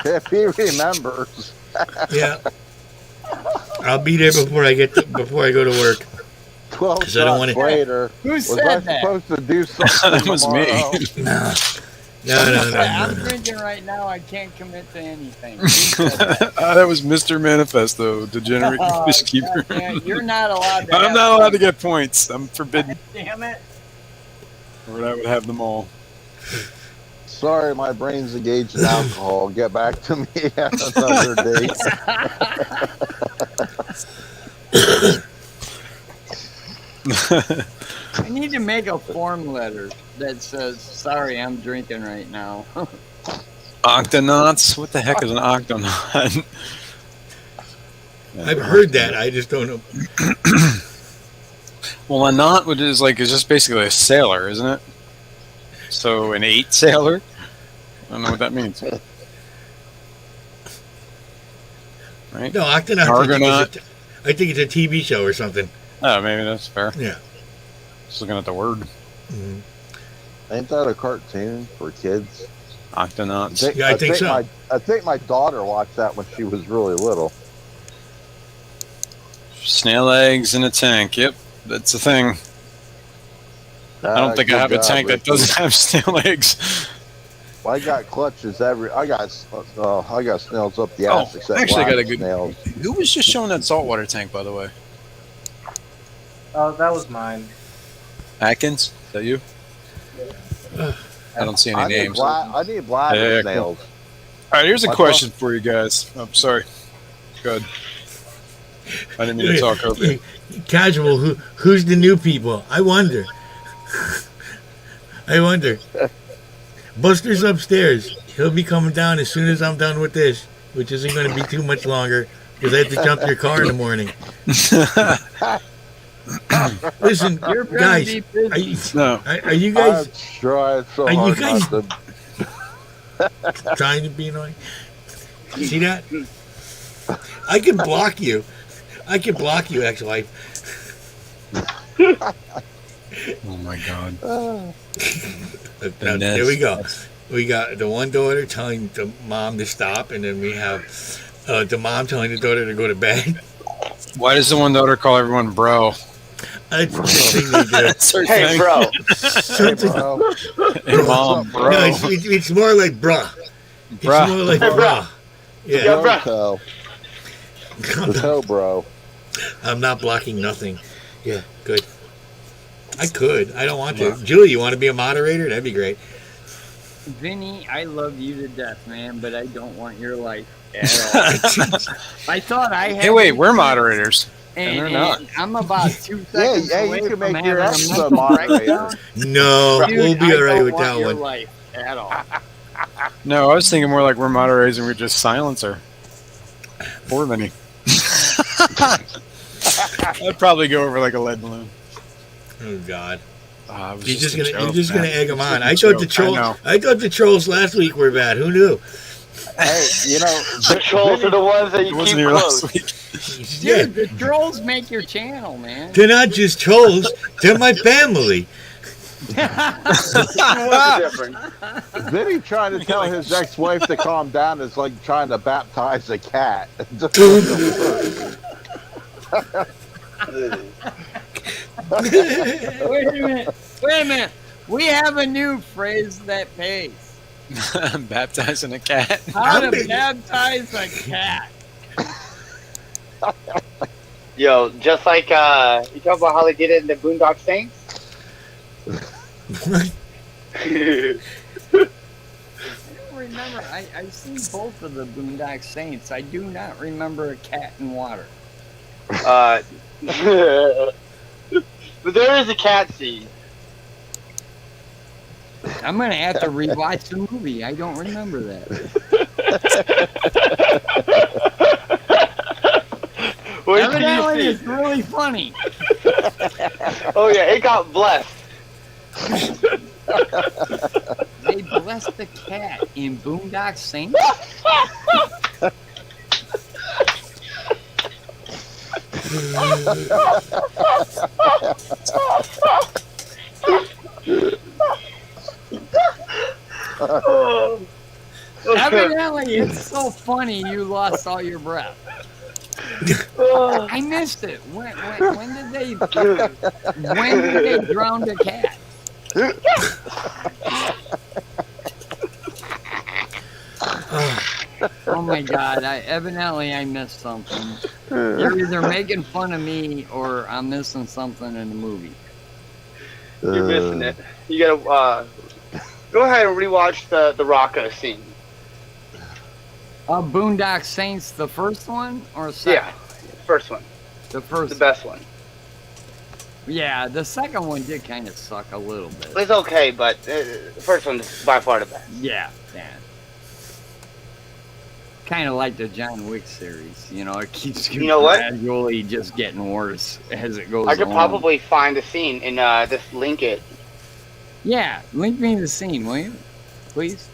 If he remembers. Yeah. I'll be there before I go to work. 12 'Cause I don't shots wanna- later. Who Was said I that? supposed to do something That was me. tomorrow? Nah. I'm drinking right now. I can't commit to anything. Who said that? That was Mr. Manifesto, degenerate Oh, fishkeeper. goddamn, you're not allowed to. I'm have not allowed to fun. get points. I'm forbidden. Damn it. Or I would have them all. Sorry, my brain's engaged in alcohol. Get back to me another day. I need to make a form letter that says, "Sorry, I'm drinking right now." Octonauts? What the heck is an octonaut? I've heard that. I just don't know. Well, a knot is just basically a sailor, isn't it? So an 8 sailor? I don't know what that means. Right? No, Octonaut. Argonaut. I think it's a TV show or something. Oh, maybe that's fair. Yeah. Just looking at the word. Mhm. Ain't that a cartoon for kids? Octonauts. Yeah, I think so. I think my daughter watched that when she was really little. Snail eggs in a tank. Yep, that's a thing. I don't think I have a tank that doesn't have snail eggs. I got clutches I got snails up the ass. Oh, except actually, I got a black good. snails. Who was just showing that saltwater tank, by the way? Oh, that was mine. Atkins? Is that you? I don't see any names. I need black Yeah, cool. snails. All right, here's a My question for you guys. I'm sorry. Good. I didn't mean to talk over you. Casual. Who's the new people? I wonder. I wonder. Buster's upstairs. He'll be coming down as soon as I'm done with this, which isn't going to be too much longer because I have to jump your car in the morning. Listen, You're gonna guys. be busy. Are you, No. are you guys I'm trying so Are you hard guys- not to. trying to be annoying? See that? I can block you. I can block you, ex-wife. Oh my god. Now, there we go. We got the one daughter telling the mom to stop, and then we have the mom telling the daughter to go to bed. Why does the one daughter call everyone bro? That's the thing they do. That's her Hey, thing. bro. Hey, bro. Hey, mom, bro. No, it's more like bruh. It's Bruh. more like Hey, bruh. Yeah, Yeah, bro. Toe. The toe, bro. I'm not blocking nothing. Yeah, good. I could. I don't want to. Julie, you want to be a moderator? That'd be great. Vinny, I love you to death, man, but I don't want your life at all. I thought I had. Hey, wait, we're moderators. and, they're not. and I'm about 2 Yeah, seconds yeah, away you can from make your having a episode mental moderator. breakdown. No, Dude, we'll be I all right don't with want that your one. life at all. No, I was thinking more like we're moderators and we just silence her. Poor Vinny. I'd probably go over like a lead balloon. Oh God. It was You're just a gonna joke, egg man. them It was on. a I thought the joke. trolls. I thought the trolls last week were bad. Who knew? Hey, you know, The trolls are the ones that It you wasn't keep here close. last week. Yeah, Dude, the trolls make your channel, man. they're not just trolls. They're my family. What's the difference? Vinny trying to tell his ex-wife to calm down is like trying to baptize a cat. Wait a minute. Wait a minute. We have a new phrase that pays. Baptizing a cat. How to big- baptize a cat. Yo, just like you talk about how they did it in the Boondock Saints. I don't remember. I've seen both of the Boondock Saints. I do not remember a cat in water. But there is a cat scene. I'm gonna have to rewatch the movie. I don't remember that. Wait till Evidently, you it's see. really funny. Oh yeah, it got blessed. They blessed the cat in Boondock Saints. Evidently, it's so funny you lost all your breath. I missed it. When did they drown the cat? Oh my God! Evidently I missed something. You're either making fun of me or I'm missing something in the movie. You're missing it. You gotta go ahead and rewatch the Rocco scene. Boondock Saints, the first one or second? Yeah, first one, The first. the best one. Yeah, the second one did kind of suck a little bit. It's okay, but the first one's by far the best. Yeah. Kind of like the John Wick series, it keeps You know what? gradually just getting worse as it goes I could along. probably find the scene and just link it. Yeah, link me the scene, will you? Please?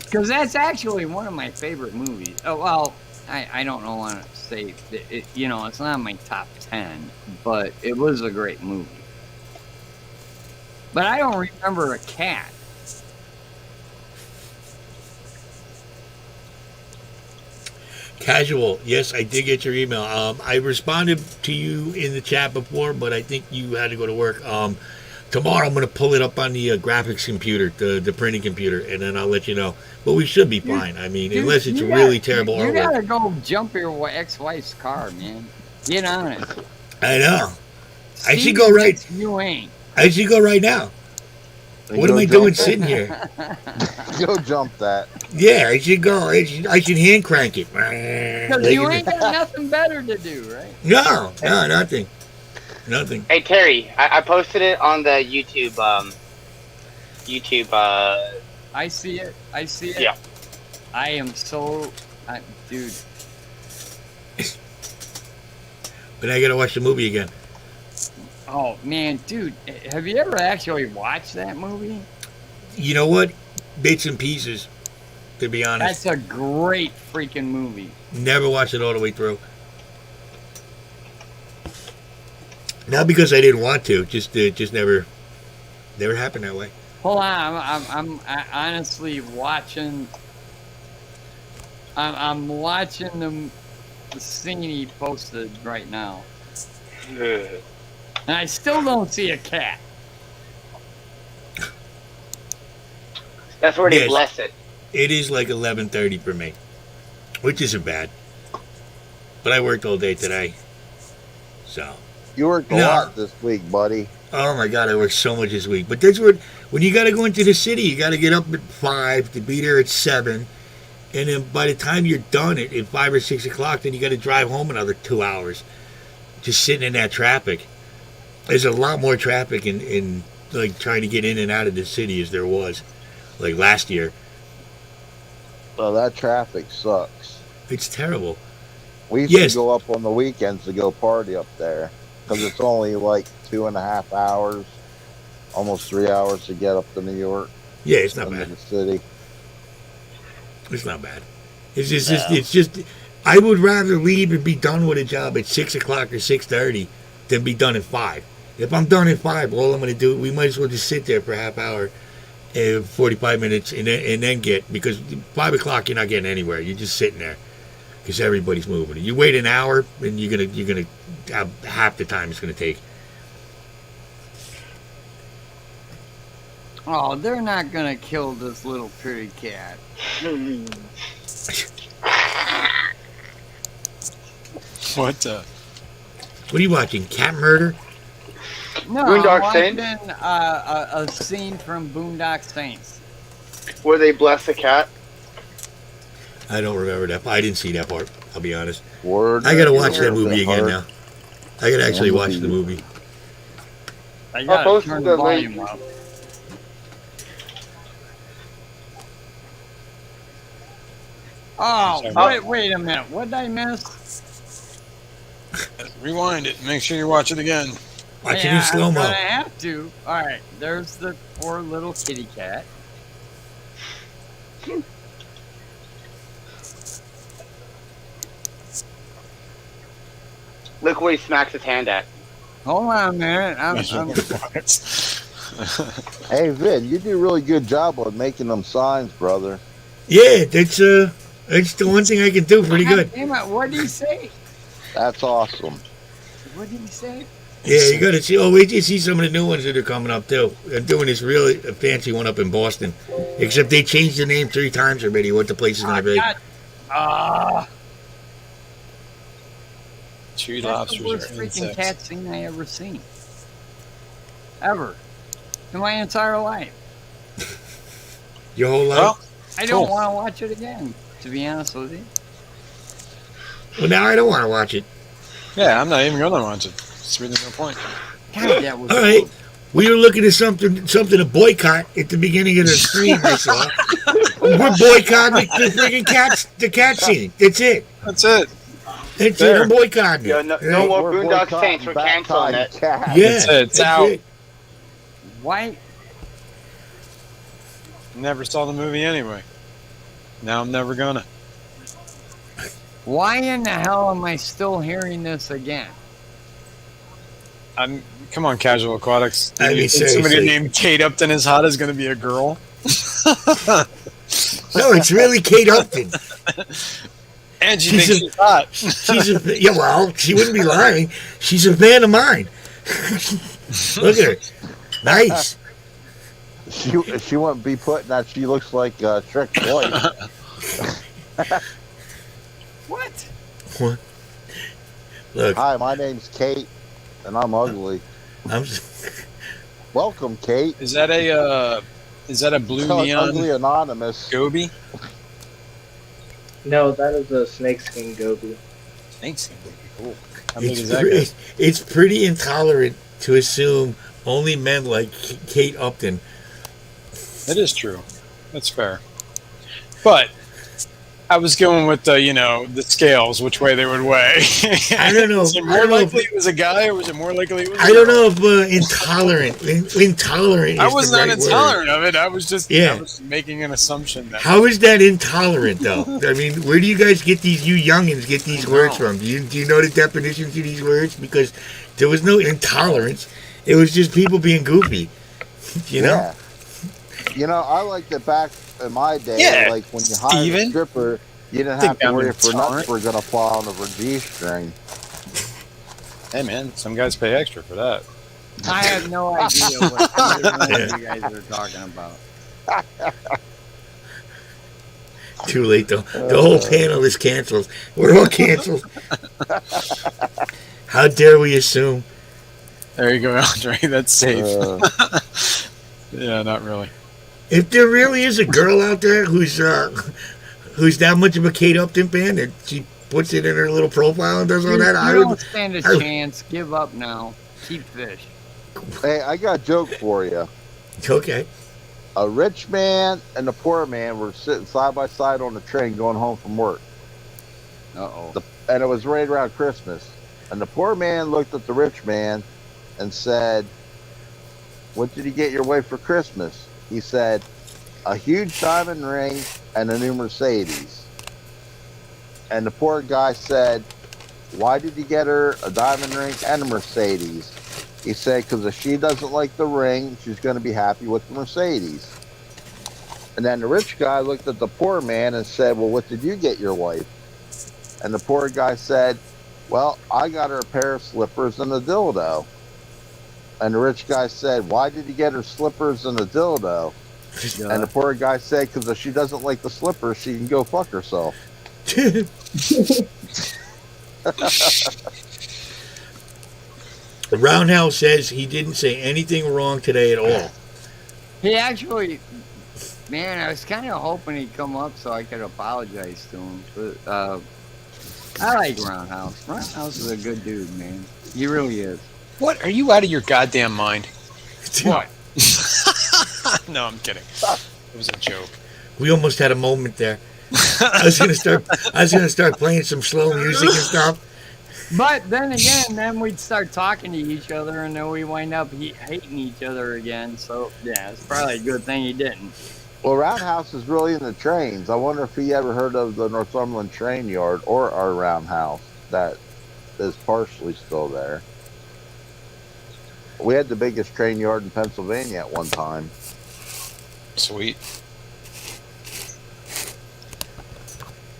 Because that's actually one of my favorite movies. Oh, well, I don't know want to say, it's not my top 10, but it was a great movie. But I don't remember a cat. Casual. Yes, I did get your email. I responded to you in the chat before, but I think you had to go to work. Tomorrow I'm going to pull it up on the graphics computer, the printing computer, and then I'll let you know. But we should be fine. I mean, unless it's really terrible You artwork. gotta go jump your ex-wife's car, man. Get on it. I know. I Steve should go right. thinks You ain't. I should go right now. What am I doing sitting here? Go jump that. Yeah, I should go. I should hand crank it. Because you ain't got nothing better to do, right? No, nothing. Nothing. Hey Terry, I posted it on the YouTube. I see it. Yeah. I am so, dude. But I gotta watch the movie again. Oh man, dude, have you ever actually watched that movie? You know what? Bits and pieces, to be honest. That's a great freaking movie. Never watched it all the way through. Not because I didn't want to, just never happened that way. Hold on, I'm honestly watching. I'm watching the scene he posted right now, and I still don't see a cat. That's where they Yes. bless it. It is like 11:30 for me, which isn't bad. But I worked all day today, so. You worked a No. lot this week, buddy. Oh my God, I worked so much this week. But that's what, when you got to go into the city, you got to get up at 5 to be there at 7. And then by the time you're done at 5 or 6 o'clock, then you got to drive home another 2 hours. Just sitting in that traffic. There's a lot more traffic in like trying to get in and out of the city as there was like last year. So that traffic sucks. It's terrible. We used Yes. to go up on the weekends to go party up there because it's only like 2.5 hours, almost 3 hours to get up to New York Yeah, it's not into bad. the city. It's not bad. It's just I would rather leave and be done with a job at 6 o'clock or 6:30 than be done at 5. If I'm done at 5, all I'm going to do, we might as well just sit there for a half hour, 45 minutes, and then get, because 5 o'clock you're not getting anywhere. You're just sitting there because everybody's moving. You wait an hour, and you're gonna have half the time it's going to take. Oh, they're not gonna kill this little pretty cat. What the? What are you watching? Cat murder? No, Boondock I'm watching Saints? a scene from Boondock Saints. Where they bless the cat. I don't remember that. I didn't see that part. I'll be honest. Word. I got to watch that Word. movie again now. I got to actually watch the movie. I gotta posted turn the the link. volume up. Oh, wait a minute. What did I miss? Rewind it. Make sure you watch it again. Watch it in slow I'm mo. gonna have to. All right, there's the poor little kitty cat. Look where he smacks his hand at. Hold on a minute. I'm Hey, Vin, you do a really good job of making them signs, brother. Yeah, that's the one thing I can do pretty good. Damn it, what did he say? That's awesome. What did he say? Yeah, you got to see. Oh, wait till you see some of the new ones that are coming up too. They're doing this really fancy one up in Boston. Except they changed the name 3 times already. What the place is going to be? Ah, Tree that's the lobsters worst are freaking insects. cat scene I ever seen. Ever. In my entire life. Your whole life? Well, I don't Cool. want to watch it again, to be honest with you. Well, now I don't want to watch it. yeah, I'm not even going to watch it. It's really no point. God, that was All right. cool. We were looking at something to boycott at the beginning of the stream. I saw. We're boycotting the freaking the cat scene. That's it. That's it. That's it. There. I'm boycotting it. Yeah, no Right? more We're Boondock boycotting Saints. We're canceling baptized it. cats. Yeah, That's it. It's that's out. it. Why? Never saw the movie anyway. Now I'm never gonna. Why in the hell am I still hearing this again? Come on, Casual Aquatics. I mean, You think somebody seriously. named Kate Upton is hot is going to be a girl? No, it's really Kate Upton. And she She's thinks she's hot. She's a yeah. Well, she wouldn't be lying. She's a fan of mine. Look at her. Nice. She wouldn't be putting that. She looks like Shrek's wife. What? Look, Hi, my name's Kate, and I'm ugly. I'm. Welcome, Kate. Is that a blue Tell neon Ugly Anonymous. goby? No, that is a snakeskin goby. Thanks. Cool. How big It's, is that guy? it's pretty intolerant to assume only men like Kate Upton. That is true. That's fair. But I was going with the scales, which way they would weigh. I don't know. Is it I more don't know likely if- it was a guy, or was it more likely it was? I don't know if intolerant. Intolerant. I is was the not right word. intolerant of it. I was just Yeah. I was making an assumption that. How is that intolerant, though? I mean, where do you guys get you youngins get these words from? Do you know the definitions of these words? Because there was no intolerance. It was just people being goofy. You know? Yeah. You know, I liked it back in my day. Yeah, Like when you hired a Steven. stripper, you didn't Think have to I'm worry if her intolerant. nuts were going to fall on a G-string. Hey man, some guys pay extra for that. I have no idea what either one of you guys are talking about. Too late, though. The whole panel is canceled. We're all canceled. How dare we assume? There you go, Andre. That's safe. Uh, Yeah, not really. If there really is a girl out there who's that much of a Kate Upton fan that she puts it in her little profile and does all that, I You don't would. stand a I- chance. Give up now. Keep fish. hey, I got a joke for you. Okay. A rich man and a poor man were sitting side by side on the train going home from work. Uh-oh. And it was right around Christmas. And the poor man looked at the rich man and said, "What did you get your wife for Christmas?" He said, "A huge diamond ring and a new Mercedes." And the poor guy said, "Why did you get her a diamond ring and a Mercedes?" He said, "Because if she doesn't like the ring, she's going to be happy with the Mercedes." And then the rich guy looked at the poor man and said, "Well, what did you get your wife?" And the poor guy said, "Well, I got her a pair of slippers and a dildo." And the rich guy said, "Why did you get her slippers and a dildo?" And the poor guy said, "Because if she doesn't like the slippers, she can go fuck herself." Roundhouse says he didn't say anything wrong today at all. He actually, man, I was kind of hoping he'd come up so I could apologize to him. But I like Roundhouse. Roundhouse is a good dude, man. He really is. What? Are you out of your goddamn mind? What? No, I'm kidding. It was a joke. We almost had a moment there. I was gonna start playing some slow music and stuff. But then again, then we'd start talking to each other, and then we wind up hating each other again. So yeah, it's probably a good thing he didn't. Well, Roundhouse is really into trains. I wonder if he ever heard of the Northumberland Train Yard or our Roundhouse that is partially still there. We had the biggest train yard in Pennsylvania at one time. Sweet.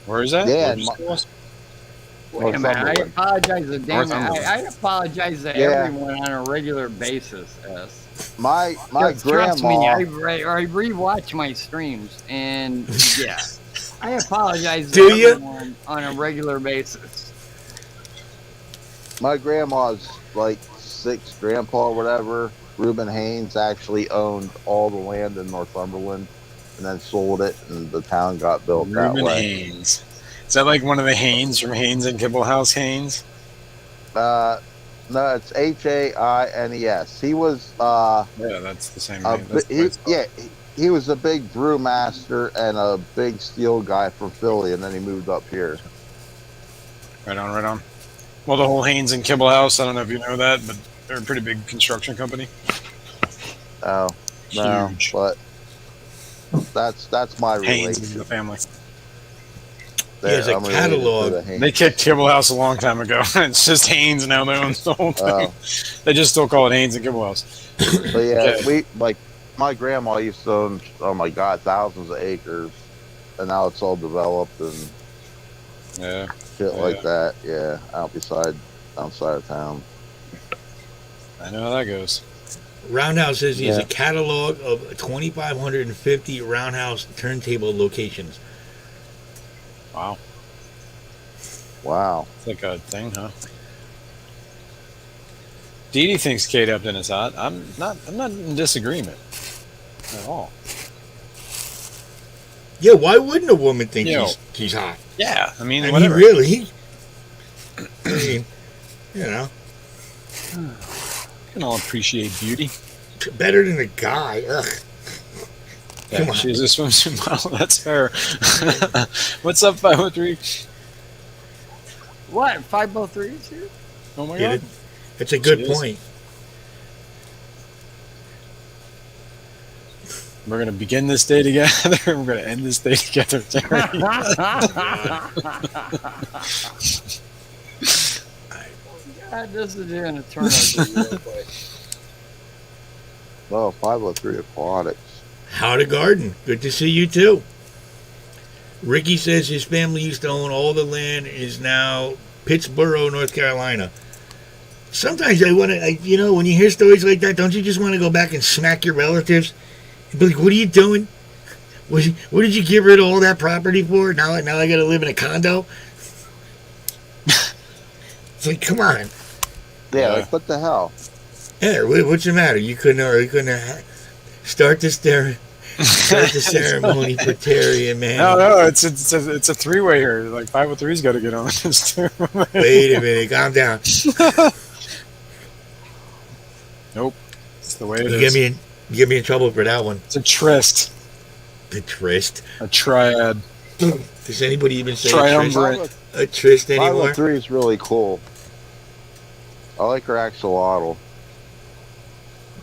Where is that? Yeah, Where's and this? Wait a minute, I Northumberland. apologize to Damon. Northumberland. I apologize to Yeah. everyone on a regular basis. My Trust me, grandma. I rewatch my streams, and yeah, I apologize Do to you? everyone on a regular basis. My grandma's like sixth grandpa or whatever, Reuben Haynes, actually owned all the land in Northumberland and then sold it, and the town got built that Reuben way. Haynes. Is that like one of the Haynes from Haynes and Kibblehouse Haynes? No, it's Haines. He was Yeah, that's the same name. That's the place. he was a big brewmaster and a big steel guy from Philly, and then he moved up here. Right on, right on. Well, the whole Haynes and Kibblehouse, I don't know if you know that, but they're a pretty big construction company. Oh, no, Huge. but that's my Haynes relation. in the family. He has a I'm related to catalog. the Haynes. They kicked Kibblehouse a long time ago. It's just Haynes now. They own the whole thing. Oh. They just still call it Haynes and Kibblehouse. But yeah, Okay. my grandma used to own, oh my god, thousands of acres, and now it's all developed and Yeah. shit Yeah. like that. Yeah, outside of town. I know how that goes. Roundhouse says he has Yeah. a catalog of 2,550 Roundhouse turntable locations. Wow. Wow. It's like a thing, huh? Dee Dee thinks Kate Upton is hot. I'm not in disagreement at all. Yeah, why wouldn't a woman think Yo. she's hot? Yeah, I mean, I mean, whatever. really? I mean, you know, We can all appreciate beauty. better than a guy. Ugh. Yeah, Come on. she's a swimsuit model. That's fair. What's up, 503? What? 503 is here? Oh my Yeah, god. It's a good She is. point. We're going to begin this day together. We're going to end this day together. Terry. God, this is going to turn ugly real quick. Oh, 503 Aquatics. How to garden. Good to see you too. Ricky says his family used to own all the land, is now Pittsboro, North Carolina. Sometimes I want to, you know, when you hear stories like that, don't you just want to go back and smack your relatives? And be like, what are you doing? What did you get rid of all that property for? Now I got to live in a condo? It's like, come on. Yeah, like what the hell? Yeah, what's the matter? You couldn't start the ceremony for Terry and man. No, it's a three-way here. Like 503's got to get on this too. Wait a minute, calm down. Nope. It's the way it You is. get me in trouble for that one. It's a tryst. The tryst. A triad. Does anybody even say Triumvirate. a tryst anymore? 503 is really cool. I like her axolotl.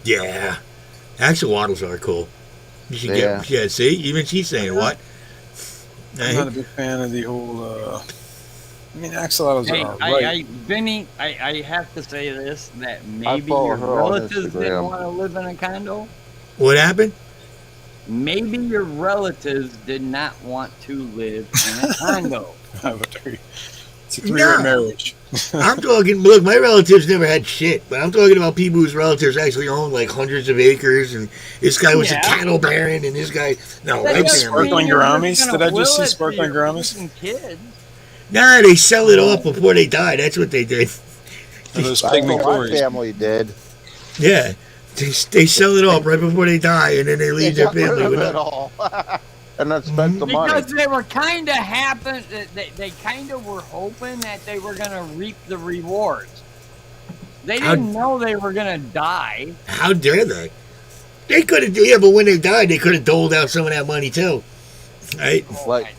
Yeah. Axolotls are cool. You should Yeah. yeah, see? Even she's saying what? I'm not a big fan of the whole. I mean, axolotls Hey, are right. Vinny, I have to say this, that maybe follow your her on relatives didn't Instagram. want to live in a condo. What happened? Maybe your relatives did not want to live in a condo. 503. It's a three-way No. marriage. I'm talking, look, my relatives never had shit, but I'm talking about people whose relatives actually own like hundreds of acres, and this guy was Yeah. a cattle baron, and this guy, no, That I Like doesn't can't sparkling mean you're gouramis? gonna Did I just will see it to sparkling your gouramis? fucking kids. Nah, they sell it off before they die. That's what they did. Are those That's pygmy what my quarries? family did. Yeah, they sell it off right before they die, and then they They leave their got rid family of with it nothing. all. And then spent the money. Because they were kind of they kind of were hoping that they were going to reap the rewards. They How- didn't know they were going to die. How dare they? They could have, yeah, but when they died, they could have doled out some of that money too, right? Like,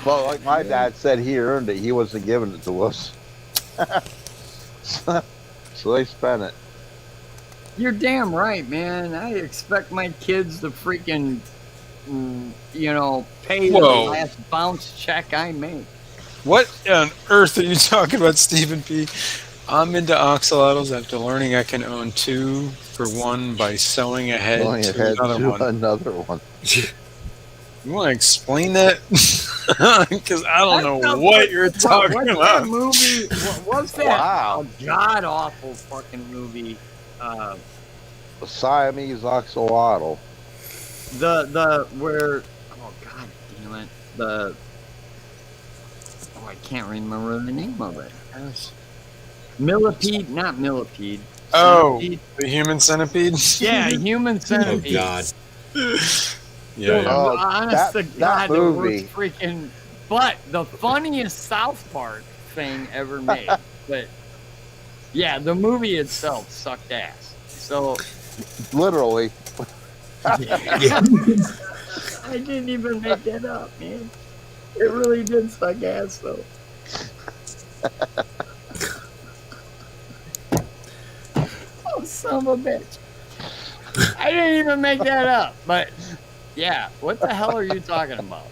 well, like my dad said, he earned it. He wasn't giving it to us. So they spent it. You're damn right, man. I expect my kids to freaking, pay the Whoa. last bounce check I make. What on earth are you talking about, Stephen P? I'm into axolotls after learning I can own two for one by sewing ahead Going to ahead another to one. another one. You want to explain that? Because I don't know That's what you're talking What's that about. movie? What's that? Wow. God awful fucking movie. The Siamese axolotl. The where? Oh god damn it! Oh, I can't remember the name of it. Millipede, not millipede. Oh, Centipede. the human centipede. Yeah, human Oh centipede. God. Yeah. Oh, Honest that- to that God, the worst movie. freaking. But the funniest South Park thing ever made. But yeah, the movie itself sucked ass. So Literally. Yeah. I didn't even make that up, man. It really did suck ass, though. Oh, son of a bitch. I didn't even make that up, but yeah, what the hell are you talking about?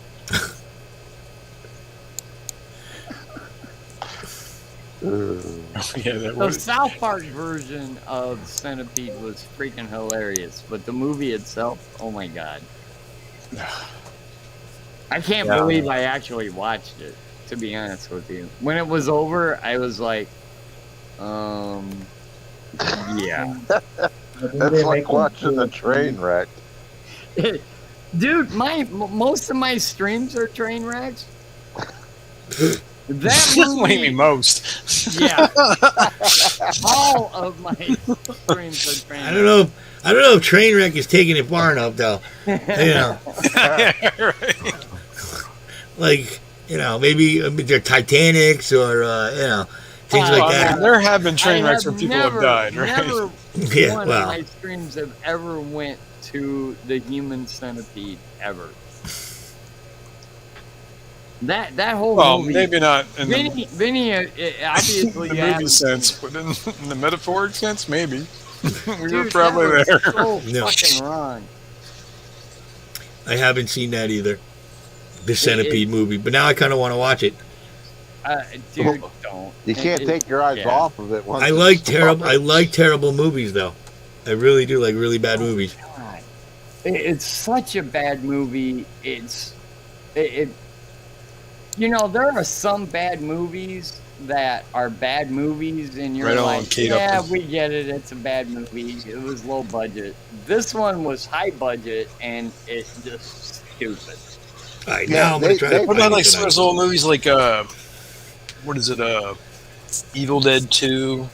Yeah, that The was. South Park version of Centipede was freaking hilarious, but the movie itself, oh my god. I can't Yeah. believe I actually watched it, to be honest with you. When it was over, I was like, yeah. It's like watching a train wreck. Dude, most of my streams are train wrecks. That What do you mean movie, most? yeah. All of my streams are train I don't know. I don't know if Trainwreck is taking it far enough, though. You know, Right. like maybe they're Titanics or things Oh, like Well, I that. mean, there have been train I wrecks where people have died, right? Never Yeah, one well. of my streams have ever went to the human centipede ever. That whole Well, movie. maybe not in Vinny, obviously the you haven't movie seen sense, but in the metaphoric sense, maybe. We were Dude, probably that there. was so No. fucking wrong. I haven't seen that either. The Centipede movie, but now I kind of want to watch it. Dude, don't. You can't It- take your eyes yeah. off of it. Once I it's like terrible. I started. like terrible movies, though. I really do like really bad movies. God. It's such a bad movie. It there are some bad movies that are bad movies, and you're Right on, like, Kate yeah, Upton. we get it. It's a bad movie. It was low budget. This one was high budget, and it's just stupid. All right, Yeah, now I'm gonna they- try they- to What find about it like some tonight. of those old movies like what is it? Evil Dead 2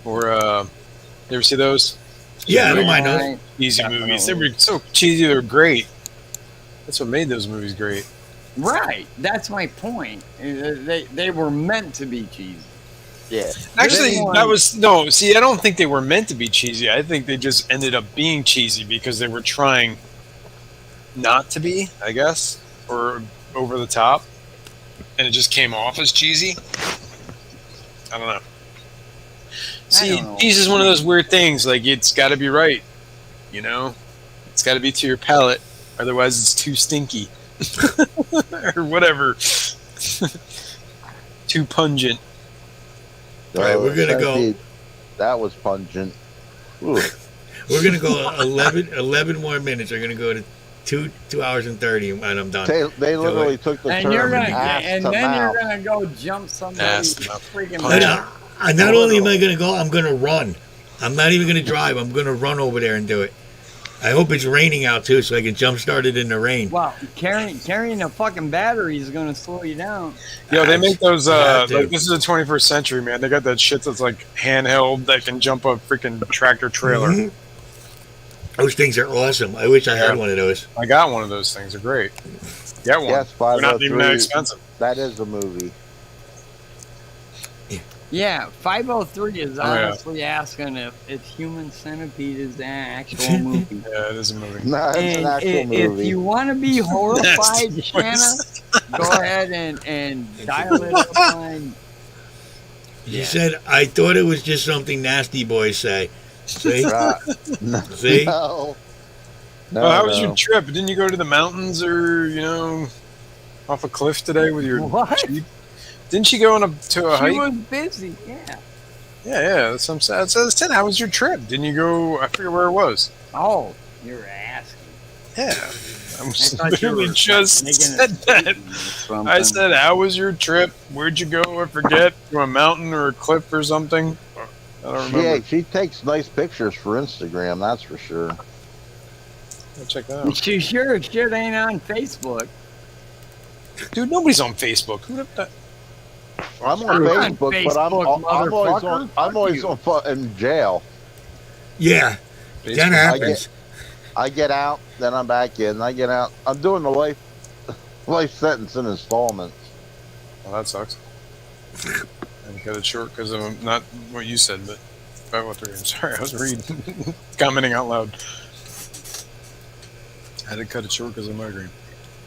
or you ever see those? Yeah, I don't mind those. Right? Cheesy movies. They Definitely. were so cheesy, they were great. That's what made those movies great. Right. That's my point. They were meant to be cheesy. Yeah. Actually, This one- that was no. See, I don't think they were meant to be cheesy. I think they just ended up being cheesy because they were trying not to be, I guess, or over the top, and it just came off as cheesy. I don't know. See, don't know. cheese is one of those weird things. Like it's got to be right, It's got to be to your palate, otherwise it's too stinky, or whatever. Too pungent. All right, we're gonna go. Centipede, that was pungent. Ooh. We're gonna go 11 more minutes. We're gonna go to 2 hours and 30, and I'm done. They literally took the And term you're gonna ass and to then mouth. you're gonna go jump somebody's Ass to mouth. freaking And, mouth. not only am I gonna go, I'm gonna run. I'm not even gonna drive. I'm gonna run over there and do it. I hope it's raining out too, so I can jump start it in the rain. Well, carrying a fucking battery is gonna slow you down. Yo, they make those. I have to. Like, this is the 21st century, man. They got that shit that's like handheld that can jump a freaking tractor trailer. Mhm. Those things are awesome. I wish I had Yeah. one of those. I got one of those things. They're great. Get one. Yes, They're not even that 503. expensive. That is a movie. Yeah, 503 is yeah. honestly asking if Human Centipede is an actual movie. Yeah, it is a movie. No, it's And an actual if movie. you want to be horrified, Nasty Shanna, voice. go ahead and dial it up on. You Yeah. said I thought it was just something nasty boys say. See, Right. No, see. no. No, Oh, how was no. your trip? Didn't you go to the mountains or off a cliff today with your? What? Jeep? Didn't you go on to a She hike? was busy, yeah. Yeah. That's what I'm saying. So I said, how was your trip? Didn't you go? I forget where it was. Oh, you're asking. Yeah. I I was thought you literally were just making a said that. statement or something. I said, how was your trip? Where'd you go? I forget. To a mountain or a cliff or something? I don't remember. Yeah, she takes nice pictures for Instagram, that's for sure. I'll check that out. She sure as shit ain't on Facebook. Dude, nobody's on Facebook. Who the I'm on You're on Facebook, but I'm always motherfucker. on. I'm always Fuck in jail. Yeah, that Facebook? happens. I get out, then I'm back in. I get out. I'm doing the life sentence in installments. Well, that sucks. And cut it short because of not what you said, but 503. I'm sorry, I was reading, commenting out loud. I had to cut it short because of migraine.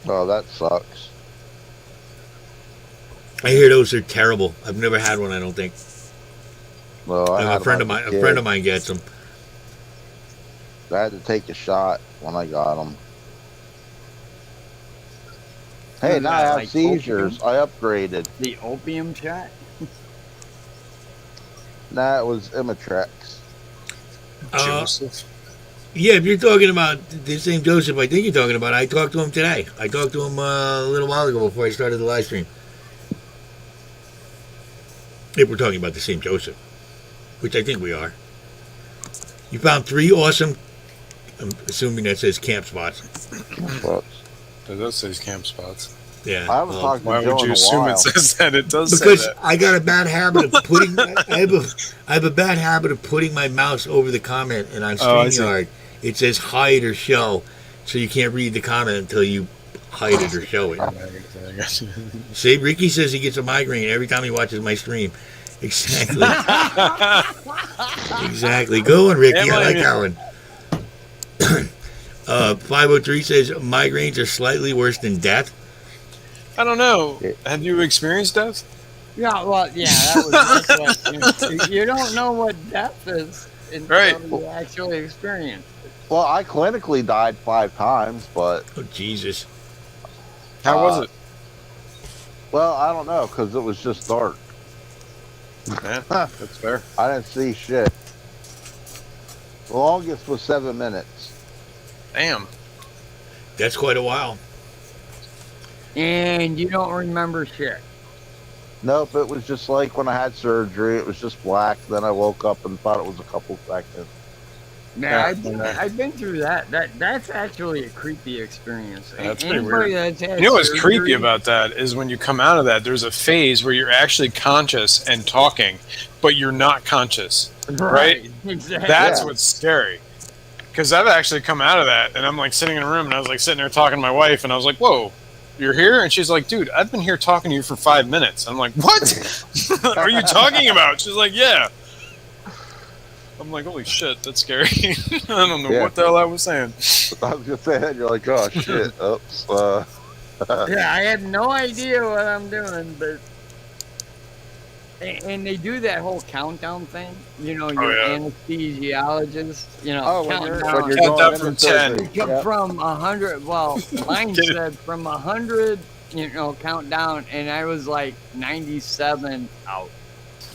Oh, that sucks. I hear those are terrible. I've never had one. I don't think. Well, A friend of mine gets them. I had to take a shot when I got them. Hey, Isn't now I that have like seizures. I upgraded. The opium shot? Nah, it was Imitrex. Joseph. Yeah, if you're talking about the same Joseph, I think you're talking about. I talked to him today. I talked to him a little while ago before I started the live stream. If we're talking about the same Joseph, which I think we are. You found 3 awesome, I'm assuming that says camp spots. But It does say camp spots. Yeah. I haven't talked to Why Joe would in you a assume while. it says that? It does say Because that. I got a bad habit of putting. I have a bad habit of putting my mouse over the comment, and on Oh, I see. StreamYard it says hide or show, so you can't read the comment until you hide it or show it. See, Ricky says he gets a migraine every time he watches my stream. Exactly. Exactly. Go on, Ricky. Yeah, I like yeah. that one. 503 says migraines are slightly worse than death. I don't know. Have you experienced death? Yeah, well, yeah, that was you don't know what death is until Right. you actually experience it. Well, I clinically died 5 times, but Oh, Jesus. How was it? well, I don't know because it was just dark. Yeah, that's fair. I didn't see shit. The longest was 7 minutes. Damn. That's quite a while. And you don't remember shit. Nope, it was just like when I had surgery. It was just black. Then I woke up and thought it was a couple seconds. Yeah, Yeah. I've been through that. That's actually a creepy experience. Yeah, that's pretty Anybody weird. that's had You know what's surgery- creepy about that is when you come out of that, there's a phase where you're actually conscious and talking, but you're not conscious. right? Exactly. That's Yeah. what's scary. Because I've actually come out of that, and I'm like sitting in a room, and I was like sitting there talking to my wife, and I was like, "Whoa, you're here?" And she's like, "Dude, I've been here talking to you for 5 minutes." I'm like, "What are you talking about?" She's like, "Yeah." I'm like, "Holy shit, that's scary." I don't know Yeah. what the hell I was saying. I was just saying, you're like, oh shit, oops. Yeah, I had no idea what I'm doing, but and they do that whole countdown thing. You know, your yeah. anesthesiologist. You know, Oh, when count you're, down. when you're Count going down into from surgery. 10. Yep. From 100. Well, mine Get it. said from 100. You know, count down, and I was like 97 out.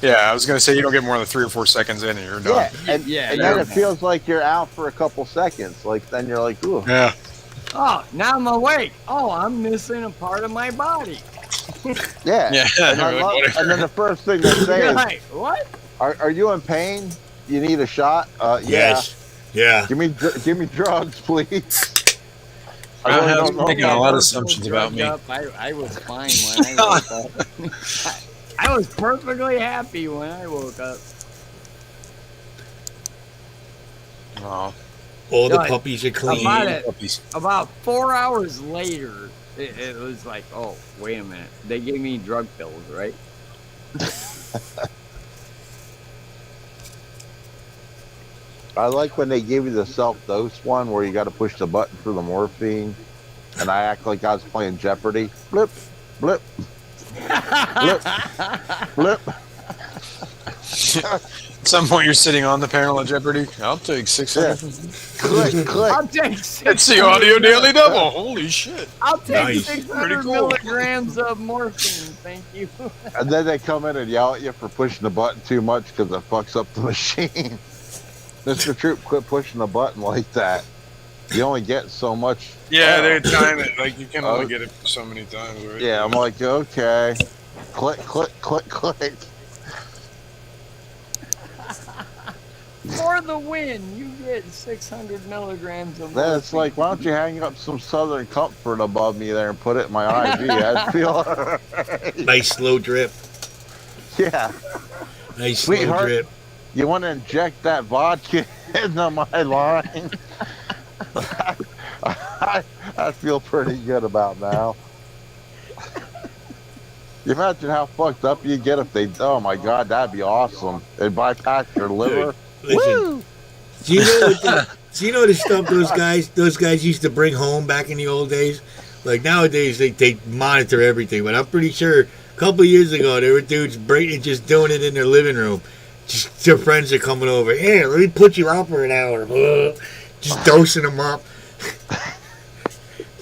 Yeah, I was gonna say you don't get more than 3 or 4 seconds in, and you're done. Yeah, and, Yeah, and then yeah. it feels like you're out for a couple seconds. Like then you're like, ooh. Yeah. Oh, now I'm awake. Oh, I'm missing a part of my body. Yeah. Yeah. And, I love, and then the first thing they say You're is, like, what? are you in pain? You need a shot? Yeah. Yes. Yeah. Give me drugs, please. I really have don't know. taken a lot of I was assumptions so about me. drugged up, I was fine when I woke up. I was perfectly happy when I woke up. Oh, All the Like, puppies are clean. about it. puppies. About 4 hours later, it was like, oh, wait a minute. They gave me drug pills, right? I like when they give you the self-dose one where you got to push the button for the morphine, and I act like I was playing Jeopardy. Blip, blip, blip, blip. At some point, you're sitting on the panel of Jeopardy. I'll take 600. Click, click. I'll take It's the audio daily double. Holy shit! I'll take Nice. 600 Pretty cool. milligrams of morphine. Thank you. And then they come in and yell at you for pushing the button too much because it fucks up the machine. Mr. Troop, quit pushing the button like that. You only get so much. Yeah, Oh. they time it. Like, you can only Oh. get it so many times, right? Yeah, I'm like, okay. Click, click, click, click. For the win, you get 600 milligrams of Then it's like, why don't you hang up some Southern Comfort above me there and put it in my IV? I'd feel alright. Nice slow drip. Yeah. Nice slow Sweetheart. drip. You want to inject that vodka into my line? I feel pretty good about now. You imagine how fucked up you get if they. Oh my god, that'd be awesome. They bypass your liver. Listen, do you know the stuff those guys used to bring home back in the old days? Like nowadays they monitor everything, but I'm pretty sure a couple of years ago there were dudes just doing it in their living room. Just their friends are coming over. Hey, let me put you out for an hour. Just dosing them up.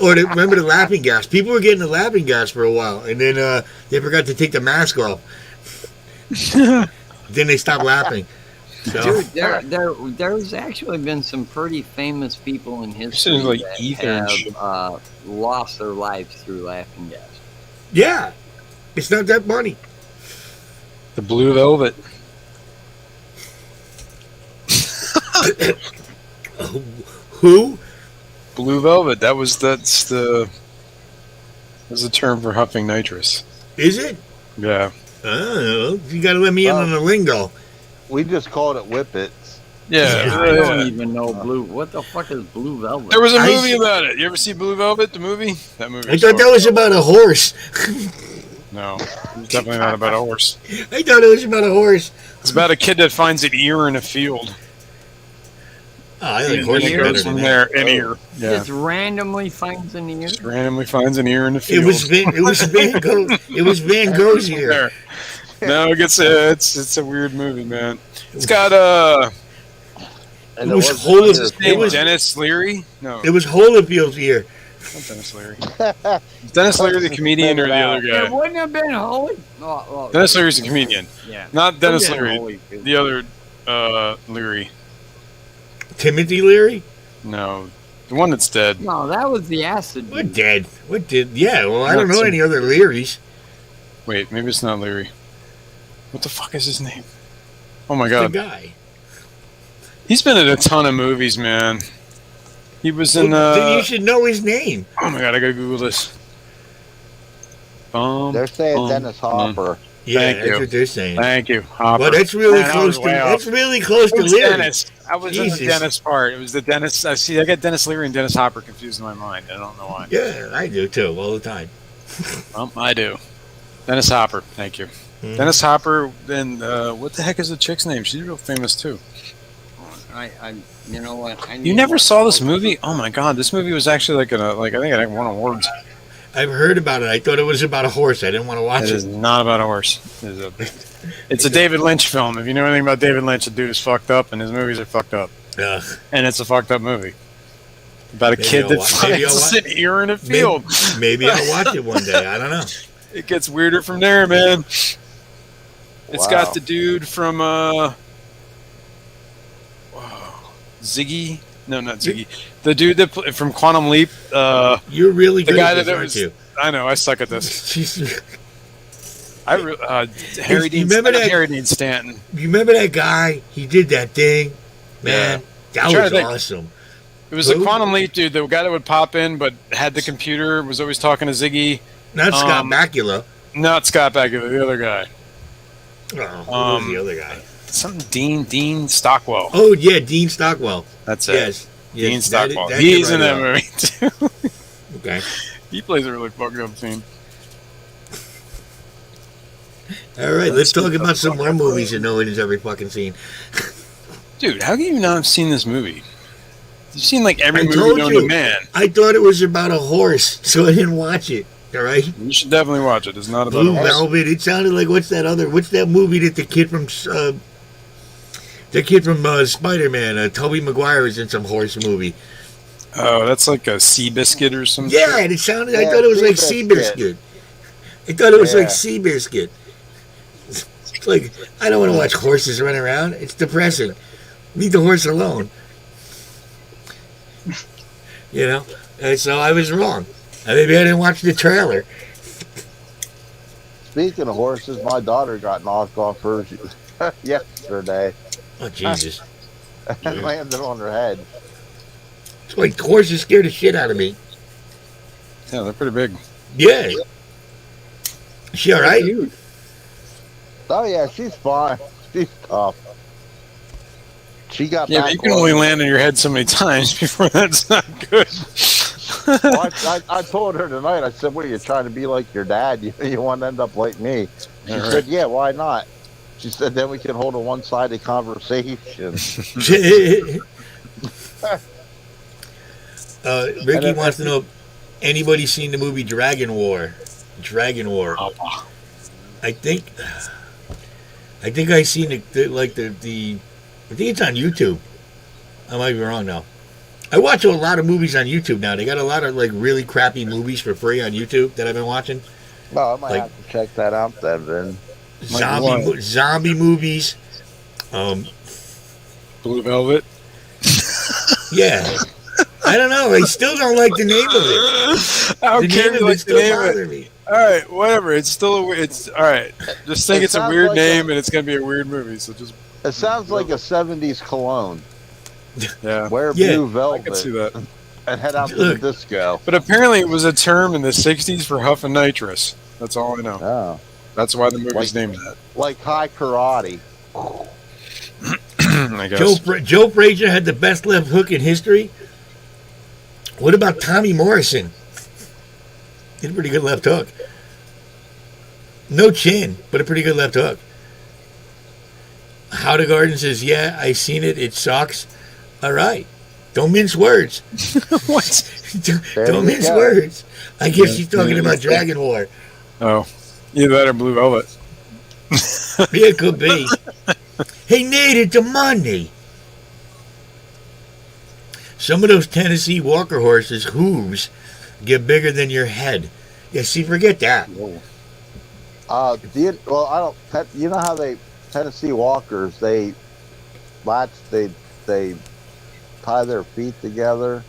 Or remember the laughing gas? People were getting the laughing gas for a while, and then they forgot to take the mask off. Then they stopped laughing. So, Dude, there's actually been some pretty famous people in history like that ether and shit. have lost their lives through laughing gas. yeah, it's not that funny. The Blue Velvet. Who? Blue Velvet. That's the term for huffing nitrous. Is it? Yeah. I don't know. You got to let me in on the lingo. We just called it whippets. Yeah. I don't even know blue. What the fuck is Blue Velvet? There was a movie about it. You ever see Blue Velvet, the movie? That movie. I thought that was about a horse. No, it's definitely not about a horse. I thought it was about a horse. It's about a kid that finds an ear in a field. Oh, I like And horses he better goes than from that. there, an ear. Yeah. Just randomly finds an ear. Just randomly finds an ear in the It field. was Van Gogh. It was Van Gogh's ear. There. No, it's a weird movie, man. It's got And It was wasn't whole of your it was Dennis Leary. No, it was Holyfield's ear. not Dennis Leary. Is Dennis Leary the comedian or the other It guy? wouldn't have been Holy. Oh, Dennis Leary's the comedian, Yeah. not Dennis Forget Leary. Holyfield. The other Leary. Timothy Leary. No, the one that's dead. No, that was the acid. What dude. dead? What did? Yeah. Well, I don't Not know some- any other Learys. Wait, maybe it's not Leary. What the fuck is his name? Oh my The god, guy. he's been in a ton of movies, man. He was in. Then you should know his name. Oh my god, I gotta Google this. They're saying Dennis Hopper. Yeah, Thank that's you. what they're saying. Thank you, Hopper. Well, that's really Man, I close was to. way off. That's really close to It was Leary. Dennis. I was in Jesus. the Dennis part. It was the Dennis. I got Dennis Leary and Dennis Hopper confused in my mind. I don't know why. Yeah, I do too, all the time. Well, I do. Dennis Hopper. Thank you. Mhm. Dennis Hopper. Then what the heck is the chick's name? She's real famous too. You know what? You never saw this movie? Oh my god, this movie was actually like I think it won awards. I've heard about it. I thought it was about a horse. I didn't want to watch It it. is not about a horse. It's a David Lynch film. If you know anything about David Lynch, the dude is fucked up, and his movies are fucked up. Ugh. And it's a fucked up movie about a Maybe kid I'll that maybe I'll finds watch- an ear in a field. Maybe I'll watch it one day. I don't know. It gets weirder from there, man. It's Wow. got the dude from Ziggy. No, not Ziggy. The dude that from Quantum Leap. You're really The good guy at this, that aren't was- you? I know. I suck at this. Jeez. Harry You Dean. remember that- Harry Dean Stanton. You remember that guy? He did that thing, man. I'm That trying was to think. awesome. It was the Who? Quantum Leap dude, the guy that would pop in but had the computer, was always talking to Ziggy. Not Scott Um, Bakula. Not Scott Bakula, the other guy. Oh, who was the other guy? Something Dean Stockwell. Oh yeah, Dean Stockwell. That's it. Yes, Dean yes. Stockwell. that He's you're in that right movie too. about. Okay. He plays a really fucked up scene. All right, let's talk about some more movies that no one has ever fucking seen. Dude, how can you not have seen this movie? You've seen like every I movie told known you. to man. I thought it was about a horse, so I didn't watch it. All right. You should definitely watch it. It's not about Blue a horse. Velvet. It sounded like what's that movie that the kid from Spider-Man, Tobey Maguire is in some horse movie. Oh, that's like a Seabiscuit or something. Yeah, and it sounded. I Yeah, thought it was like Seabiscuit. Seabiscuit. I thought it was Yeah. like Seabiscuit. It's like I don't want to watch horses run around. It's depressing. Leave the horse alone. You know, and so I was wrong. Maybe I didn't watch the trailer. Speaking of horses, my daughter got knocked off hers yesterday. Oh Jesus! and landed on her head. It's like horses scared the shit out of me. Yeah, they're pretty big. Yeah. She all right? Huge. Oh yeah, she's fine. She's tough. She got Yeah, back but you can on- only land on your head so many times before that's not good. Well, I told her tonight, I said, what are you trying to be like your dad? You want to end up like me? She All right. said, yeah, why not? She said, then we can hold a one-sided conversation. Ricky wants to know if anybody seen the movie Dragon War? Dragon War. I think I seen the I think it's on YouTube. I might be wrong now. I watch a lot of movies on YouTube now. They got a lot of like really crappy movies for free on YouTube that I've been watching. Well, I might Like- have to check that out then. Zombie movies. Blue Velvet. Yeah. I don't know. I still don't like the name of it. How The can name you of it like the still name of it? bothers me. All right, whatever. It's still it's all right. Just think It it's a sounds weird like name and it's gonna be a weird movie. So just It sounds like a 70s cologne. yeah, Wear Yeah. blue I can see velvet that. and head out to Look. the disco. But apparently, it was a term in the '60s for huffing nitrous. That's all I know. Oh, That's why the movie's Like- named that. like high karate. I guess. Joe Frazier had the best left hook in history. What about Tommy Morrison? He had a pretty good left hook. No chin, but a pretty good left hook. How to Garden says, yeah, I seen it. It sucks. All right. Don't mince words. What? There Don't you mince go. words. I guess she's talking about Dragon War. Oh, either that or Blue Velvet. Yeah, it could be. Hey, Nate, it's a Monday. Some of those Tennessee Walker horses' hooves get bigger than your head. Yeah, see, forget that. I don't. You know how Tennessee Walkers they tie their feet together.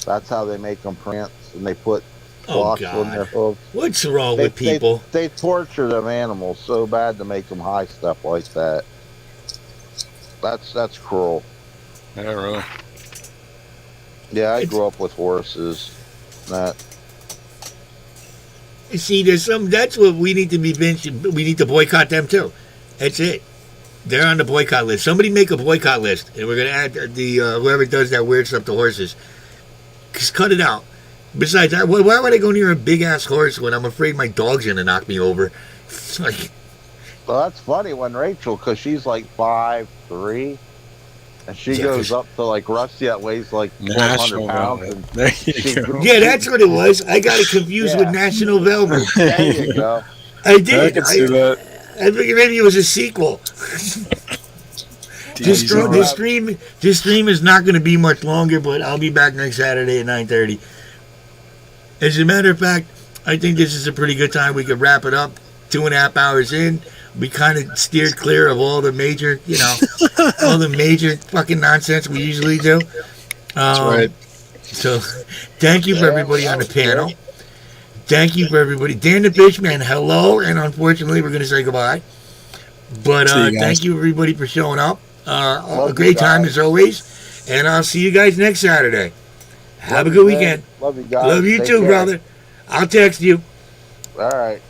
That's how they make them prance, and they put Oh, blocks on their God. hooves. What's wrong They, with people? They torture them animals so bad to make them high stuff like that. That's cruel. Yeah, really. Yeah, I It's- grew up with horses. That See, that's what we need to be we need to boycott them too. That's it. They're on the boycott list. Somebody make a boycott list, and we're gonna add the whoever does that weird stuff to horses. Just cut it out. Besides, why would I go near a big ass horse when I'm afraid my dog's gonna knock me over? It's like, well, that's funny when Rachel, because she's like 5'3", and she Yeah, goes 'cause- up to like Rusty that weighs like 1,200 National pounds. Velvet. And There she you go. grew- yeah, that's what it was. I got it confused Yeah. with National Velvet. There you go. I did. I can see that. I figured maybe it was a sequel. This stream is not going to be much longer, but I'll be back next Saturday at 9:30. As a matter of fact, I think this is a pretty good time. We could wrap it up. 2.5 hours in, we kind of steered clear of all the major, all the major fucking nonsense we usually do. That's right. So, thank you for everybody on the panel. Thank you for everybody. Dan the Fishman, hello, and unfortunately, we're going to say goodbye. But See you guys. thank you everybody for showing up. A Love great you time guys. as always, and I'll see you guys next Saturday. Have a good weekend. Love you guys. Love you Take too, care. brother. I'll text you. All right.